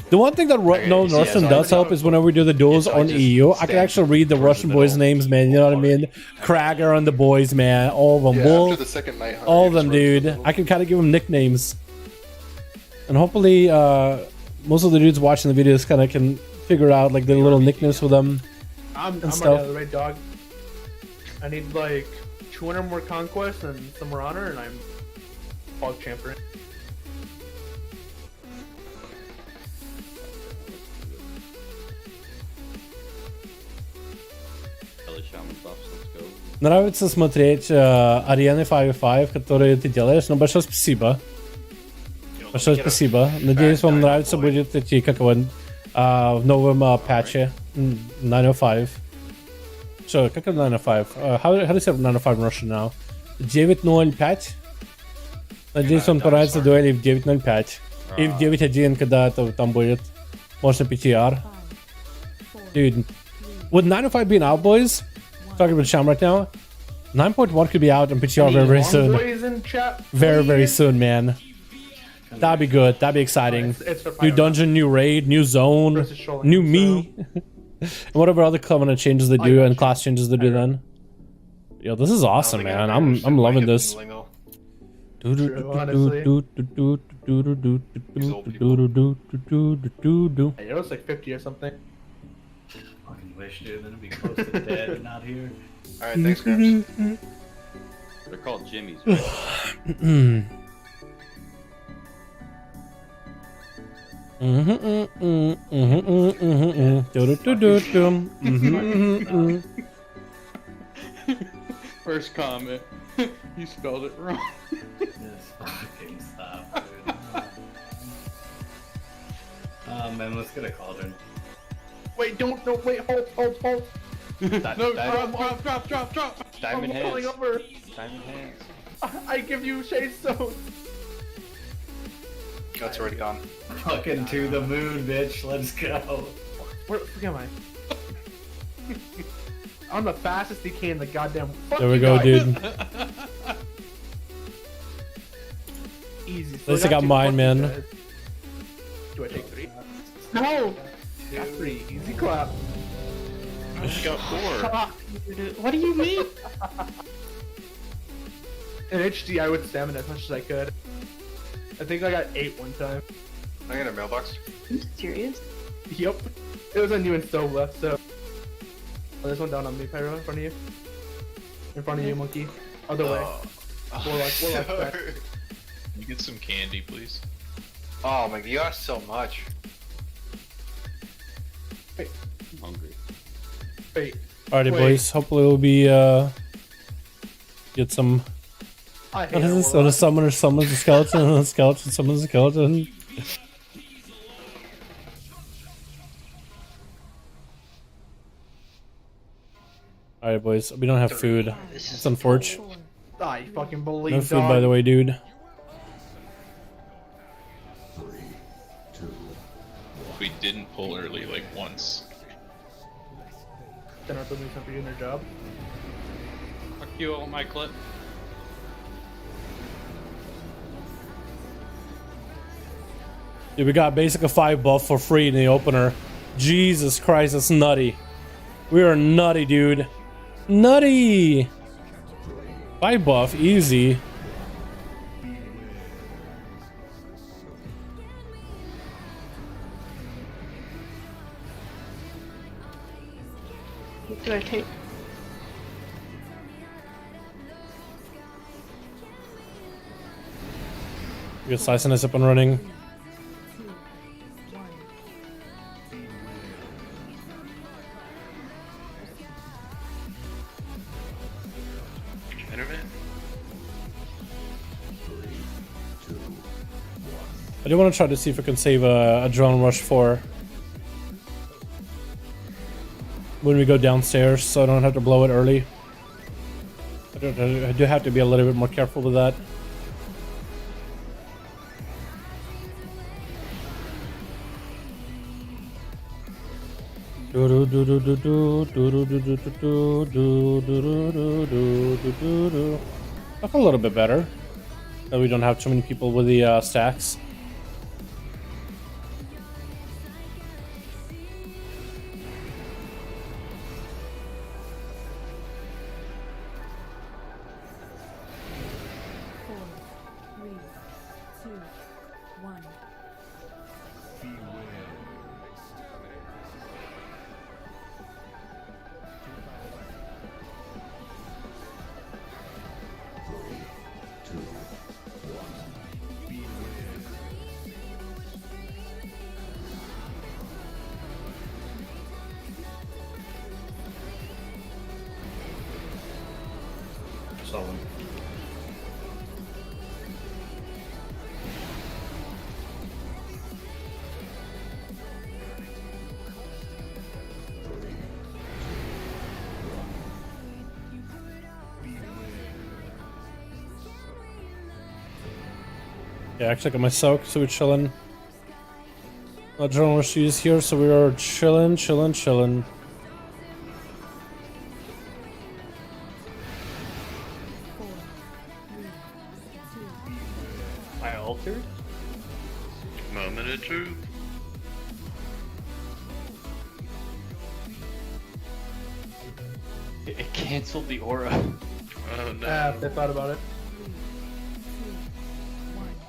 The one thing that Russian does help is whenever we do the duels on EU, I can actually read the Russian boys' names, man. You know what I mean? Krager and the boys, man. All of them. Yeah, Wolf, after the second night hunter, all of you them, just wrote dude. I can kind of give them nicknames. And hopefully, most of the dudes watching the videos kind of can figure out like the little nicknames for them. I'm and already stuff. out of the right, dog. I need like 200 more conquests and some more honor, and I'm Fog Champion. Нравится смотреть арены 5v5, которые ты делаешь, но большое спасибо. Большое спасибо. Надеюсь, вам нравится будет идти, как его, в новом патче 905. Что, как это 905? How do you say 905 in Russian now? 9.05? Надеюсь, вам понравится дуэли в 9.05. И в 9.1, когда это там будет. Можно PTR. Dude, with 905 being out, boys, talking about Sham right now, 9.1 could be out and PTR very, very soon. Very, very soon, man. That'd be good. That'd be exciting. New dungeon, new raid, new zone, new me. And whatever other covenant changes they do and class changes they do then. Yo, this is awesome, man. I'm loving this. I know it's like 50 or something. Fucking wish, dude. Then it'd be close to dead and not here. Alright, thanks, Gramps. They're called Jimmy's, right? First comment. You spelled it wrong. Just fucking stop, dude. Oh man, let's get a cauldron. Wait, don't, no, wait, hold. No, drop. Diamond I'm falling hands. over. Diamond hands. I give you Shade Stone. That's already gone. Fucking to the moon, bitch. Let's go. Where am I? I'm the fastest DK in the goddamn. Fuck There we you go, guys. dude. Easy. At least I got mine, man. Do I take 3? No! Got 3. Easy clap. I just got 4. What do you mean? In HD, I would stamina as much as I could. I think I got 8 one time. I got a mailbox. Are you serious? Yep. It was on you and Stove left, so. Oh, there's one down on me, Pyro, in front of you. In front of you, monkey. Other way. Warlock back. Can you get some candy, please? Oh my god, you got so much. Wait. I'm hungry. Wait. Alrighty, Wait. boys. Hopefully we'll be get some. I hate What is our this? Oh, Warlock. the summoner summons a skeleton, and a skeleton summons a skeleton. Alright, boys. We don't have food. It's unfortunate. I fucking believe No food, by the way, dude. We didn't pull early like once. They're not doing something for you in their job. Fuck you on my clip. Dude, we got basic a 5 buff for free in the opener. Jesus Christ, that's nutty. We are nutty, dude. Nutty! 5 buff, easy. should I take? Get Sizen is up and running. Internet? I do want to try to see if I can save a drone rush for when we go downstairs, so I don't have to blow it early. I do have to be a little bit more careful with that. That's a little bit better. That we don't have too many people with the stacks. Solid. Yeah, actually got my soak, so we're chilling. Drone rush is here, so we are chilling. I altered? Moment of truth. It canceled the aura. Oh no. Ah, they thought about it.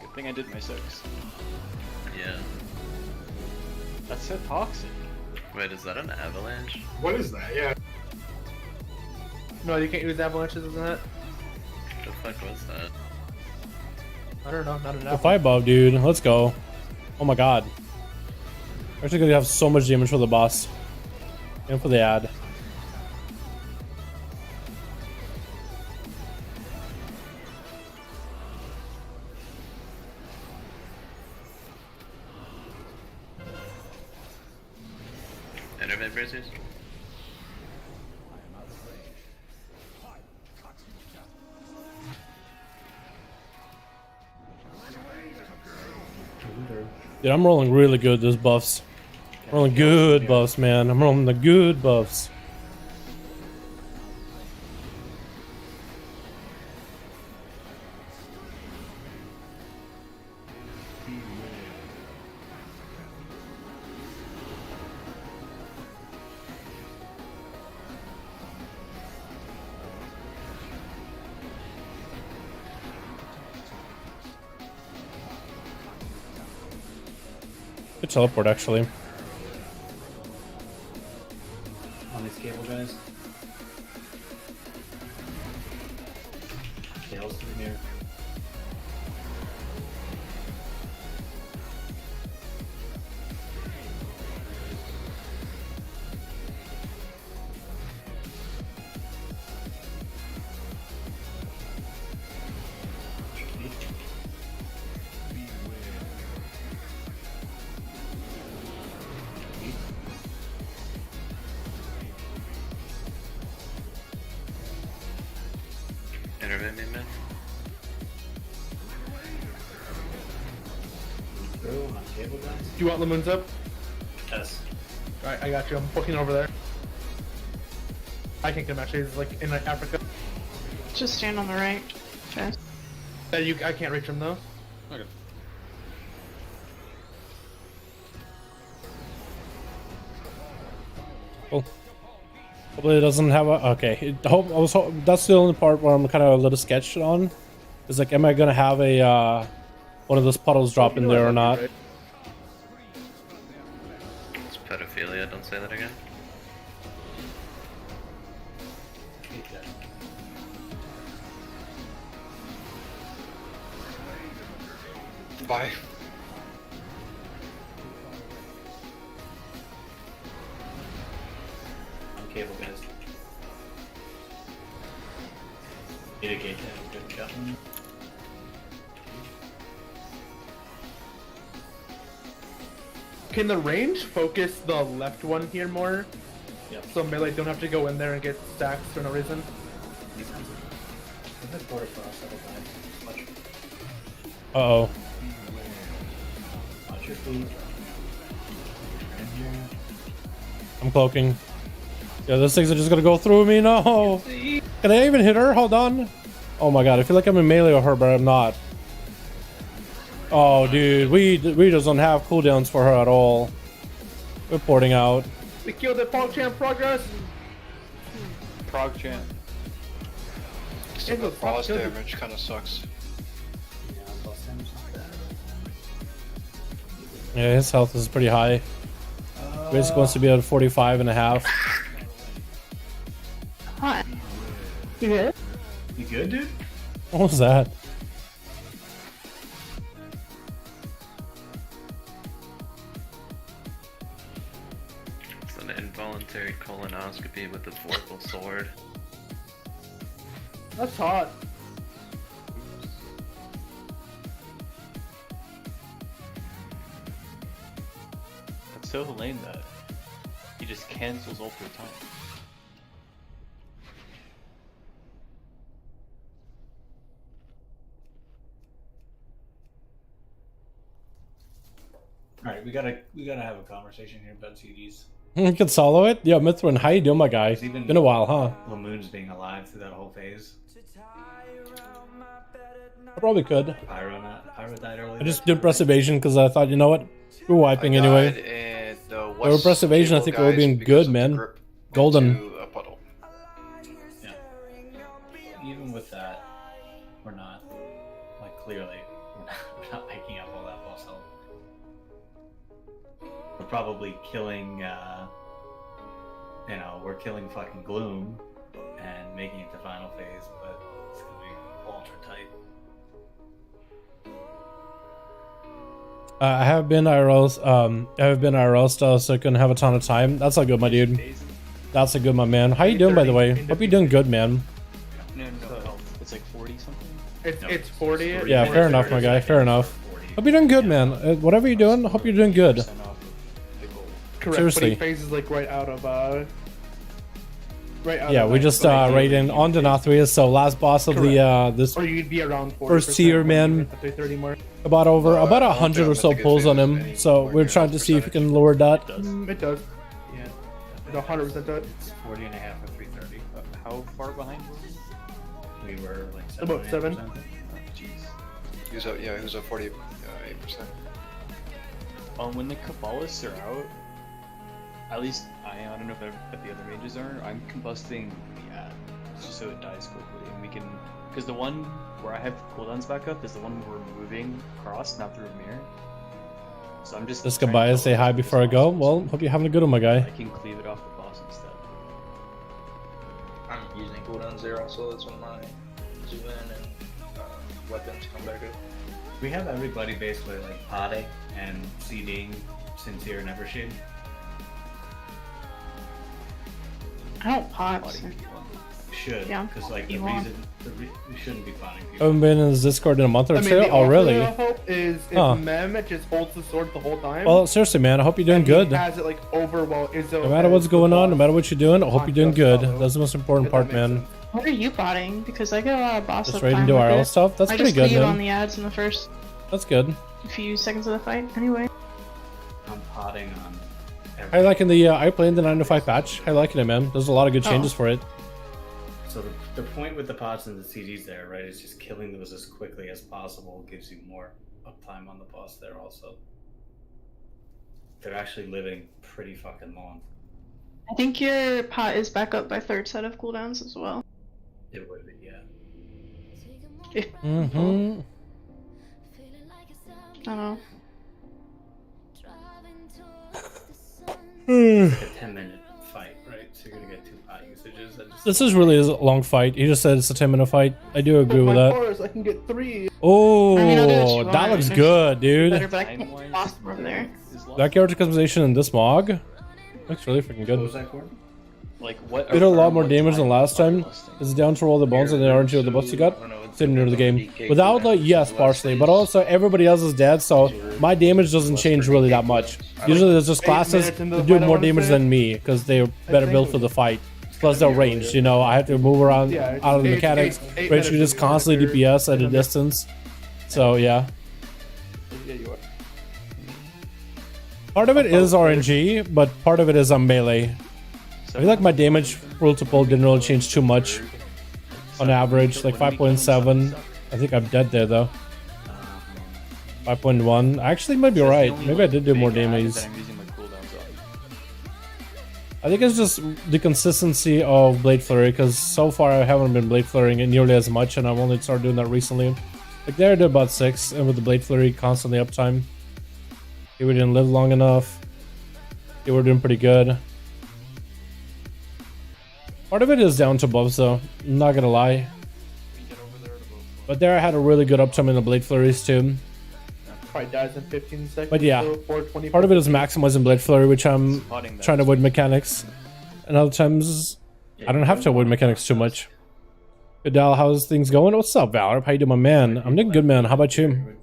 Good thing I did my 6. Yeah. That's so toxic. Wait, is that an avalanche? What is that? Yeah. No, you can't use avalanches, isn't it? What the fuck was that? I don't know, not The enough. fight buff, dude. Let's go. Oh my god. We're actually gonna have so much damage for the boss. And for the ad. Internet bracers? Dude, I'm rolling really good those buffs. Rolling good buffs, man. I'm rolling the good buffs. Good teleport, actually. On these cable guys. Tails to the mirror. Internet me, man. Through on cable guys. Do you want Lamoons up? Yes. Alright, I got you. I'm booking over there. I can't get him actually. He's like in like, Africa. Just stand on the right. Chest. I can't reach him though. Okay. Cool. Hopefully it doesn't have a... Okay. That's the only part where I'm kind of a little sketched on. Is like, am I going to have a... one of those puddles drop in there or not? It's pedophilia, don't say that again. Bye. I'm cable, guys. Mitigate that. Good job. Can the range focus the left one here more? Yep. So melee don't have to go in there and get stacks for no reason. Uh-oh. Watch your food. I'm cloaking. Yeah, those things are just gonna go through me. No! Can I even hit her? Hold on. Oh my god, I feel like I'm in melee with her, but I'm not. Oh, dude, we just don't have cooldowns for her at all. Reporting out. We killed the PogChamp progress! PogChamp. Still got boss damage, kinda sucks. Yeah, his health is pretty high. Basically wants to be at 45 and a half. Hi. You good? You good, dude? What was that? It's an involuntary colonoscopy with a vorpal sword. That's hot. That's so lame that he just cancels ult the time. Alright, we gotta have a conversation here about CDs. You can solo it? Yo, Mithrin, how you doing, my guy? Even Been a while, huh? Lamoon's being alive through that whole phase. I probably could. Pyro died early. I just didn't press evasion because I thought, you know what? We're wiping anyway. If we press evasion, I think we're being good, man. Golden. Yeah. Even with that, we're not, like, clearly, we're not making up all that boss health. We're probably killing, you know, we're killing fucking Gloom and making it to final phase, but it's gonna be ultra tight. I have been IRL style, so I couldn't have a ton of time. That's all good, my dude. That's a good, my man. How you doing, by the way? Hope you're doing good, man. No, it's like 40 something. It's 40. Yeah, fair enough, my guy. Fair enough. Hope you're doing good, man. Whatever you're doing, hope you're doing good. Correct, Seriously. but he phases like right out of Yeah, we just right in on to NATHRIA, so last boss of the this or you'd be around 40% first tier, man. 30 more. About 100 or so pulls on him, so we're trying to see if we can lower that. It does. Yeah. It 100% does. It's 40 and a half or 330. How far behind were we? We were like 7. About 7. Oh, jeez. He was at 48%. When the Kabbalists are out, at least I don't know if the other mages are. I'm combusting the ad just so it dies quickly, and we can. Because the one where I have cooldowns back up is the one where we're moving across, not through a mirror. So I'm just. Let's goodbye and say hi before I go. Well, hope you're having a good one, my guy. I can cleave it off the boss instead. I'm using cooldowns there also. That's when my zoom in and weapons come back up. We have everybody basically like potting and CDing Sincere and Evershade. I don't pot. Should, Yeah, because like the you want. reason we shouldn't be potting I people. haven't been in his Discord in a month or I mean, two. the Oh, really? alternate hope is if Huh. Mem just holds the sword the whole time. Well, seriously, man, I hope you're doing and he good. has it like over while Izzo No matter what's going on, no matter what you're doing, I hope you're doing good. That's the most important part, man. What are you botting? Because I get a lot of boss Just up ready to time do with IRL it. stuff? That's I pretty just good, leave man. on the ads in the first That's good. few seconds of the fight. Anyway. I'm potting on. I liking the I played the 9 to 5 patch. I liking it, man. There's a lot of good changes for it. So the point with the pots and the CDs there, right, is just killing those as quickly as possible gives you more uptime on the boss there also. They're actually living pretty fucking long. I think your pot is back up by third set of cooldowns as well. It would be, yeah. Mm-hmm. I don't know. It's like a 10-minute fight, right? So you're gonna get 2 pot usages. This is really a long fight. He just said it's a 10-minute fight. I do agree with that. Force, I can get 3. Oh, I mean, I'll do what you that want. looks good, dude. Better, but I can't boss from there. That character customization in this mog looks really freaking good. What was that for? Like what? Did a lot more damage than last time. Is it down to roll the bones and the RNG with the buffs you got? Similar to the game. Without like, yes, partially, but also everybody else is dead, so my damage doesn't change really that much. Usually there's just classes that do more damage than me because they're better built for the fight. Plus they're ranged, you know, I have to move around out of the mechanics. Range you just constantly DPS at a distance. So yeah. Part of it is RNG, but part of it is on melee. I feel like my damage roll to pull didn't really change too much on average, like 5.7. I think I'm dead there though. 5.1. Actually, might be right. Maybe I did do more damage. I think it's just the consistency of Blade Flurry, because so far I haven't been Blade Flurrying it nearly as much, and I've only started doing that recently. Like there I did about 6, and with the Blade Flurry constantly uptime. They didn't live long enough. They were doing pretty good. Part of it is down to buffs though, I'm not gonna lie. But there I had a really good uptime in the Blade Flurries too. Probably dies in 15 seconds. But yeah, so 420. part of it is maximizing Blade Flurry, which I'm trying to avoid mechanics. And other times, I don't have to avoid mechanics too much. Good Dal, how's things going? What's up, Valor? How you doing, my man? I'm doing good, man. How about you?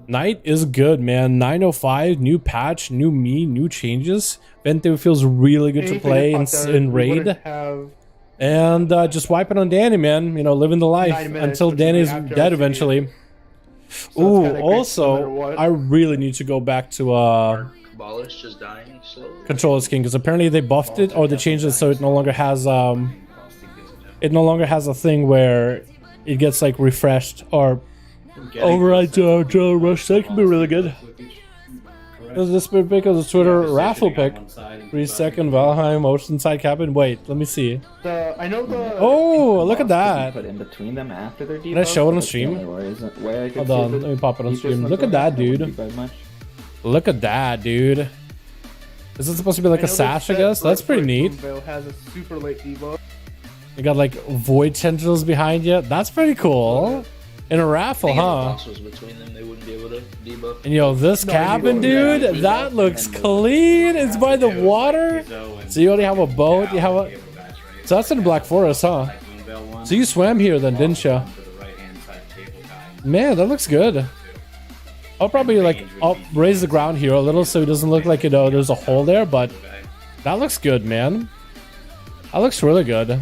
Night is good, man. 905, new patch, new me, new changes. Vente feels really good to play in Raid. And just wiping on Danny, man. You know, living the life until Danny's dead eventually. Ooh, also, I really need to go back to Cabalists just dying slowly. Controller's King, because apparently they buffed it or they changed it so it no longer has a thing where it gets like refreshed or override drill rush. That can be really good. Is this big pick of the Twitter raffle pick? 3-second Valheim Oceanside cabin. Wait, let me see. I know the. Oh, look at that. Put in between them after their Can I show it on stream? Hold on, let me pop it on stream. Look at that, dude. Look at that, dude. Is this supposed to be like a sash, I guess? That's pretty neat. Has a super late debuff. You got like void tendrils behind you. That's pretty cool. In a raffle, huh? Between them, they wouldn't be able to debuff. And yo, this cabin, dude, that looks clean. It's by the water. So you already have a boat. You have a. So that's in the Black Forest, huh? So you swam here then, didn't you? Man, that looks good. I'll probably like raise the ground here a little so it doesn't look like, you know, there's a hole there, but that looks good, man. That looks really good.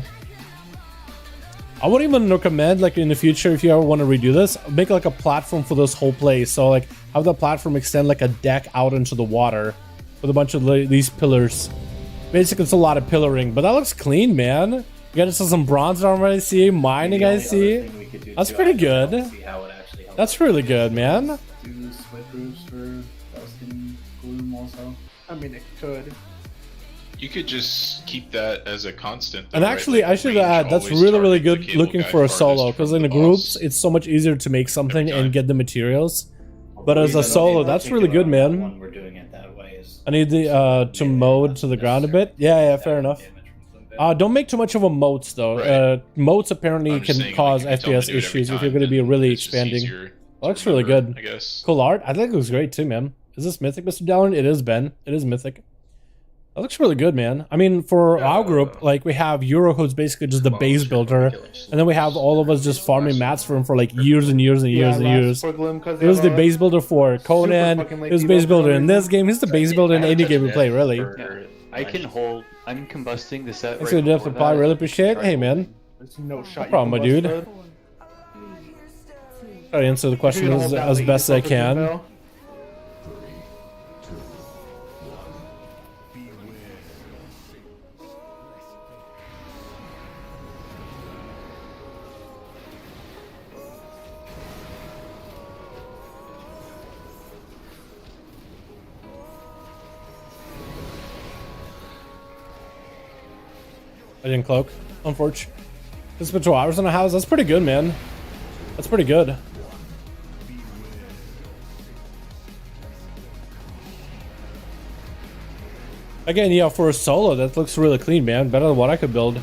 I wouldn't even recommend, like, in the future, if you ever want to redo this, make like a platform for this whole place. So like have the platform extend like a deck out into the water with a bunch of these pillars. Basically, it's a lot of pillaring, but that looks clean, man. You got some bronze armor, I see, mining, I see. That's pretty good. That's really good, man. Do split roofs for Dustin Gloom also. I mean, it could. You could just keep that as a constant. Though, And actually, right? Like, I should range add, that's always really, really targets good the looking cable for a guy solo, farthest because from in the the groups, boss. it's so much easier to make something and get the materials. But as a solo, that's really good, man. When we're doing it that way is I need the to mode to the ground a bit. Yeah, fair enough. Don't make too much of a moats though. Moats apparently can cause FPS issues if you're going to be really expanding. Well, looks really good. I guess. Cool art. I think it looks great too, man. Is this Mythic, Mr. Dalaran? It is, Ben. It is Mythic. That looks really good, man. I mean, for our group, like, we have Euro, who's basically just the base builder, and then we have all of us just farming mats for him for like years and years and years and years. He was the base builder for Conan. He was the base builder in this game. He's the base builder in any game we play, really. Yeah, I can hold. I'm combusting the set. Thanks for the depth of reply. Really appreciate it. Hey, man. There's no shot. No problem, my dude. Try to answer the question as best as I can. I didn't cloak, unfortunately. It's been 2 hours in a house. That's pretty good, man. That's pretty good. Again, yeah, for a solo, that looks really clean, man. Better than what I could build.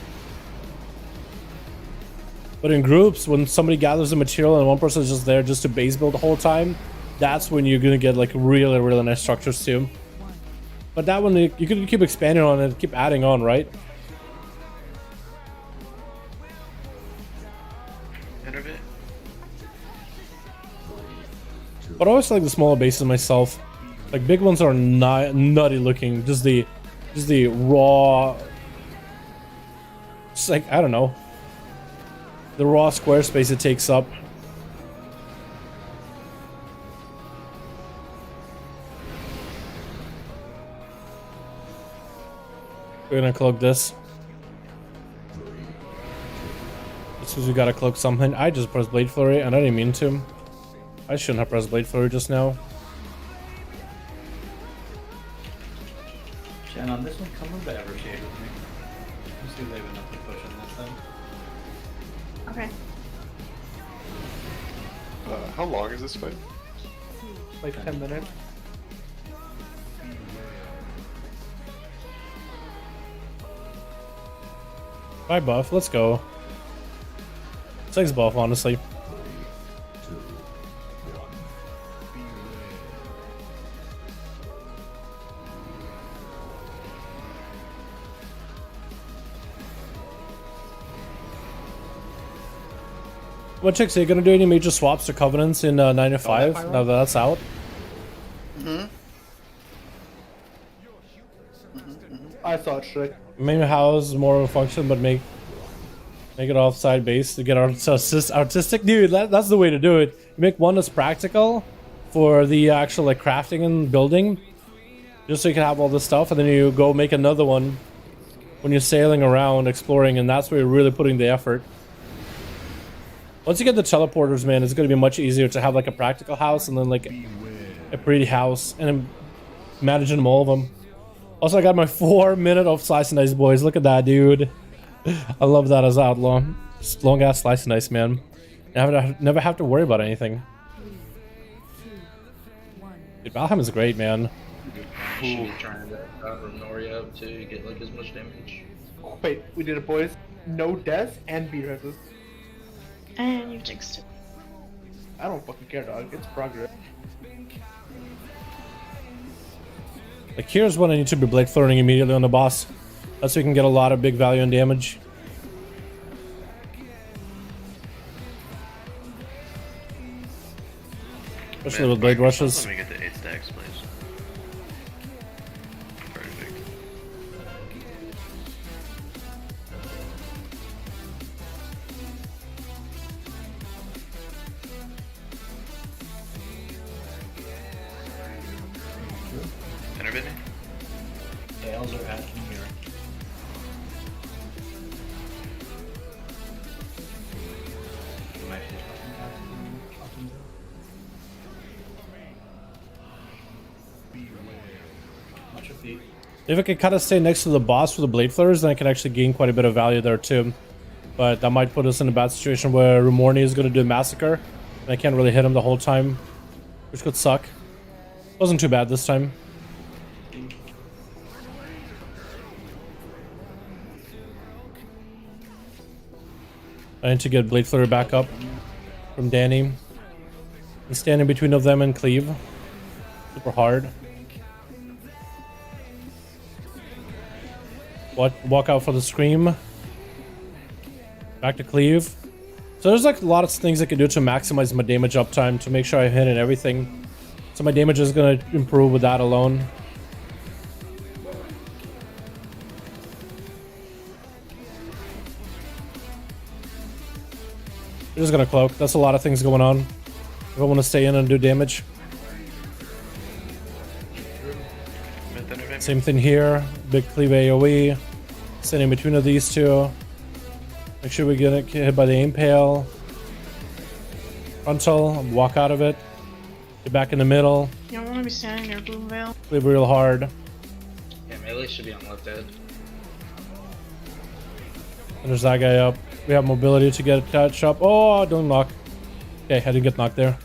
But in groups, when somebody gathers the material and one person is just there just to base build the whole time, that's when you're gonna get like really, really nice structures too. But that one, you can keep expanding on it, keep adding on, right? But I always like the smaller bases myself. Like big ones are nutty looking. Just the raw. Just like, I don't know. The raw square space it takes up. We're gonna cloak this. As soon as we gotta cloak something. I just pressed Blade Flurry and I didn't mean to. I shouldn't have pressed Blade Flurry just now. Jen, on this one, come over to Evershade with me. Let's see if they have enough to push on this thing. Okay. How long is this fight? Like 10 minutes. Bye, buff. Let's go. 6 buff, honestly. What chicks, are you gonna do any major swaps to covenants in 9 to 5 now that that's out? I thought Shrek. Maybe house more of a function, but make it offside base to get artistic. Dude, that's the way to do it. You make one that's practical for the actual like crafting and building, just so you can have all this stuff, and then you go make another one when you're sailing around exploring, and that's where you're really putting the effort. Once you get the teleporters, man, it's gonna be much easier to have like a practical house and then like a pretty house, and I'm managing them all of them. Also, I got my 4 minute of slice and dice, boys. Look at that, dude. I love that as outlaw. Just long ass slice and dice, man. Never have to worry about anything. Dude, Valheim is great, man. She's trying to Noria up to get like as much damage. Wait, we did it, boys. No deaths and beat resist. And you jinxed it. I don't fucking care, dog. It's progress. Like, here's when I need to be Blade Flirting immediately on the boss. That's so you can get a lot of big value and damage. Especially with Blade Rushes. Let me get the 8 stacks, please. Perfect. Everything? Tails are at here. If I could kind of stay next to the boss for the Blade Flares, then I can actually gain quite a bit of value there too. But that might put us in a bad situation where Rumorni is going to do a massacre, and I can't really hit him the whole time, which could suck. Wasn't too bad this time. I need to get Blade Flurry back up from Danny. And stand in between of them and cleave. Super hard. Walk out for the scream. Back to cleave. So there's like a lot of things I can do to maximize my damage uptime to make sure I hit and everything. So my damage is gonna improve with that alone. We're just gonna cloak. That's a lot of things going on. If I want to stay in and do damage. Same thing here. Big cleave AoE. Sit in between of these two. Make sure we get hit by the impale. Frontal. Walk out of it. Get back in the middle. You don't want to be standing near Bloom Veil. Cleave real hard. Yeah, melee should be on left edge. And there's that guy up. We have mobility to get a touch up. Oh, don't knock. Okay, I didn't get knocked there.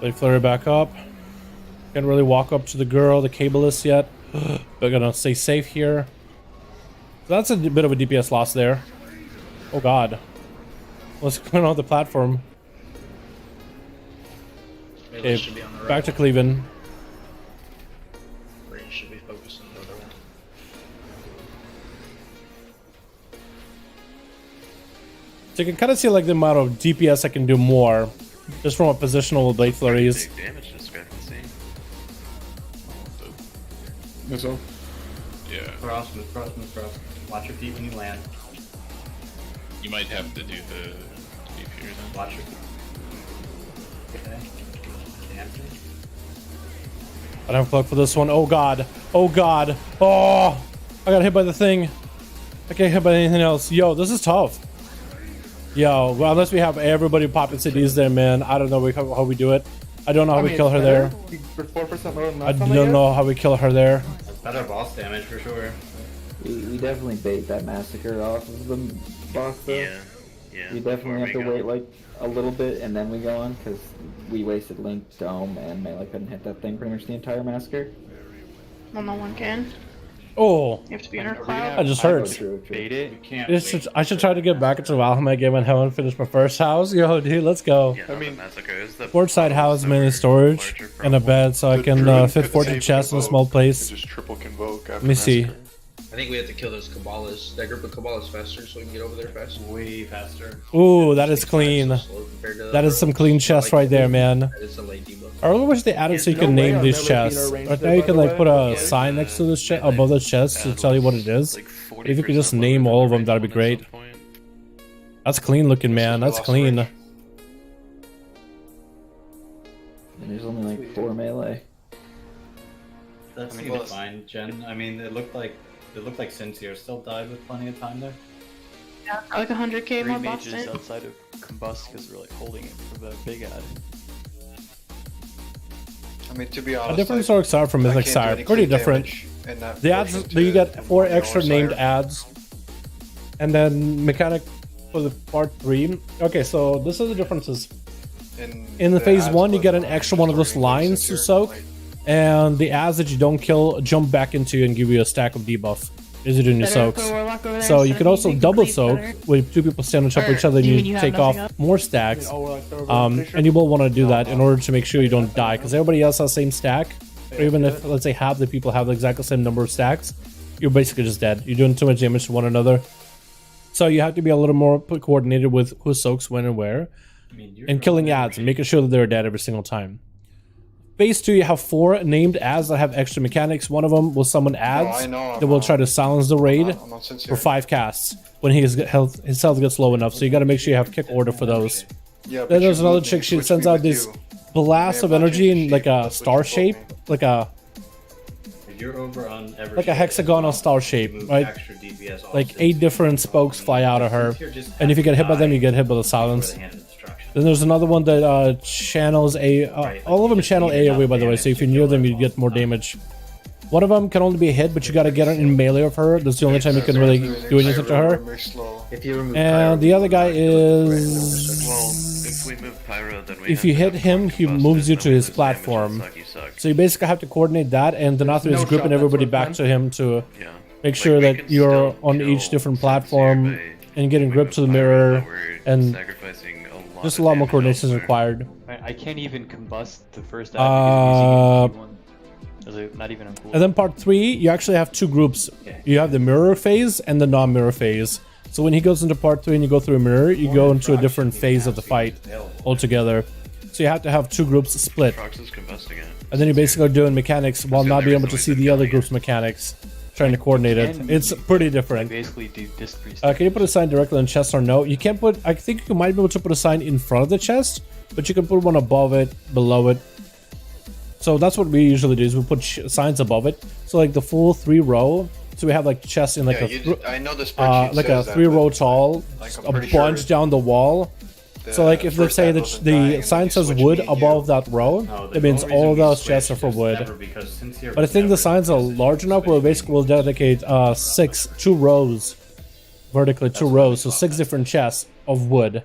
Blade Flurry back up. Can't really walk up to the girl, the cableless yet. They're gonna stay safe here. So that's a bit of a DPS loss there. Oh god. What's going on with the platform? Okay, should be on the right back to one. Cleveland. Where you should be focusing on the other one. So you can kind of see like the amount of DPS I can do more just from a positional Blade Flurries. Big damage discrepancy. That's all. Yeah. Cross, move, cross, move, cross. Watch your feet when you land. You might have to do the deep here then. Watch your feet. Okay. Dancing. I don't have a plug for this one. Oh god. Oh god. Oh! I got hit by the thing. I can't hit by anything else. Yo, this is tough. Yo, well, unless we have everybody popping cities there, man. I don't know how we do it. I don't know how we kill her there. For 4% lower than I last time, don't guess? know how we kill her there. Better boss damage for sure. We definitely bait that massacre off of the boss though. Yeah. We definitely have to wait like a little bit and then we go on because we wasted Link, Dome, and Melee couldn't hit that thing pretty much the entire massacre. Well, no one can. Oh! You have to be in our cloud. I just heard. Bait it. I should try to get back into Valheim again when Helen finished my first house. Yo, dude, let's go. Yeah, I mean, massacre is the Boardside house, mainly storage, and a bed, so I can fit 14 chests in a small place. Just triple convoke after Let me see. massacre. I think we have to kill those Kabbalists. That group of Kabbalists faster so we can get over there faster. Way faster. Ooh, that is clean. That is some clean chests right there, man. That is a late debuff. I really wish they added so you can name these chests. Right now you can like put a sign next to this chest, above the chest to tell you what it is. If you could just name all of them, that'd be great. That's clean looking, man. That's clean. And there's only like 4 melee. That seemed fine, Jen. I mean, it looked like Sincere still died with plenty of time there. Yeah, like 100k 3 more boss mages damage. outside of Combust because we're like holding it for the big ad. I mean, to be honest, A different sort of Sire from Mythic Sire. Pretty different. The ads, you get 4 extra named ads. And then mechanic for the part 3. Okay, so this is the differences. In the phase 1, you get an extra one of those lines to soak. And the ads that you don't kill jump back into you and give you a stack of debuff as you do in your soaks. So you can also double soak with 2 people stand on top of each other and you take off more stacks. And you will want to do that in order to make sure you don't die, because everybody else has the same stack. Or even if, let's say, half the people have the exact same number of stacks, you're basically just dead. You're doing too much damage to one another. So you have to be a little more coordinated with who soaks when and where. And killing ads and making sure that they're dead every single time. Phase 2, you have 4 named ads that have extra mechanics. One of them will summon ads that will try to silence the raid for 5 casts when his health gets low enough. So you got to make sure you have kick order for those. Then there's another chick. She sends out this blast of energy in like a star shape, like a You're over on every like a hexagonal star shape, right? Like 8 different spokes fly out of her, and if you get hit by them, you get hit by the silence. Then there's another one that channels A. All of them channel A away, by the way, so if you're near them, you get more damage. One of them can only be a hit, but you gotta get it in melee of her. That's the only time you can really do anything to her. And the other guy is... Well, if we move Pyro, then we if you hit him, he moves you to his platform. So you basically have to coordinate that, and the NATHRIA is grouping everybody back to him to make sure that you're on each different platform and getting gripped to the mirror, and just a lot more coordination is required. I can't even combust the first ad because using not even on cool. And then part 3, you actually have 2 groups. You have the mirror phase and the non-mirror phase. So when he goes into part 3 and you go through a mirror, you go into a different phase of the fight altogether. So you have to have 2 groups split. And then you're basically doing mechanics while not being able to see the other group's mechanics. Trying to coordinate it. It's pretty different. Basically do disc priest. Can you put a sign directly on chest or no? You can't put... I think you might be able to put a sign in front of the chest, but you can put one above it, below it. So that's what we usually do, is we put signs above it. So like the full 3 row. So we have like chests in like I know this like a 3 row tall, a bunch down the wall. So like if they say that the sign says wood above that row, it means all those chests are for wood. But I think the signs are large enough where basically we'll dedicate 2 rows, vertically 2 rows, so 6 different chests of wood.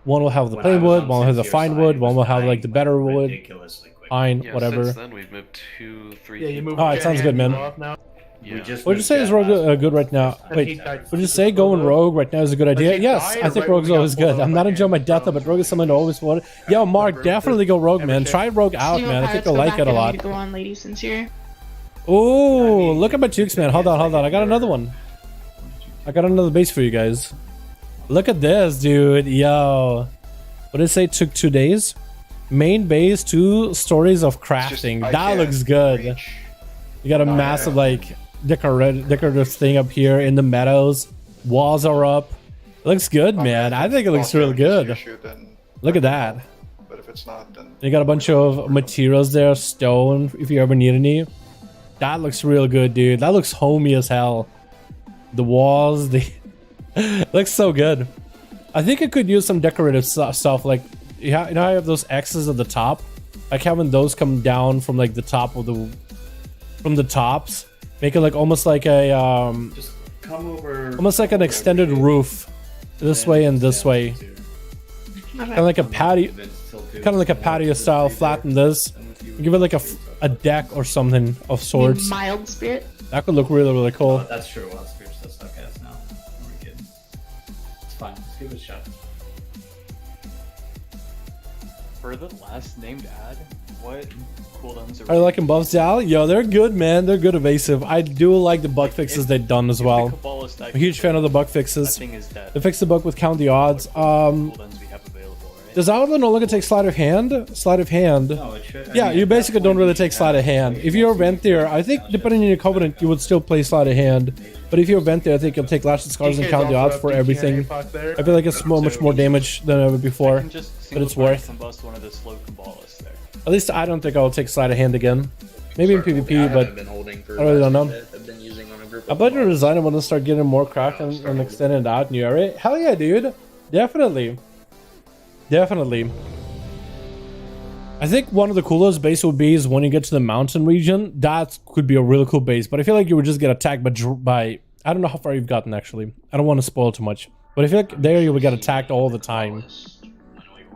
One will have the When plain I was wood, on one will have the 6-year fine side, wood, it one was will have dying, like the better wood. ridiculously quick. Fine, Yeah, whatever. since then we've moved 2-3 Yeah, you moved. Alright, sounds good, man. Now. We just What'd you moved say is Jet rogue last good right now? And Wait, he died would you say going rogue right now is a good idea? he Yes, died I or think right when rogue's we got always pulled good. over I'm by not enjoying my Ant? death, but rogue is something I always wanted. Yo, Mark, definitely go rogue, man. Try rogue out, Steel man. I Pirates think you'll go like back it a and lot. need to go on ladies since here. Ooh, look at my jukes, man. Hold on. I got another one. I got another base for you guys. Look at this, dude. Yo. What did it say? Took 2 days? Main base, 2 stories of crafting. That looks good. You got a massive, like, decorative thing up here in the meadows. Walls are up. It looks good, man. I think it looks real good. Look at that. But if it's not, then You got a bunch of materials there, stone, if you ever need any. That looks real good, dude. That looks homey as hell. The walls, looks so good. I think it could use some decorative stuff, like you know, I have those X's at the top, like having those come down from like the top of from the tops, make it like almost like a Just come over. almost like an extended roof, this way and this way, kind of like a patio, kind of like a patio style. Flatten this, give it like a deck or something of sorts. Mild spirit. That could look really cool. Oh, that's true. Wild Spirit's still stuck as now. We're good. It's fine. Let's give it a shot. For the last named ad, what cooldowns Are you liking buffs, Dal? Yo, they're good, man. They're good evasive. I do like the bug fixes they've done as well. I'm a huge fan of the bug fixes. They fixed the bug with count the odds. Does Outlaw no longer take sleight of hand? Sleight of hand. No, it should. Yeah, you basically don't really take sleight of hand. If you're a Venthyr, I think depending on your covenant, you would still play sleight of hand. But if you're a Venthyr, I think you'll take Lashed Scars and count the odds for everything. I feel like it's much more damage than ever before, but it's worth. Combust one of the slow Cabalists there. At least I don't think I'll take sleight of hand again. Maybe in PvP, but I really don't know. I bet your design I want to start getting more cracked and extended out in your area. Hell yeah, dude. Definitely. Definitely. I think one of the coolest base would be is when you get to the mountain region. That could be a really cool base, but I feel like you would just get attacked by I don't know how far you've gotten actually. I don't want to spoil too much, but I feel like there you would get attacked all the time.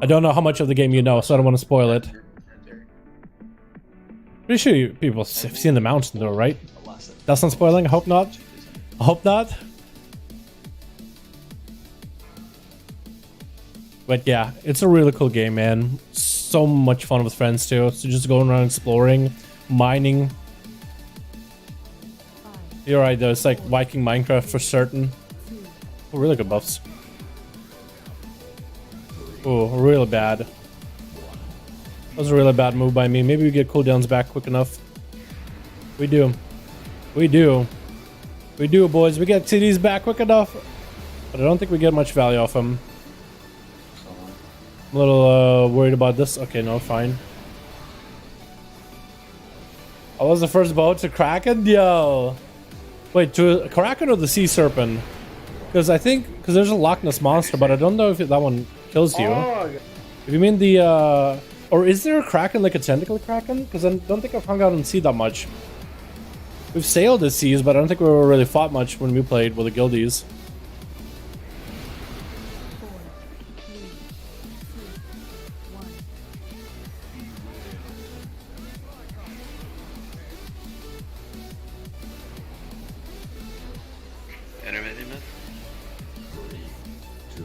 I don't know how much of the game you know, so I don't want to spoil it. Pretty sure you people have seen the mountain though, right? That's not spoiling. I hope not. I hope not. But yeah, it's a really cool game, man. So much fun with friends too. So just going around exploring, mining. You're right though, it's like Viking Minecraft for certain. Oh, really good buffs. Oh, really bad. That was a really bad move by me. Maybe we get cooldowns back quick enough. We do. We do. We do, boys. We get TDs back quick enough. But I don't think we get much value off them. I'm a little worried about this. Okay, no, fine. I was the first boat to Kraken? Yo. Wait, to a Kraken or the Sea Serpent? Because I think, because there's a Loch Ness Monster, but I don't know if that one kills you. If you mean the, or is there a Kraken like a tentacle Kraken? Because I don't think I've hung out in sea that much. We've sailed the seas, but I don't think we really fought much when we played with the guildies.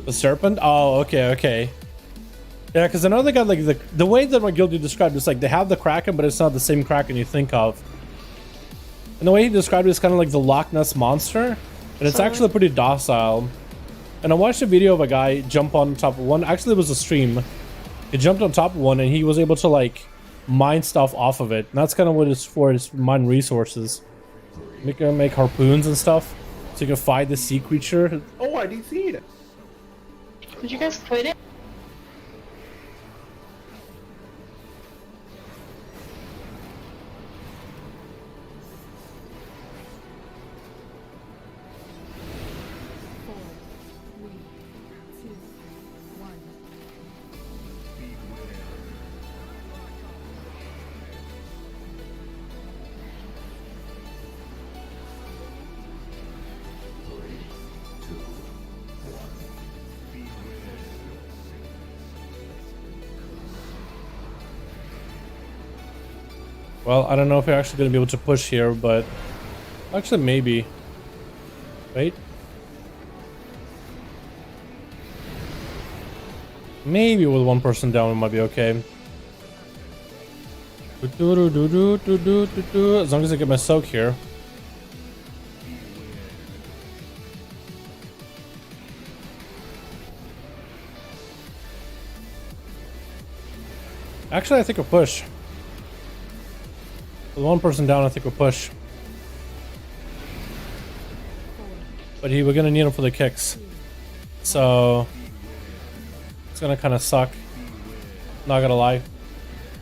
The serpent? Oh, okay. Yeah, because I know they got like the way that my guilty described it's like they have the Kraken, but it's not the same Kraken you think of. And the way he described it is kind of like the Loch Ness Monster, and it's actually pretty docile. And I watched a video of a guy jump on top of one. Actually, it was a stream. He jumped on top of one, and he was able to like mine stuff off of it. And that's kind of what it's for. Is mine resources. Make harpoons and stuff, so you can fight the sea creature. Oh, I DC'd it. Did you guys quit it? Well, I don't know if we're actually going to be able to push here, but... Actually, maybe. Wait. Maybe with one person down, we might be okay. As long as I get my soak here. Actually, I think we'll push. With one person down, I think we'll push. But we're gonna need him for the kicks. So... It's gonna kind of suck. Not gonna lie.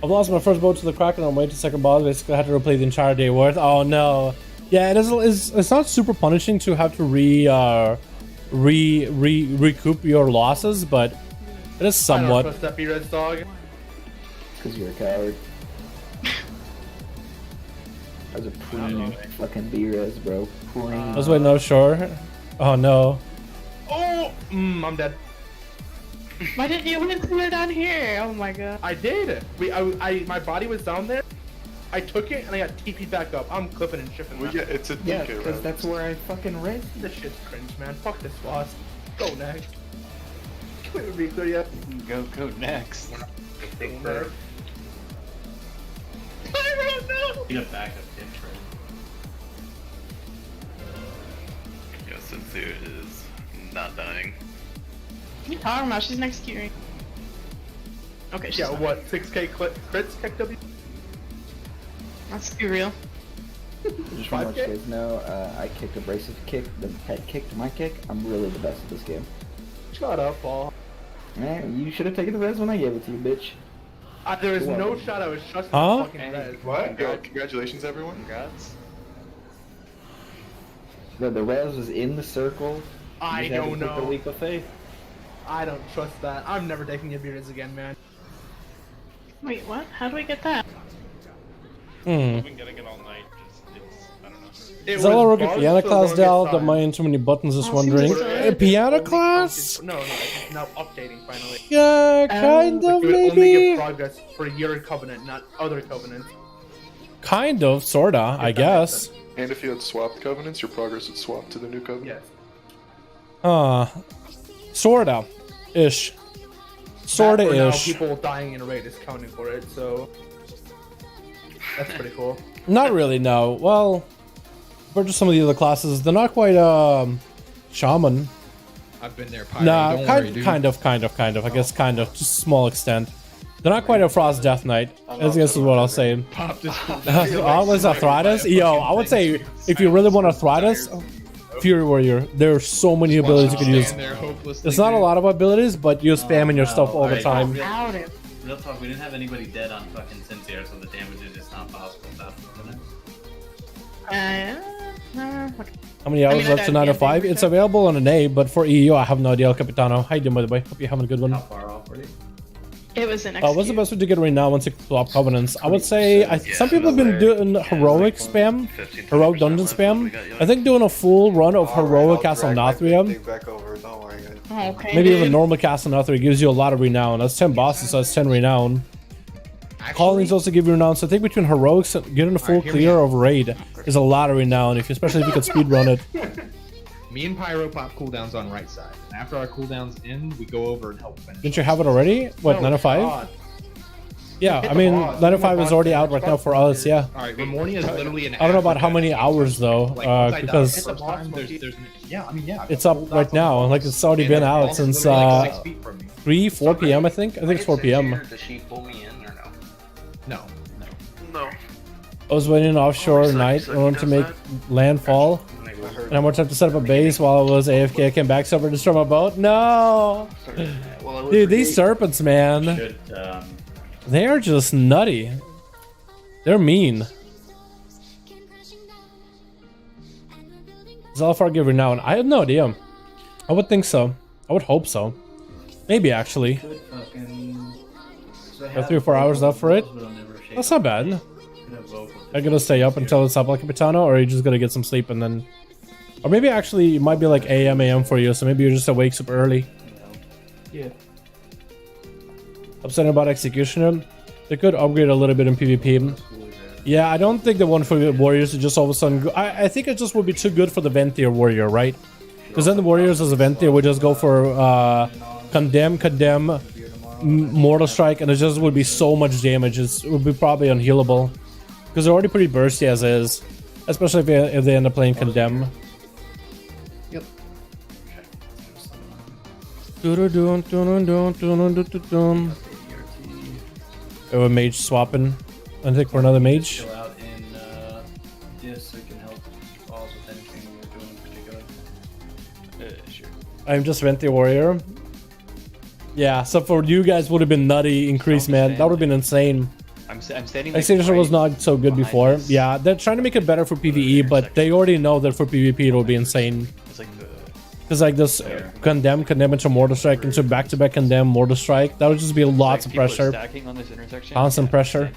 I've lost my first boat to the Kraken on my way to second boss. Basically, I had to replay the entire day worth. Oh no. Yeah, it's not super punishing to have to recoup your losses, but it is somewhat. I don't trust that B-Red dog. Because you're a coward. That was a fucking B-Res, bro. I was waiting, no, sure. Oh no. Oh! I'm dead. Why didn't you win it down here? Oh my god. I did. My body was down there. I took it and I got TP back up. I'm clipping and shipping. It's a DK, yeah, because that's where I fucking ran. This shit's cringe, man. Fuck this boss. Go next. Can we be clear yet? Go next. Pyro, no! Need a backup intro. Yo, Sincere is not dying. What are you talking about? She's next to you. Okay, she's yeah, not. what? 6k crits, Tech W? Let's be real. Just want to let you guys know, I kicked abrasive kick, the head kicked my kick. I'm really the best at this game. Shut up, Paul. Man, you should have taken the res when I gave it to you, bitch. There was no shot, I was just fucking res. What? Yo, congratulations, everyone. Congrats. The res was in the circle. I You just had to don't take know. a leap of faith. I don't trust that. I'm never taking your beards again, man. Wait, what? How do we get that? I've been getting it all night. I don't know. Zella Rook at piano class Dal, don't mind too many buttons, just wondering. Piano class? No, it's now updating finally. Yeah, kind of, Like, you would only maybe? get progress for your covenant, not other covenants. Kind of, sorta, I guess. And if you had swapped covenants, your progress would swap to the new covenant. Yes. Sorta. Ish. Now Sorta-ish. people dying in a raid is counting for it, so... That's pretty cool. Not really, no. Well, compared to some of the other classes, they're not quite, shaman. I've been there, Pyro. Nah, Don't kind worry, dude. of. I guess kind of. Just a small extent. They're not quite a Frost Death Knight. I guess is what I'll say. Pop this. Was arthritis? Yo, I would say if you really want arthritis, Fury Warrior. There are so many abilities you could use. There's not a lot of abilities, but you're spamming your stuff all the time. Real talk, we didn't have anybody dead on fucking Sincere, so the damage is just not possible without it. How many hours left to 9 to 5? It's available on an A, but for EU, I have no idea. El Capitano. How you doing, by the way? Hope you're having a good one. How far off were you? It was an What's the best way to get right now once you swap covenants? I would say some people have been doing heroic spam, heroic dungeon spam. I think doing a full run of heroic Castle NATHRIA, Back over, don't worry. Okay, maybe even normal Castle NATHRIA gives you a lot of renown. That's 10 bosses, so that's 10 renown. Callings also give you renown, so I think between heroics and getting a full clear of raid is a lot of renown, especially if you can speedrun it. Me and Pyro pop cooldowns on right side. And after our cooldowns end, we go over and help finish. Didn't you have it already? What, 9 to 5? Yeah, I mean, 9 to 5 is already out right now for us, yeah. Alright, Remornia is literally an I don't know about how many hours though, because it's up right now. Like it's already been out since 3, 4 p.m. I think it's 4 p.m. Does she pull me in or no? No. I was waiting offshore night in order to make landfall, and I wanted to have to set up a base while I was AFK. I came back so to destroy my boat. No, dude, these serpents, man, they are just nutty. They're mean. Zalfar give renown. I have no idea. I would think so. I would hope so. Maybe actually. Got 3 or 4 hours left for it. That's not bad. Are you gonna stay up until it's up like Capitano, or are you just gonna get some sleep and then... Or maybe actually it might be like AM for you, so maybe you're just awake super early. Yeah. Upset about Executioner. They could upgrade a little bit in PvP. Yeah, I don't think the one for warriors is just all of a sudden. I think it just would be too good for the Venthyr warrior, right? Because then the warriors as a Venthyr would just go for condemn, mortal strike, and it just would be so much damage. It would be probably unhealable because they're already pretty bursty as is, especially if they end up playing condemn. Yep. Oh, a mage swapping. I think for another mage. Chill out in this so you can help balls with anything you're doing in particular. Sure. I'm just Venthyr warrior. Yeah, so for you guys would have been nutty increase, man. That would have been insane. I'm standing. Like, Signature was not so good before. Yeah, they're trying to make it better for PvE, but they already know that for PvP it will be insane. It's like the. Because like this condemn into mortal strike into back-to-back condemn mortal strike, that would just be lots of pressure. Stacking on this intersection. Constant pressure.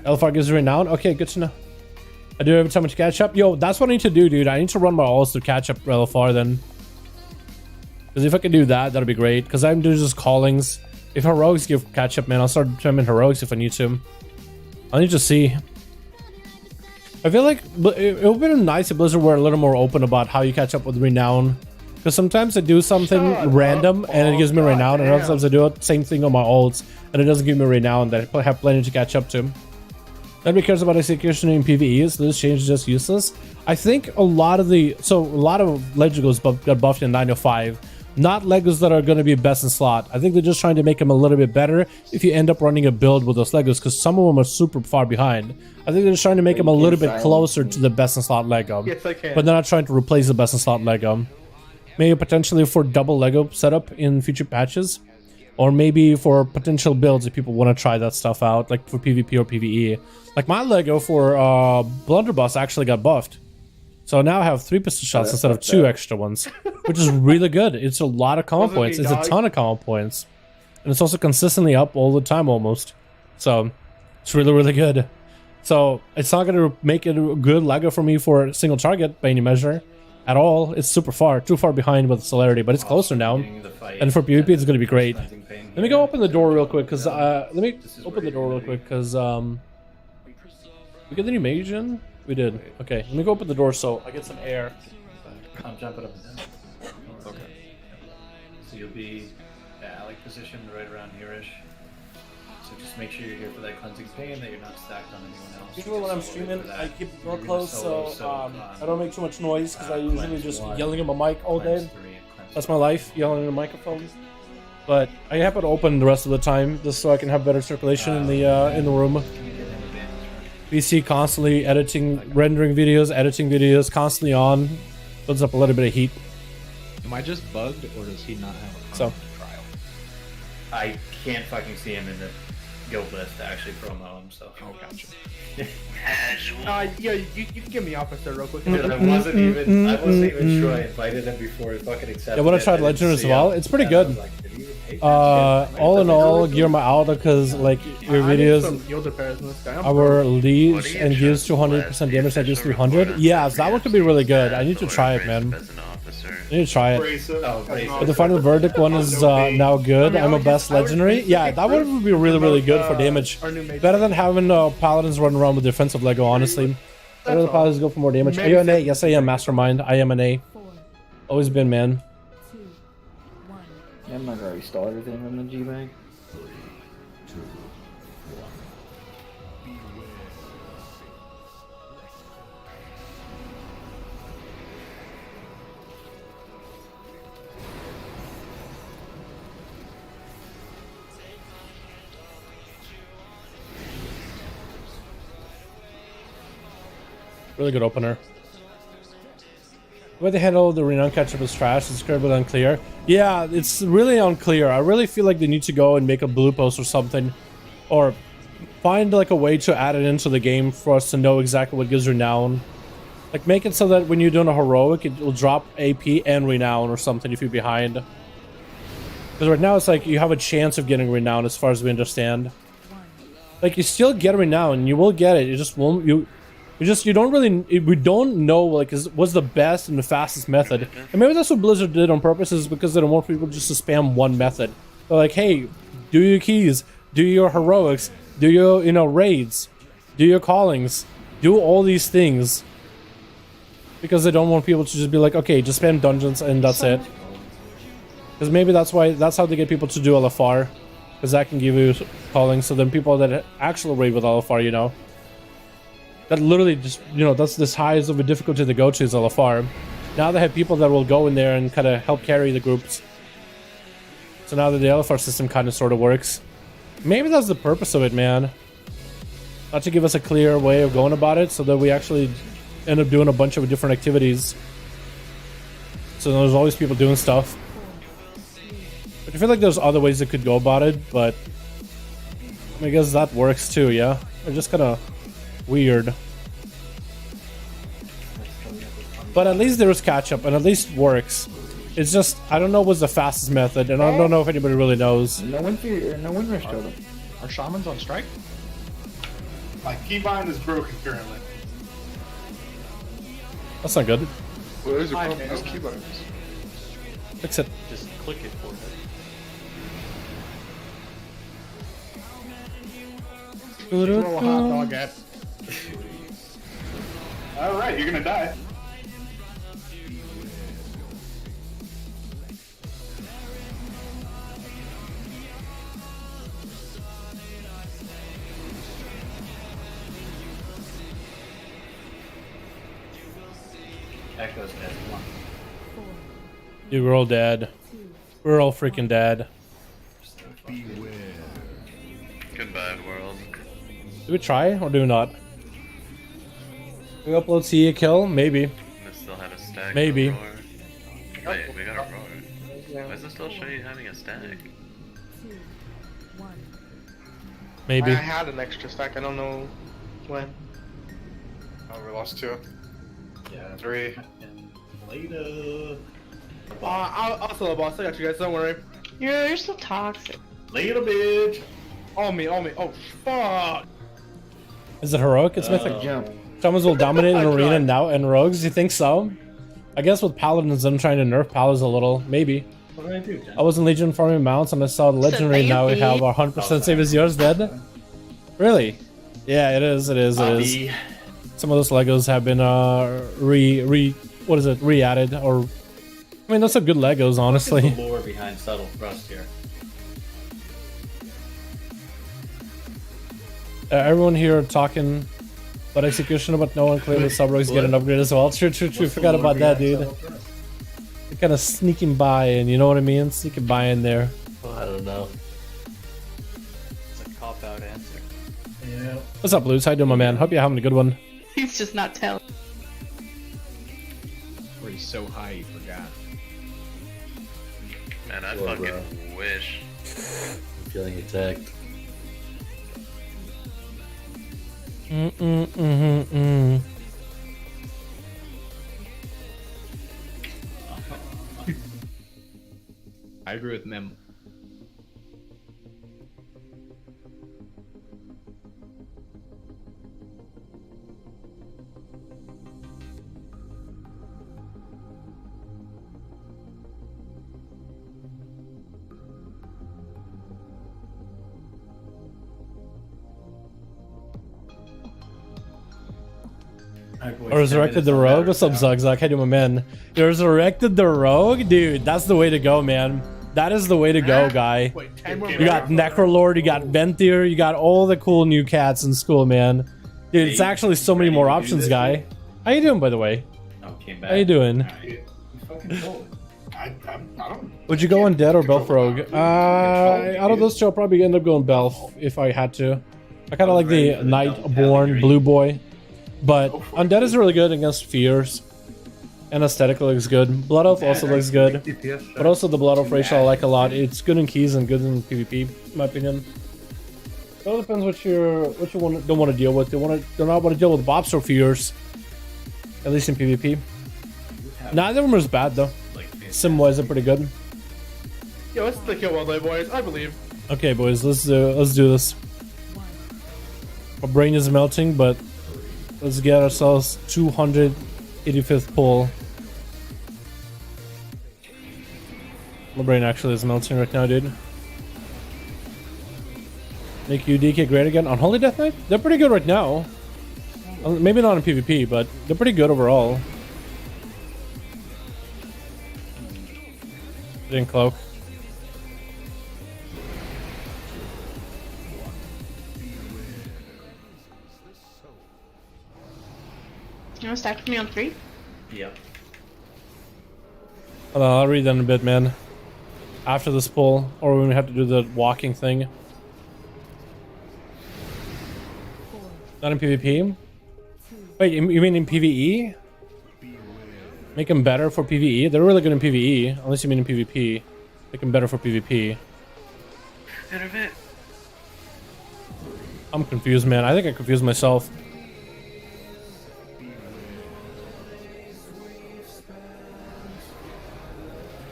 Elfar gives renown. Okay, good to know. I do every time to catch up. Yo, that's what I need to do, dude. I need to run my alls to catch up Elfar then. Because if I can do that, that'd be great. Because I'm doing just callings. If heroics give catch up, man, I'll start trimming heroics if I need to. I need to see. I feel like it would be nice if Blizzard were a little more open about how you catch up with renown. Because sometimes I do something random and it gives me renown, and other times I do it same thing on my ults and it doesn't give me renown that I have plenty to catch up to. Nobody cares about execution in PvE, so this change is just useless. I think a lot of Legos got buffed in 905. Not Legos that are going to be best in slot. I think they're just trying to make them a little bit better if you end up running a build with those Legos, because some of them are super far behind. I think they're just trying to make them a little bit closer to the best in slot Lego. Yes, I can. But they're not trying to replace the best in slot Lego. Maybe potentially for double Lego setup in future patches. Or maybe for potential builds if people want to try that stuff out, like for PvP or PvE. Like my Lego for Blunderbuss actually got buffed. So now I have 3 pistol shots instead of 2 extra ones, which is really good. It's a lot of combo points. It's a ton of combo points. And it's also consistently up all the time almost. So it's really, really good. So it's not going to make it a good Lego for me for a single target by any measure at all. It's super far, too far behind with celerity, but it's closer now. And for PvP, it's going to be great. Let me go open the door real quick, because we get the new mage in? We did. Okay, let me go open the door so I get some air. I'm jumping up and down. Okay. So you'll be like positioned right around here-ish. So just make sure you're here for that cleansing pain, that you're not stacked on anyone else. Usually when I'm streaming, I keep the door closed so I don't make too much noise, because I usually just yelling at my mic all day. That's my life, yelling at a microphone. But I happen to open the rest of the time just so I can have better circulation in the room. PC constantly rendering videos, constantly on. Builds up a little bit of heat. Am I just bugged, or does he not have a so trial? I can't fucking see him in the guild list to actually promo him, so. Oh, gotcha. Yeah, you can give me officer real quick. Dude, I wasn't even sure I invited him before he fucking accepted. Yeah, I want to try Legend as well. It's pretty good. All in all, gear my auto because like your videos our leads and gives 200% damage that gives 300. Yeah, so that one could be really good. I need to try it, man. I need to try it. But the final verdict one is now good. I'm a best legendary. Yeah, that one would be really, really good for damage. Better than having paladins run around with defensive Lego, honestly. Better than paladins go for more damage. Are you an A? Yes, I am, Mastermind. I am an A. Always been, man. Yeah, I'm not gonna restart everything from the G-Bag. Really good opener. The way they handle the renown catch-up is trash. It's incredibly unclear. Yeah, it's really unclear. I really feel like they need to go and make a blue post or something. Or find like a way to add it into the game for us to know exactly what gives renown. Like make it so that when you're doing a heroic, it will drop AP and renown or something if you're behind. Because right now it's like you have a chance of getting renown as far as we understand. Like you still get renown, you will get it. You just won't. We don't know like what's the best and the fastest method. And maybe that's what Blizzard did on purpose, is because they don't want people just to spam one method. They're like, hey, do your keys, do your heroics, do your, you know, raids, do your callings, do all these things. Because they don't want people to just be like, okay, just spam dungeons and that's it. Because maybe that's how they get people to do LFR. Because that can give you calling. So then people that actually raid with LFR, you know, that literally just, you know, that's this highest of a difficulty to go to is LFR. Now they have people that will go in there and kind of help carry the groups. So now that the LFR system kind of sort of works. Maybe that's the purpose of it, man. Not to give us a clear way of going about it so that we actually end up doing a bunch of different activities. So there's always people doing stuff. But I feel like there's other ways that could go about it, but I mean, I guess that works too, yeah? They're just kind of weird. But at least there is catch up and at least works. It's just, I don't know what's the fastest method, and I don't know if anybody really knows. No wind rush totem. Are shamans on strike? My keybind is broken currently. That's not good. Well, there's a problem with those keybinds. Fix it. Just click it for it. Throw a hot dog at. Alright, you're gonna die. Echoes dead. Dude, we're all dead. We're all freaking dead. Goodbye, world. Do we try or do we not? We upload see a kill? Maybe. This still had a stack. Maybe. Wait, we got a roar. Why does it still show you having a stack? Maybe. I had an extra stack. I don't know when. Oh, we lost 2. Yeah. 3. Later. I'll solo boss. I got you guys. Don't worry. You're so toxic. Later, bitch. On me. Oh, fuck. Is it heroic? It's mythic. Jump. Shamans will dominate an arena now and rogues. You think so? I guess with paladins, I'm trying to nerf paladins a little. Maybe. What did I do, Jen? I was in Legion farming mounts and I saw the legendary. Now we have 100% save as yours dead. Really? Yeah, it is. It is. Some of those Legos have been re-added, or I mean, those are good Legos, honestly. What's the lore behind Subtle Thrust here? Everyone here talking about execution, but no one clearly Subrogues get an upgrade as well. True. Forgot about that, dude. They're kind of sneaking by, and you know what I mean? Sneaking by in there. Oh, I don't know. It's a cop-out answer. Yeah. What's up, Luz? How you doing, my man? Hope you're having a good one. He's just not telling. Where he's so high he forgot. Man, I Whoa, fucking wish. I'm feeling attacked. I agree with Mem. I resurrected the rogue? What's up, Zugzug? How you doing, my man? You resurrected the rogue? Dude, that's the way to go, man. That is the way to go, guy. You got Necrolord, you got Ventir, you got all the cool new cats in school, man. Dude, it's actually so many more options, guy. How you doing, by the way? How you doing? Would you go on Dead or Belf Rogue? Out of those two, I'll probably end up going Belf if I had to. I kind of like the Nightborn Blue Boy. But Undead is really good against Fears. And aesthetically looks good. Blood Elf also looks good. But also the Blood Elf racial I like a lot. It's good in keys and good in PvP, in my opinion. It all depends what you don't want to deal with. Do not want to deal with Bops or Fears. At least in PvP. Neither of them is bad though. Sim-wise, they're pretty good. Yo, let's the kill one day, boys. I believe. Okay, boys, let's do this. My brain is melting, but let's get ourselves 285th pull. My brain actually is melting right now, dude. Make UDK great again on Holy Death Knight? They're pretty good right now. Maybe not in PvP, but they're pretty good overall. Didn't cloak. You want to stack with me on 3? Yep. Hold on, I'll read that in a bit, man. After this pull, or when we have to do the walking thing. Not in PvP? Wait, you mean in PvE? Make them better for PvE? They're really good in PvE, unless you mean in PvP. Make them better for PvP. I'm confused, man. I think I confused myself.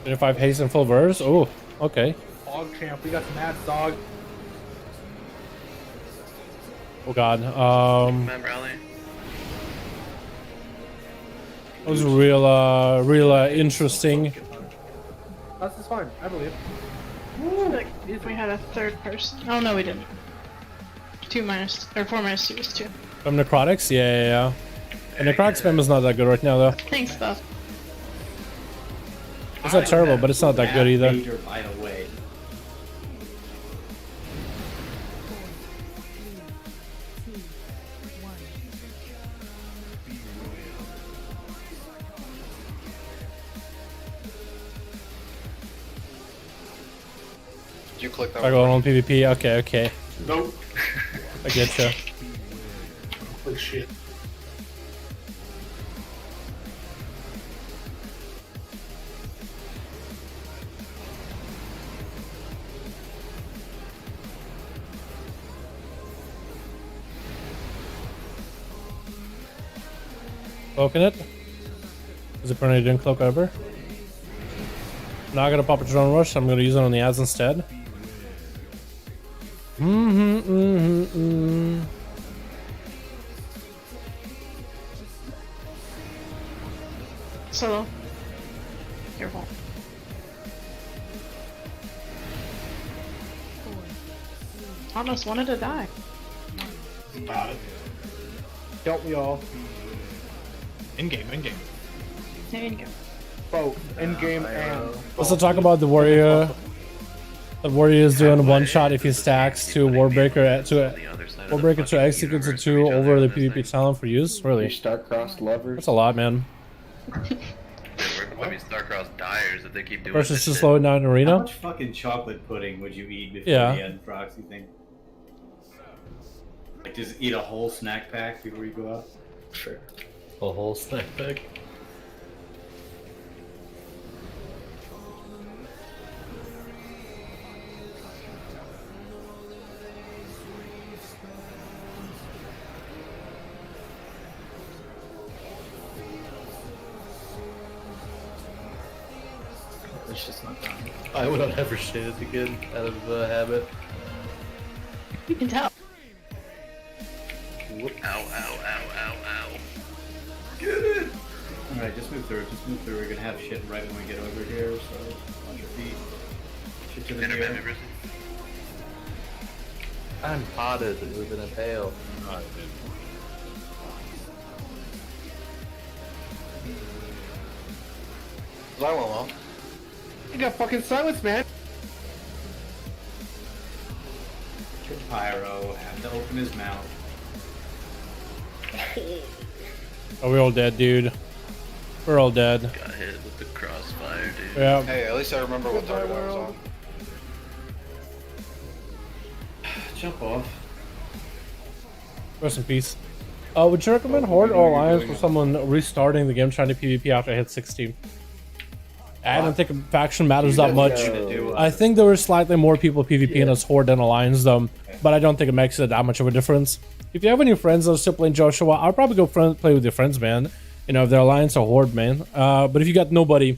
If I have haste and full verse? Oh, okay. Dog champ, we got some ads, dog. Oh god. That was real interesting. That's just fine, I believe. Like, if we had a third person. Oh no, we didn't. 4 minus 2 is 2. From necrotics? Yeah. And necrotic spam is not that good right now, though. Thanks, though. It's not terrible, but it's not that good either. Major bite away. Did you click that I go on PvP. Okay. Nope. I get you. Click shit. Cloaking it. Is it permanently doing cloak ever? Now I gotta pop a drone rush. I'm gonna use it on the ads instead. Solo. Careful. Almost wanted to die. Got it. Help me all. In game. There you go. Both in game and. Let's talk about the warrior. The warrior is doing one shot if he stacks to Warbreaker to execute to 2 over the PvP talent for use. Really? Star-crossed lovers. That's a lot, man. Maybe star-crossed dyers if they keep doing Versus this to shit. slow it down in How arena. much fucking chocolate pudding would you eat before Yeah. the end, Prox, you think? Like, just eat a whole snack pack before you go out? Sure. A whole snack pack. It's just not done. I would not ever shit it again out of habit. You can tell. Ow, ow, ow, ow, ow. Get it! Alright, just move through. We're gonna have shit right when we get over here, so watch your feet. Shit to the mirror. I'm potted within a pail. That went well. You got fucking silence, man. Good pyro, have to open his mouth. Are we all dead, dude? We're all dead. Got hit with the crossfire, dude. Yeah. Hey, at least I remember what target I was on. Jump off. Rest in peace. Would you recommend Horde or Alliance for someone restarting the game trying to PvP after I hit 16? I don't think a faction matters that much. I think there were slightly more people PvPing as Horde than Alliance, though. But I don't think it makes it that much of a difference. If you have any friends that are still playing Joshua, I'll probably go play with your friends, man. You know, if they're Alliance or Horde, man. But if you got nobody,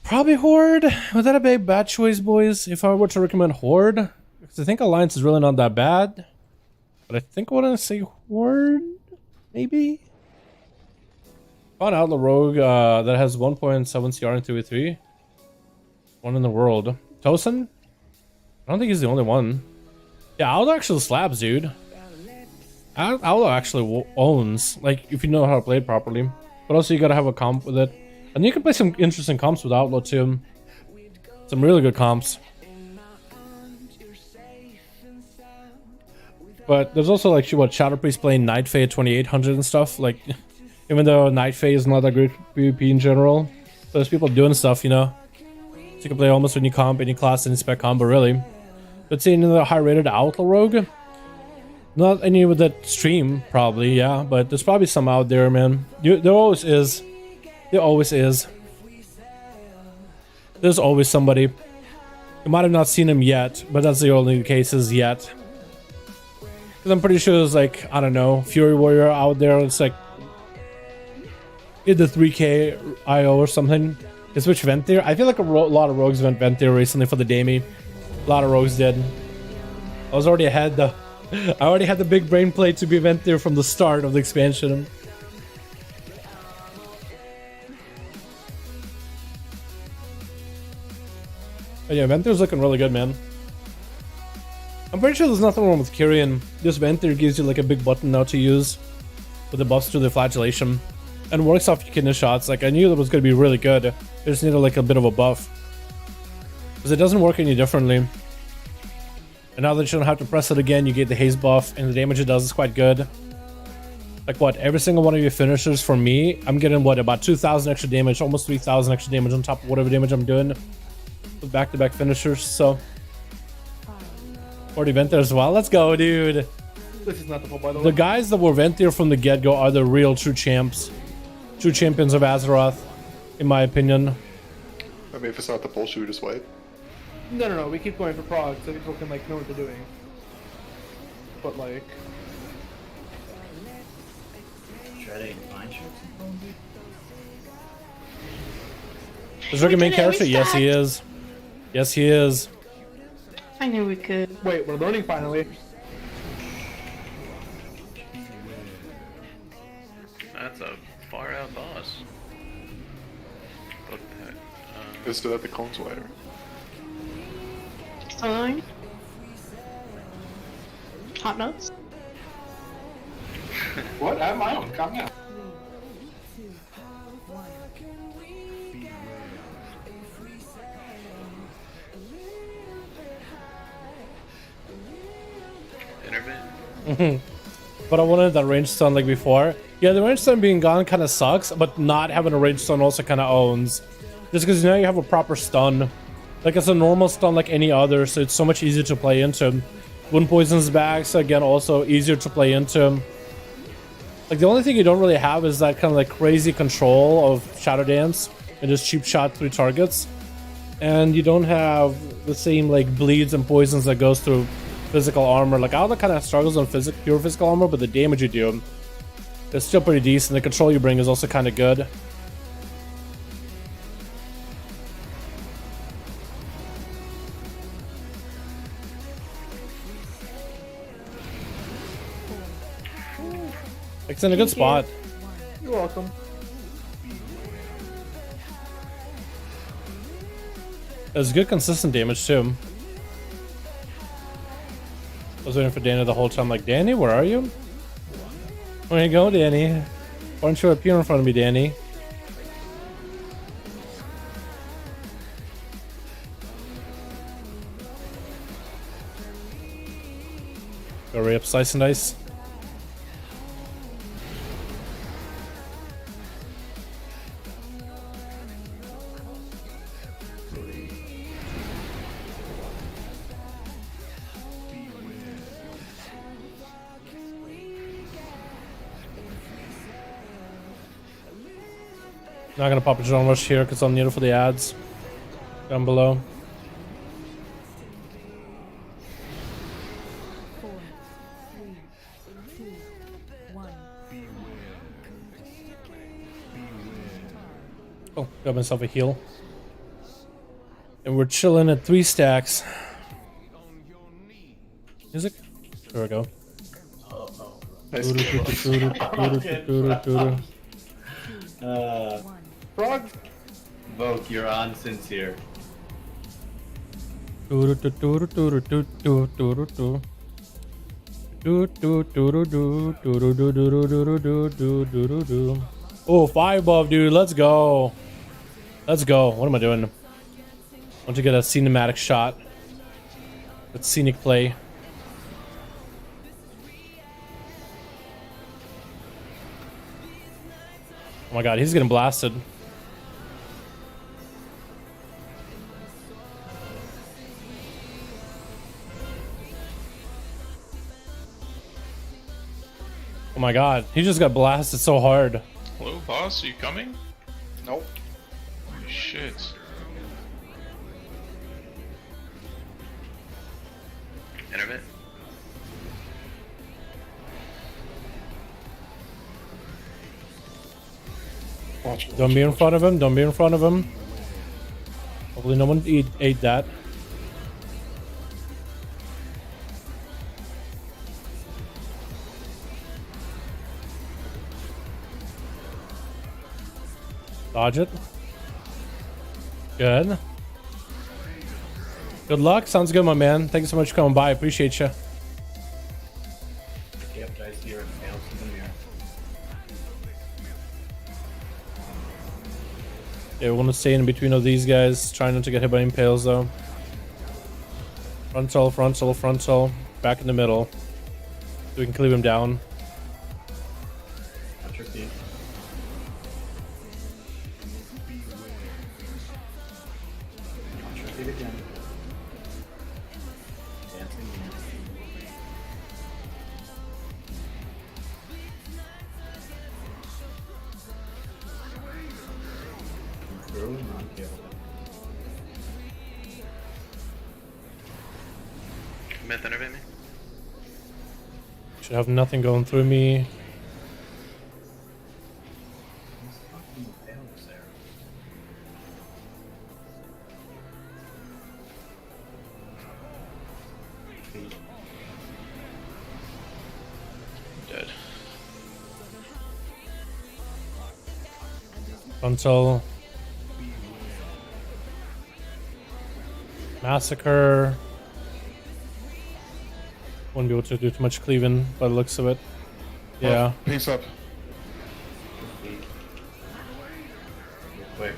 probably Horde. Was that a bad choice, boys? If I were to recommend Horde, because I think Alliance is really not that bad. But I think I want to say Horde, maybe? Found out the rogue that has 1.7 CR in 2v3. One in the world. Tosin? I don't think he's the only one. Yeah, Outlaw actually slaps, dude. Outlaw actually owns, like, if you know how to play it properly. But also you gotta have a comp with it. And you can play some interesting comps with Outlaw too. Some really good comps. But there's also like what Shadowpriest playing Night Fae at 2800 and stuff. Like, even though Night Fae is not that great PvP in general, there's people doing stuff, you know. So you can play almost any comp, any class, any spec combo, really. But seeing the high-rated Outlaw Rogue, not any with that stream, probably, yeah. But there's probably some out there, man. There always is. There always is. There's always somebody. You might have not seen him yet, but that's the only cases yet. Because I'm pretty sure there's like, I don't know, Fury Warrior out there. It's like in the 3K IO or something. They switch Venthyr. I feel like a lot of rogues went Venthyr recently for the Dami. A lot of rogues did. I was already ahead though. I already had the big brain play to be Venthyr from the start of the expansion. But yeah, Ventyr's looking really good, man. I'm pretty sure there's nothing wrong with Kyrian. This Venthyr gives you like a big button now to use with the buffs to the flagellation. And works off your kidney shots. Like, I knew that was going to be really good. I just needed like a bit of a buff. Because it doesn't work any differently. And now that you don't have to press it again, you get the haze buff. And the damage it does is quite good. Like what, every single one of your finishers for me, I'm getting what, about 2,000 extra damage. Almost 3,000 extra damage on top of whatever damage I'm doing. With back-to-back finishers, so... 40 Venthyr as well. Let's go, dude. This is not the full, by the way. The guys that were Venthyr from the get-go are the real true champs. True champions of Azeroth, in my opinion. I mean, if it's not the pull, should we just wait? No. We keep going for prog so people can like know what they're doing. But like... Shredding mind shifts. Is Rick a main character? Yes, he is. Yes, he is. I knew we could. Wait, we're learning finally. That's a far out boss. What the Is that the cones wire? Still going? Hot notes? What? I have my own. Calm down. But I wanted that range stun like before. Yeah, the range stun being gone kind of sucks, but not having a range stun also kind of owns. Just because now you have a proper stun. Like, it's a normal stun like any other, so it's so much easier to play into. Wound poison's back, so again, also easier to play into. Like, the only thing you don't really have is that kind of like crazy control of Shadow Dance and just cheap shot through targets. And you don't have the same like bleeds and poisons that goes through physical armor. Like, Outlaw kind of struggles on pure physical armor, but the damage you do is still pretty decent. The control you bring is also kind of good. It's in a good spot. You're welcome. There's good consistent damage too. I was waiting for Danny the whole time, like, Danny, where are you? Where you go, Danny? Why don't you appear in front of me, Danny? Go right up, slice and dice. Not gonna pop a drone rush here because I'll need it for the ads down below. Oh, got myself a heal. And we're chilling at 3 stacks. Music? There we go. Frog? Vogue, you're on sincere. Oh, 5 buff, dude. Let's go. Let's go. What am I doing? I want to get a cinematic shot. With scenic play. Oh my god, he's getting blasted. Oh my god, he just got blasted so hard. Hello, boss, are you coming? Nope. Holy shit. Intermit. Don't be in front of him, don't be in front of him. Hopefully no one ate that. Dodge it. Good. Good luck. Sounds good, my man. Thank you so much for coming by. Appreciate you. Yep, dice here and fails in the mirror. Yeah, we want to stay in between of these guys. Try not to get hit by impales, though. Frontal, frontal, frontal. Back in the middle. So we can cleave him down. Watch your feet. Watch your feet again. Dancing again. Through and not kill. Myth intervene me. Should have nothing going through me. Dead. Frontal. Massacre. Wouldn't be able to do too much cleaving by the looks of it. Yeah. Pace up. Quick.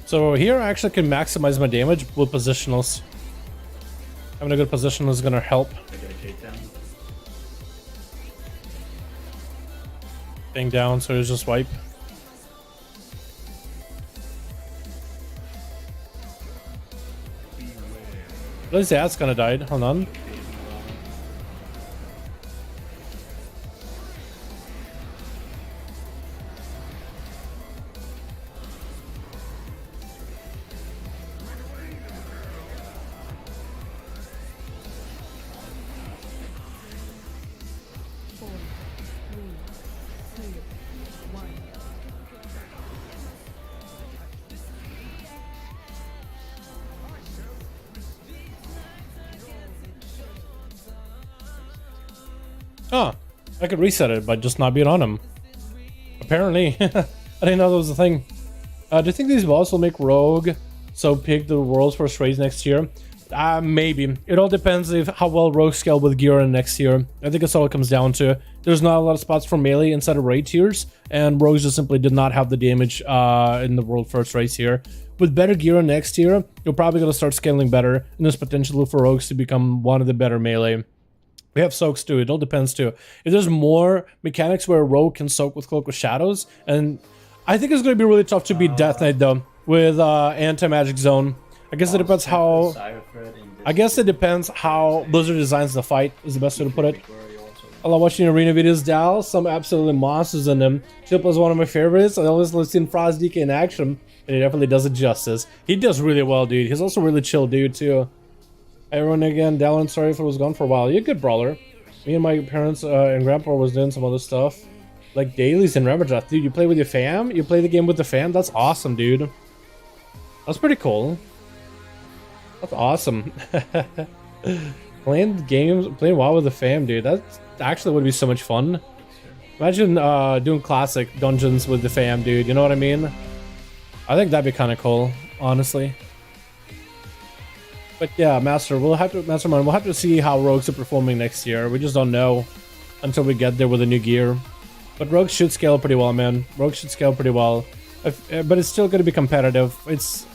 So here I actually can maximize my damage with positionals. Having a good position is gonna help. I get a takedown. Thing down, so it's just wipe. At least that's gonna died. Hold on. Oh, I could reset it by just not being on him. Apparently. I didn't know that was a thing. Do you think these balls will make Rogue so pick the world's first raid next year? Maybe. It all depends if how well Rogue scale with Gira next year. I think that's all it comes down to. There's not a lot of spots for melee inside of raid tiers, and Rogues just simply did not have the damage in the world first race here. With better Gira next year, you're probably going to start scaling better, and there's potential for Rogues to become one of the better melee. We have soaks too, it all depends too. If there's more mechanics where a rogue can soak with Cloak of Shadows, and I think it's going to be really tough to beat Death Knight though, with anti-magic zone. I guess it depends how... I guess it depends how Blizzard designs the fight, is the best way to put it. I love watching arena videos, Dal. Some absolutely monsters in them. Chip was one of my favorites. I always love seeing Frost DK in action, and he definitely does it justice. He does really well, dude. He's also really chill dude too. Everyone again, Dalaran, sorry if I was gone for a while. You're a good brawler. Me and my parents and grandpa was doing some other stuff. Like dailies and Ramadrath. Dude, you play with your fam? You play the game with the fam? That's awesome, dude. That's pretty cool. That's awesome. playing WoW with the fam, dude. That actually would be so much fun. Imagine doing classic dungeons with the fam, dude. You know what I mean? I think that'd be kind of cool, honestly. But yeah, Mastermind, we'll have to see how rogues are performing next year. We just don't know until we get there with the new gear. But rogues should scale pretty well, man. Rogues should scale pretty well. But it's still going to be competitive. It's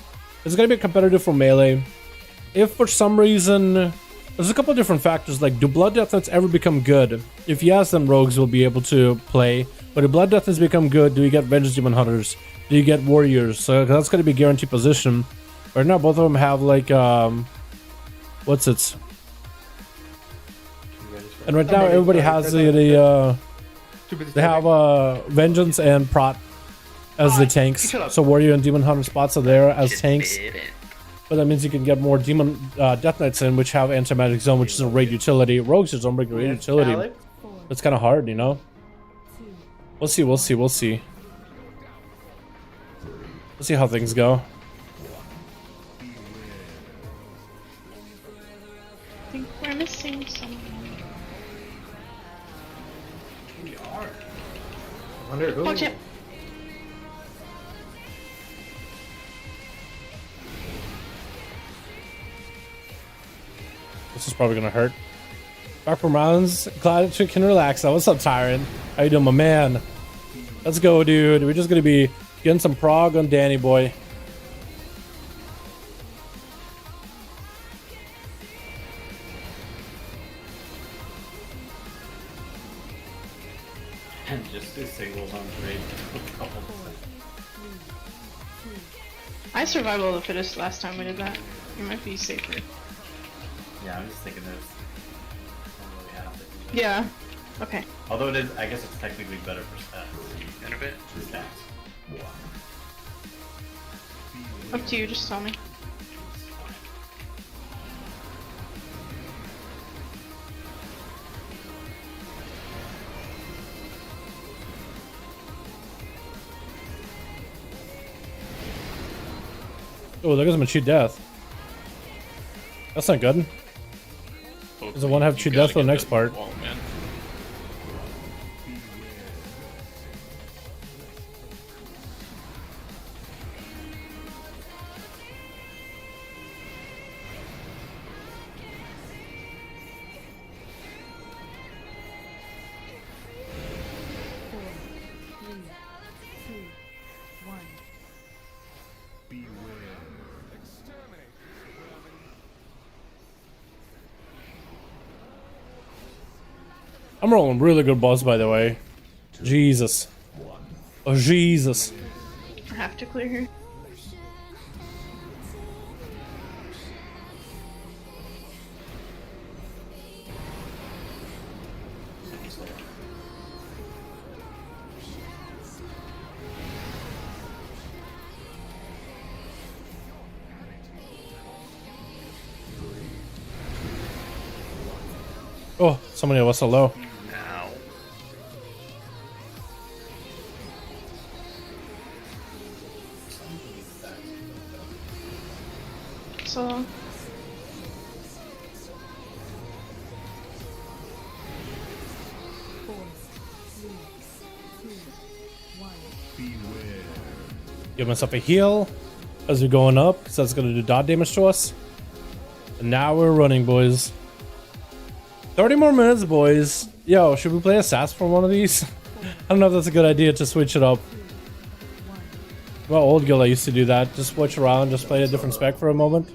going to be competitive for melee. If for some reason, there's a couple of different factors, like do blood death nets ever become good? If yes, then rogues will be able to play. But if blood death nets become good, do you get vengeance demon hunters? Do you get warriors? So that's going to be guaranteed position. Right now, both of them have like what's it? And right now, everybody has they have vengeance and prot as the tanks. So warrior and demon hunter spots are there as tanks. But that means you can get more demon death knights in, which have anti-magic zone, which is a raid utility. Rogues is a regular raid utility. It's kind of hard, you know. We'll see. We'll see. We'll see. We'll see how things go. I think we're missing someone. We are. I wonder who. Watch it. This is probably gonna hurt. Back from rounds, glad you can relax. What's up, Tyrant? How you doing, my man? Let's go, dude. We're just gonna be getting some prog on Danny boy. And just do singles on raid. I survival of the fittest last time we did that. It might be safer. Yeah, I'm just thinking this. Don't really have to do that. Yeah. Okay. Although it is, I guess it's technically better for stats. In a bit. Stats. Up to you, just tell me. Oh, there goes my cheat death. That's not good. Does the one have cheat death for the next part? Wall, man. I'm rolling really good balls, by the way. Jesus. Oh, Jesus. I have to clear here. Oh, somebody was so low. Ow. So. Give myself a heal as we're going up, because that's going to do dot damage to us. And now we're running, boys. 30 more minutes, boys. Yo, should we play Assassin for one of these? I don't know if that's a good idea to switch it up. Well, old guild I used to do that. Just switch around, just play a different spec for a moment.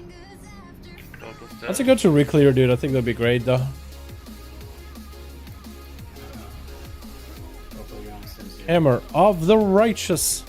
That's a good to re-clear, dude. I think that'd be great, though. Hammer of the Righteous.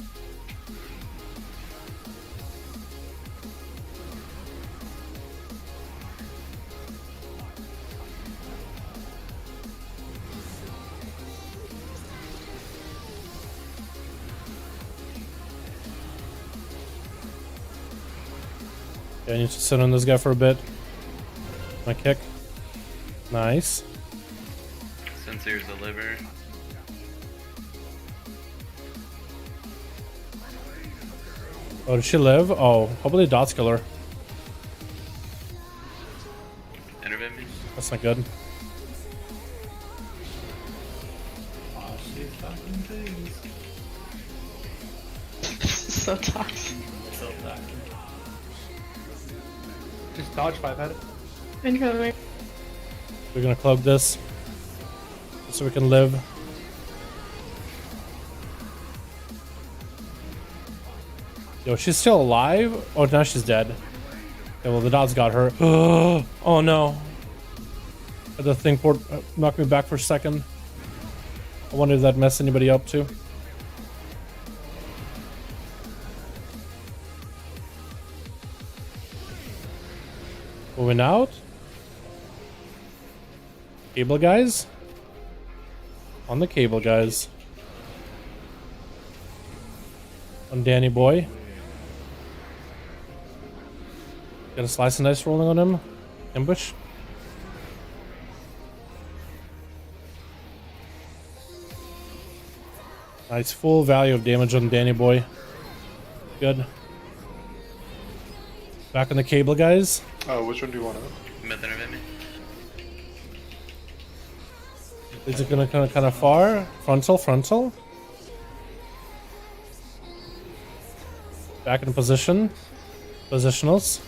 I need to sit on this guy for a bit. My kick. Nice. Sincere's the liver. Oh, did she live? Oh, hopefully dots kill her. Intervent me. That's not good. Oh, she's So toxic. So toxic. Just dodge 5-head. Incoming. We're gonna cloak this so we can live. Yo, she's still alive? Oh, now she's dead. Okay, well, the dots got her. Oh no. The thing port knocked me back for a second. I wonder if that messed anybody up too. Moving out. Cable guys. On the cable guys. On Danny boy. Got a slice and dice rolling on him. Ambush. Nice full value of damage on Danny boy. Good. Back on the cable guys. Oh, which one do you want? Is it gonna kind of far? Frontal. Back in position. Positionals.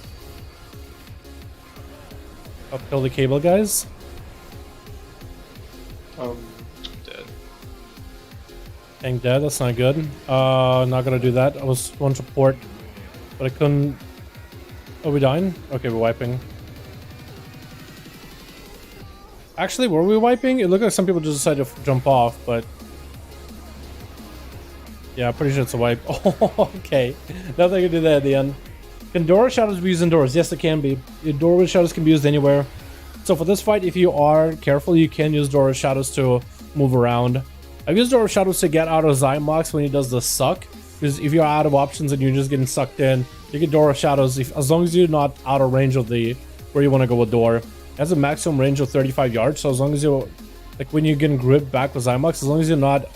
Up kill the cable guys. Dead. Tank dead, that's not good. Not gonna do that. I was going to port, but I couldn't. Oh, we dying? Okay, we're wiping. Actually, were we wiping? It looked like some people just decided to jump off, but yeah, I'm pretty sure it's a wipe. Oh, okay. Nothing can do that at the end. Can Dora shadows be used indoors? Yes, it can be. Dora shadows can be used anywhere. So for this fight, if you are careful, you can use Dora shadows to move around. I've used Dora shadows to get out of Zymox when he does the suck. Because if you're out of options and you're just getting sucked in, you get Dora shadows as long as you're not out of range of the where you want to go with Dora. It has a maximum range of 35 yards, so as long as you're like when you're getting gripped back with Zymox, as long as you're not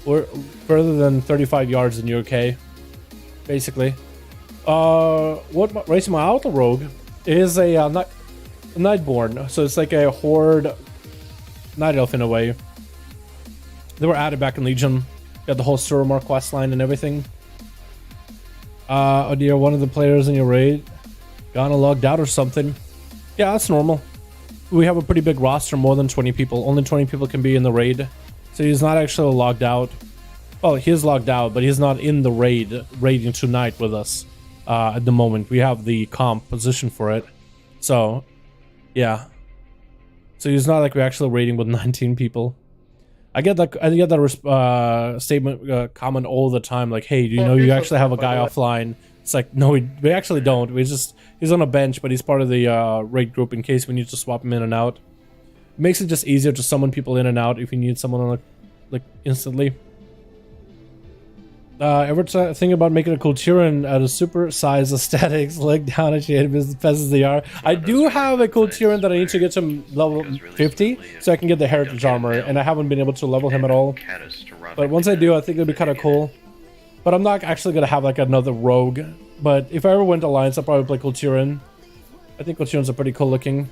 further than 35 yards, then you're okay. Basically. What racing my auto rogue is a Nightborn, so it's like a horde night elf in a way. They were added back in Legion. Got the whole Suramar quest line and everything. Oh dear, one of the players in your raid got logged out or something. Yeah, that's normal. We have a pretty big roster, more than 20 people. Only 20 people can be in the raid, so he's not actually logged out. Well, he is logged out, but he's not in the raiding tonight with us. At the moment, we have the comp position for it, so yeah. So he's not like we're actually raiding with 19 people. I get that statement comment all the time, like, hey, do you know you actually have a guy offline? It's like, no, we actually don't. He's on a bench, but he's part of the raid group in case we need to swap him in and out. It makes it just easier to summon people in and out if you need someone on like instantly. Ever think about making a Kulturan out of super size aesthetics, leg down and shade as fast as they are? I do have a Kulturan that I need to get to level 50 so I can get the heritage armor, and I haven't been able to level him at all. But once I do, I think it'll be kind of cool. But I'm not actually gonna have like another rogue. But if I ever went Alliance, I'll probably play Kulturan. I think Kulturans are pretty cool looking.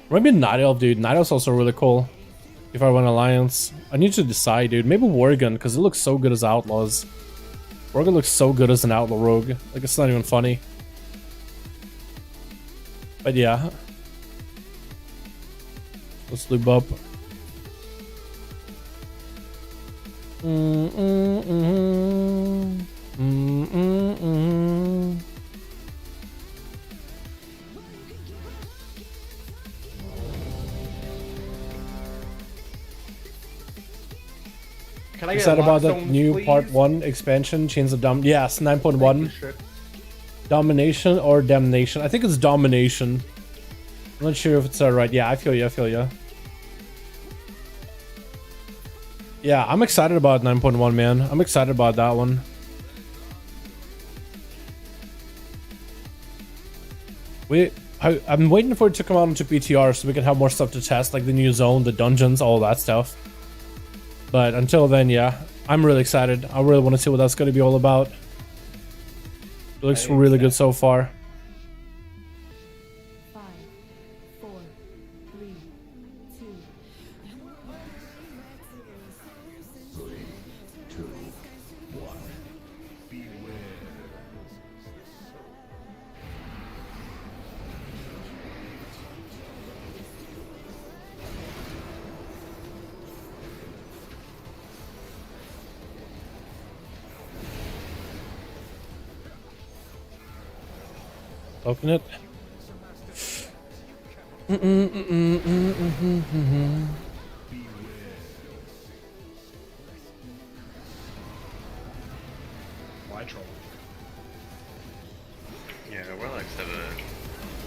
Maybe Night Elf, dude. Night Elf's also really cool. If I went Alliance, I need to decide, dude. Maybe Worgen, because it looks so good as Outlaws. Worgen looks so good as an Outlaw Rogue. Like, it's not even funny. But yeah. Let's lube up. Can I Is get that about the Lockstones, new please? part 1 expansion? Change the dom. Yes, 9.1. Domination or damnation? I think it's domination. I'm not sure if it's right. Yeah, I feel you. Yeah, I'm excited about 9.1, man. I'm excited about that one. I'm waiting for it to come out into PTR so we can have more stuff to test, like the new zone, the dungeons, all that stuff. But until then, yeah, I'm really excited. I really want to see what that's going to be all about. It looks really good so far. 5, 4, 3, 2. 3, 2, 1. Open it. Why troll? Yeah, our Warlocks have a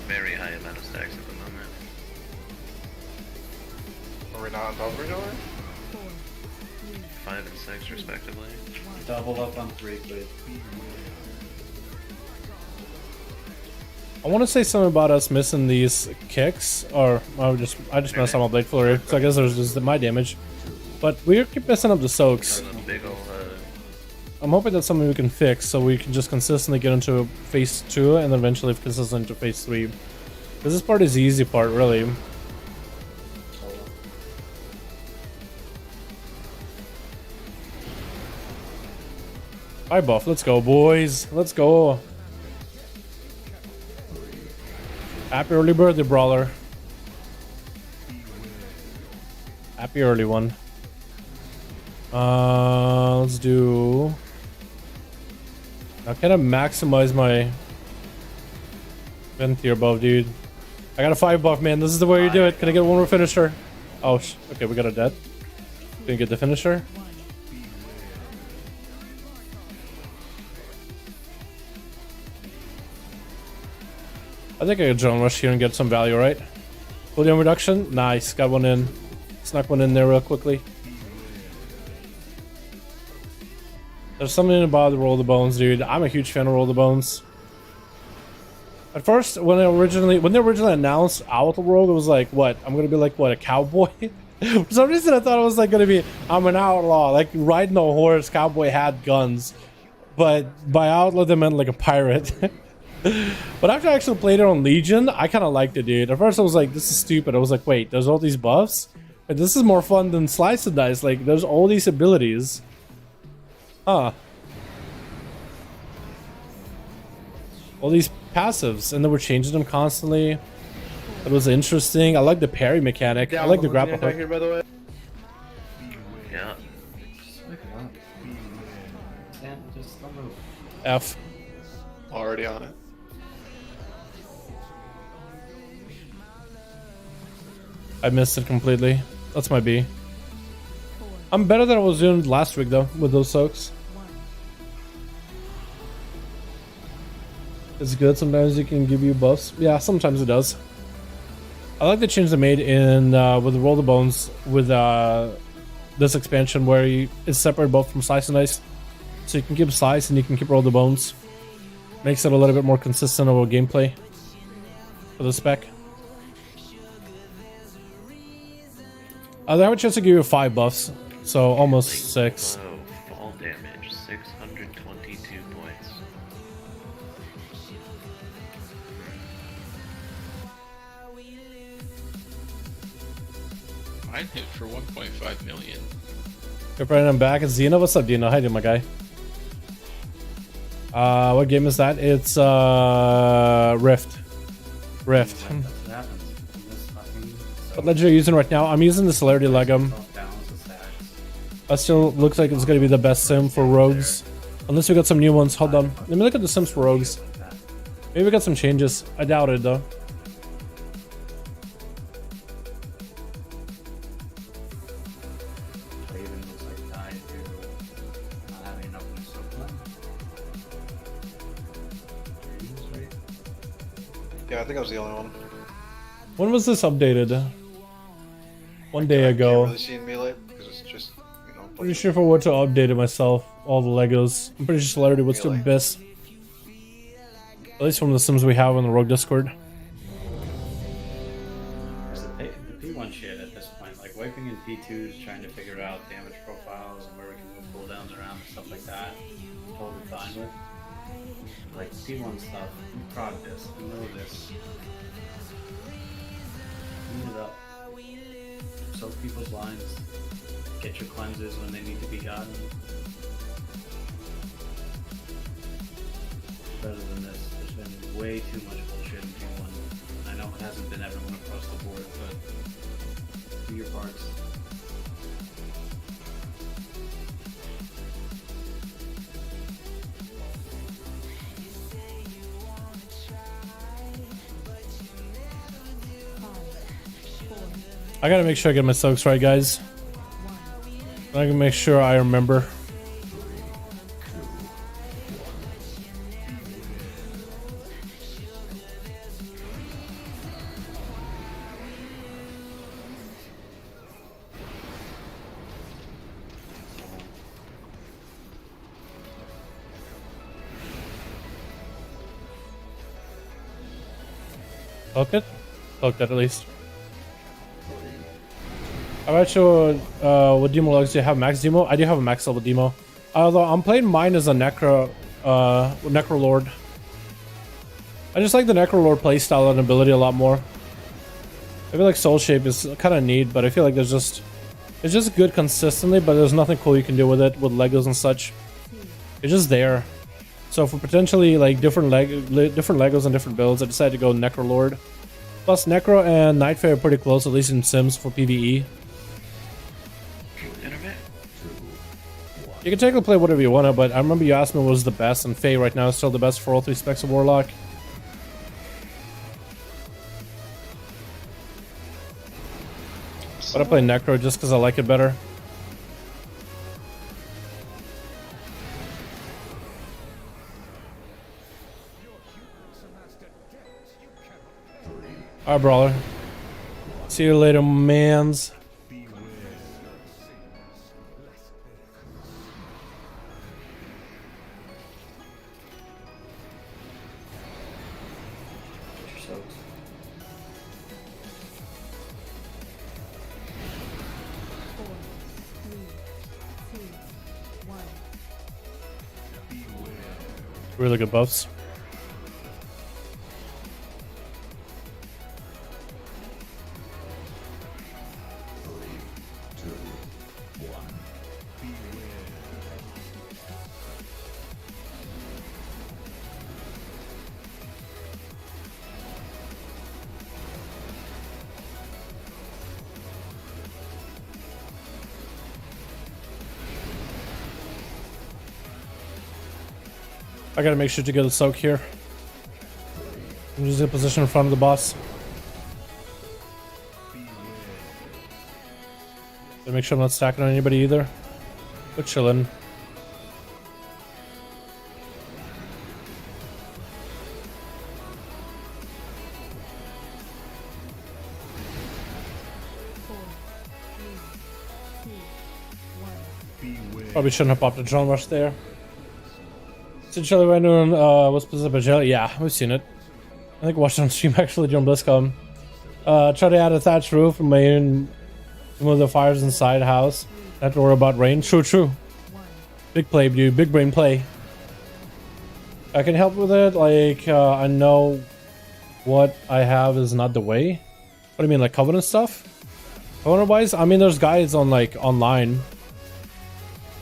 very high amount of stacks at the moment. Are we not on top of each other? 5 and 6 respectively. Double up on 3, please. I want to say something about us missing these kicks, or I just messed up my blade flurry, so I guess there's just my damage. But we keep messing up the soaks. Big ol', I'm hoping that's something we can fix, so we can just consistently get into phase 2 and then eventually consistently into phase 3. Because this part is the easy part, really. Hi buff, let's go boys, let's go. Happy early birthday, brawler. Happy early one. Let's do. Now can I maximize my vent here above, dude? I got a 5 buff, man. This is the way you do it. Can I get one more finisher? Oh, okay, we got a dead. Can you get the finisher? I think I could drone rush here and get some value, right? Cooldown reduction? Nice, got one in. Snuck one in there real quickly. There's something about the Roll the Bones, dude. I'm a huge fan of Roll the Bones. At first, when they originally announced Outlaw Rogue, it was like, what? I'm gonna be like, what, a cowboy? For some reason, I thought it was like gonna be, I'm an outlaw, like riding a horse, cowboy had guns. But by outlaw, they meant like a pirate. But after I actually played it on Legion, I kind of liked it, dude. At first I was like, this is stupid. I was like, wait, there's all these buffs? But this is more fun than Slice and Dice. Like, there's all these abilities. Huh. All these passives, and then we're changing them constantly. It was interesting. I like the parry mechanic. I like the grapple hook. Here, by the way. Yeah. F. Already on it. I missed it completely. That's my B. I'm better than I was doing last week though, with those soaks. It's good. Sometimes it can give you buffs. Yeah, sometimes it does. I like the change they made in with the Roll the Bones with this expansion where it's separate both from Slice and Dice. So you can keep Slice and you can keep Roll the Bones. Makes it a little bit more consistent of a gameplay for the spec. They have a chance to give you 5 buffs, so almost 6. Whoa, fall damage, 622 points. Mine hit for 1.5 million. Good friend, I'm back. It's Dino. What's up, Dino? How you doing, my guy? What game is that? It's Rift. Rift. What ledger are you using right now? I'm using the Celerity Legum. That still looks like it's gonna be the best sim for rogues. Unless we got some new ones. Hold on. Let me look at the sims for rogues. Maybe we got some changes. I doubt it though. Yeah, I think I was the only one. When was this updated? One day I ago. can't really see in melee because it's just, you know. Pretty sure if I were to update it myself, all the Legos. I'm pretty sure Celerity would still be best. At least from the sims we have on the Rogue Discord. The P1 shit at this point, like wiping in P2s, trying to figure out damage profiles and where we can move cooldowns around and stuff like that. I'm totally fine with. Like P1 stuff, you prod this, you know this. Clean it up. Soak people's lines. Get your cleanses when they need to be gotten. Better than this. There's been way too much bullshit in P1. I know it hasn't been everyone across the board, but do your parts. I gotta make sure I get my soaks right, guys. I can make sure I remember. Soak it? Soak that at least. I'm not sure what demo logs do you have. Max demo? I do have a max level demo. Although I'm playing mine as a Necro Lord. I just like the Necro Lord playstyle and ability a lot more. I feel like Soul Shape is kind of neat, but I feel like it's just good consistently, but there's nothing cool you can do with it with Legos and such. It's just there. So for potentially like different Legos and different builds, I decided to go Necro Lord. Plus Necro and NATHRIA are pretty close, at least in Sims for PvE. You can technically play whatever you want, but I remember you asked me what was the best, and Faye right now is still the best for all 3 specs of Warlock. But I play Necro just because I like it better. Alright, brawler. See you later, mans. Really good buffs. I gotta make sure to get a soak here. I'm just in a position in front of the boss. Gotta make sure I'm not stacking on anybody either. We're chilling. Probably shouldn't have popped a drone rush there. So Jelly right now, what's specific about Jelly? Yeah, we've seen it. I think I watched it on stream actually during BlizzCon. Try to add a thatched roof and move the fires inside the house. Not to worry about rain. True. Big play, dude. Big brain play. I can help with it. Like, I know what I have is not the way. What do you mean, like Covenant stuff? Covenant wise? I mean, there's guides on like online.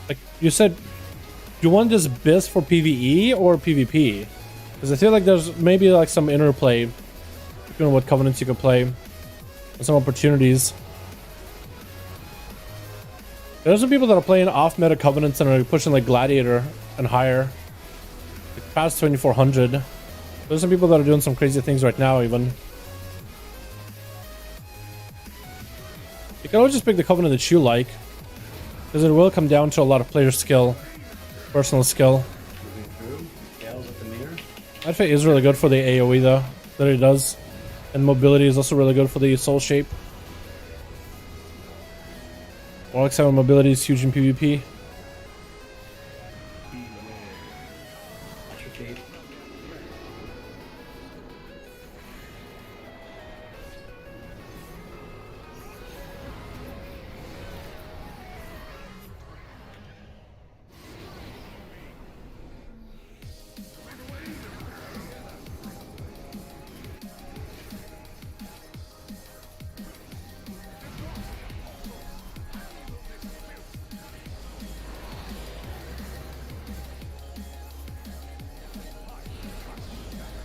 Like you said. Do you want this BIS for PvE or PvP? Because I feel like there's maybe like some interplay between what covenants you can play and some opportunities. There's some people that are playing off-meta covenants and are pushing like Gladiator and higher, like past 2400. There's some people that are doing some crazy things right now even. You can always just pick the covenant that you like, because it will come down to a lot of player skill. Personal skill. I'd say is really good for the AoE though, that it does. And mobility is also really good for the soul shape. ONYXIA mobility is huge in PvP.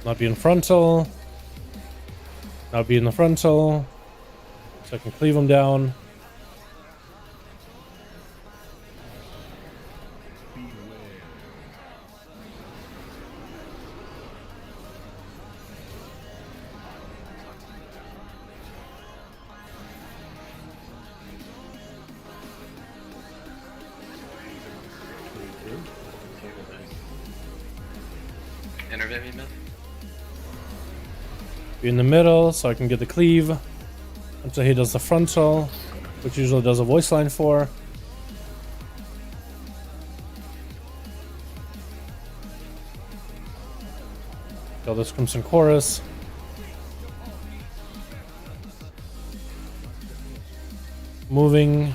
Not be in frontal. Not be in the frontal. So I can cleave them down. Survey me, Myth. Be in the middle so I can get the cleave until he does the frontal, which usually does a voice line for. Kill this Crimson Chorus. Moving.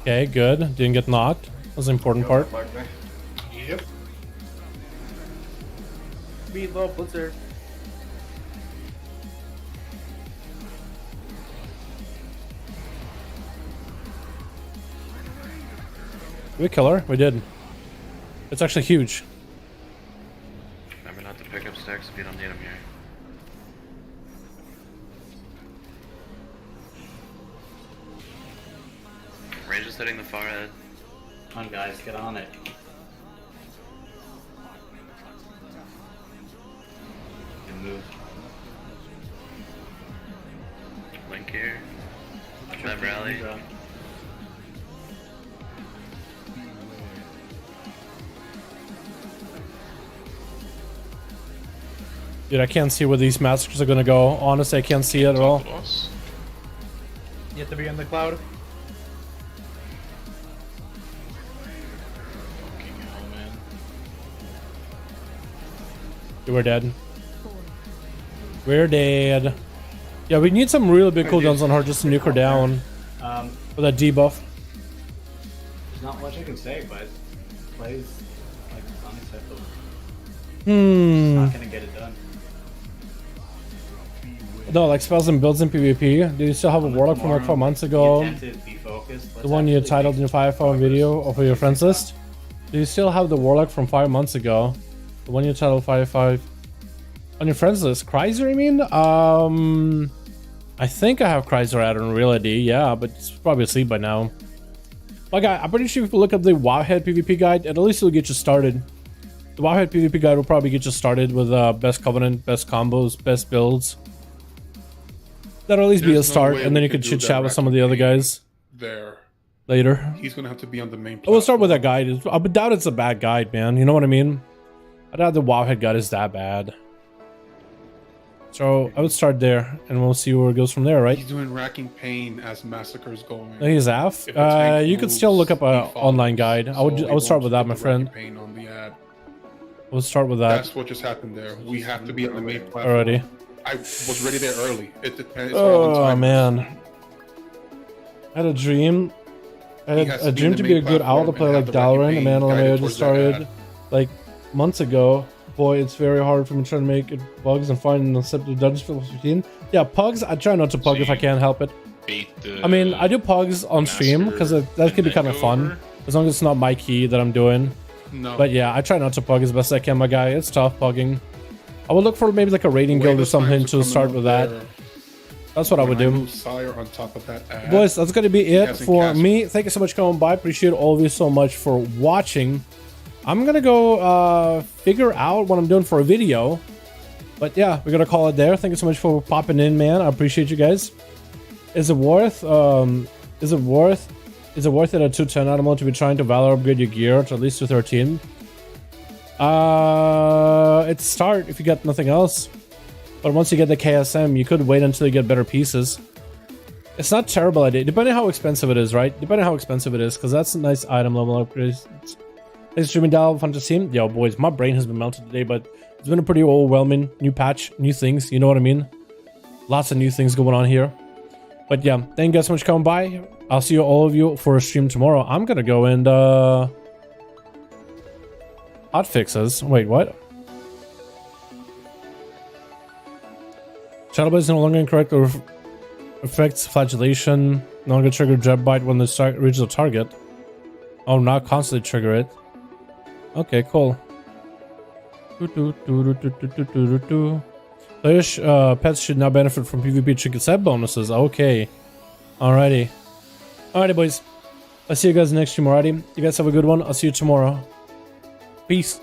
Okay, good. Didn't get knocked. That's the important part. Yep. Speed low, Blizzard. Did we kill her? We did. It's actually huge. Remember not to pick up stacks if you don't need them here. Range is hitting the far head. Come on, guys, get on it. Good move. Link here. That rally. Dude, I can't see where these massacres are gonna go. Honestly, I can't see it at all. You have to be in the cloud. We're dead. We're dead. Yeah, we need some really big cooldowns on her just to nuke her down. With that debuff. There's not much I can say, but plays like it's unacceptable. Hmm. Not gonna get it done. No, like spells and builds in PvP. Do you still have a Warlock from like 4 months ago? The one you titled in your 5-hour video or for your friends list? Do you still have the Warlock from 5 months ago? The one you titled 5 on your friends list? Chrysler, you mean? I think I have Chrysler out in reality, yeah, but it's probably asleep by now. Like, I'm pretty sure if you look up the Wowhead PvP guide, at least it'll get you started. The Wowhead PvP guide will probably get you started with best Covenant, best combos, best builds. That'll at least be a start, and then you could chit chat with some of the other guys there later. He's gonna have to be on the main We'll start with that guide. I doubt it's a bad guide, man. You know what I mean? I doubt the Wowhead guide is that bad. So I would start there, and we'll see where it goes from there, right? He's doing racking pain as massacres going. He's AF. You could still look up an online guide. I would start with that, my friend. Pain on the ad. We'll start with that. That's what just happened there. We have to be on the main platform. Already. I was ready there early. It depends. Oh man, I had a dream. I had a dream to be a good owl to play like Dalaran, a man I just started like months ago. Boy, it's very hard for me trying to make it bugs and find an accepted dungeons for 15. Yeah, pugs. I try not to pug if I can help it. I mean, I do pugs on stream because that could be kind of fun as long as it's not my key that I'm doing. No. But yeah, I try not to pug as best I can, my guy. It's tough pugging. I would look for maybe like a raiding guild or something to start with that. That's what I would do. Sire on top of that ad, boys, that's gonna be it for me. Thank you so much for coming by. Appreciate all of you so much for watching. I'm gonna go figure out what I'm doing for a video. But yeah, we're gonna call it there. Thank you so much for popping in, man. I appreciate you guys. Is it worth it at 210 animal to be trying to Valor upgrade your gear to at least 213? It's a start if you get nothing else. But once you get the KSM, you could wait until you get better pieces. It's not a terrible idea, depending on how expensive it is, right? Depending on how expensive it is, because that's a nice item level upgrade. Thanks, streaming Dal, fun to see. Yo, boys, my brain has been melted today, but it's been a pretty overwhelming new patch, new things, you know what I mean? Lots of new things going on here. But yeah, thank you guys so much for coming by. I'll see you all of you for a stream tomorrow. I'm gonna go and hot fixes. Wait, what? Shadowblade is no longer incorrect or affects flagellation. No longer trigger Jeb Bite when the reaches a target. Oh, not constantly trigger it. Okay, cool. Players, pets should now benefit from PvP chicken set bonuses. Okay. Alrighty. Alrighty, boys. I'll see you guys next stream, alrighty? You guys have a good one. I'll see you tomorrow. Peace.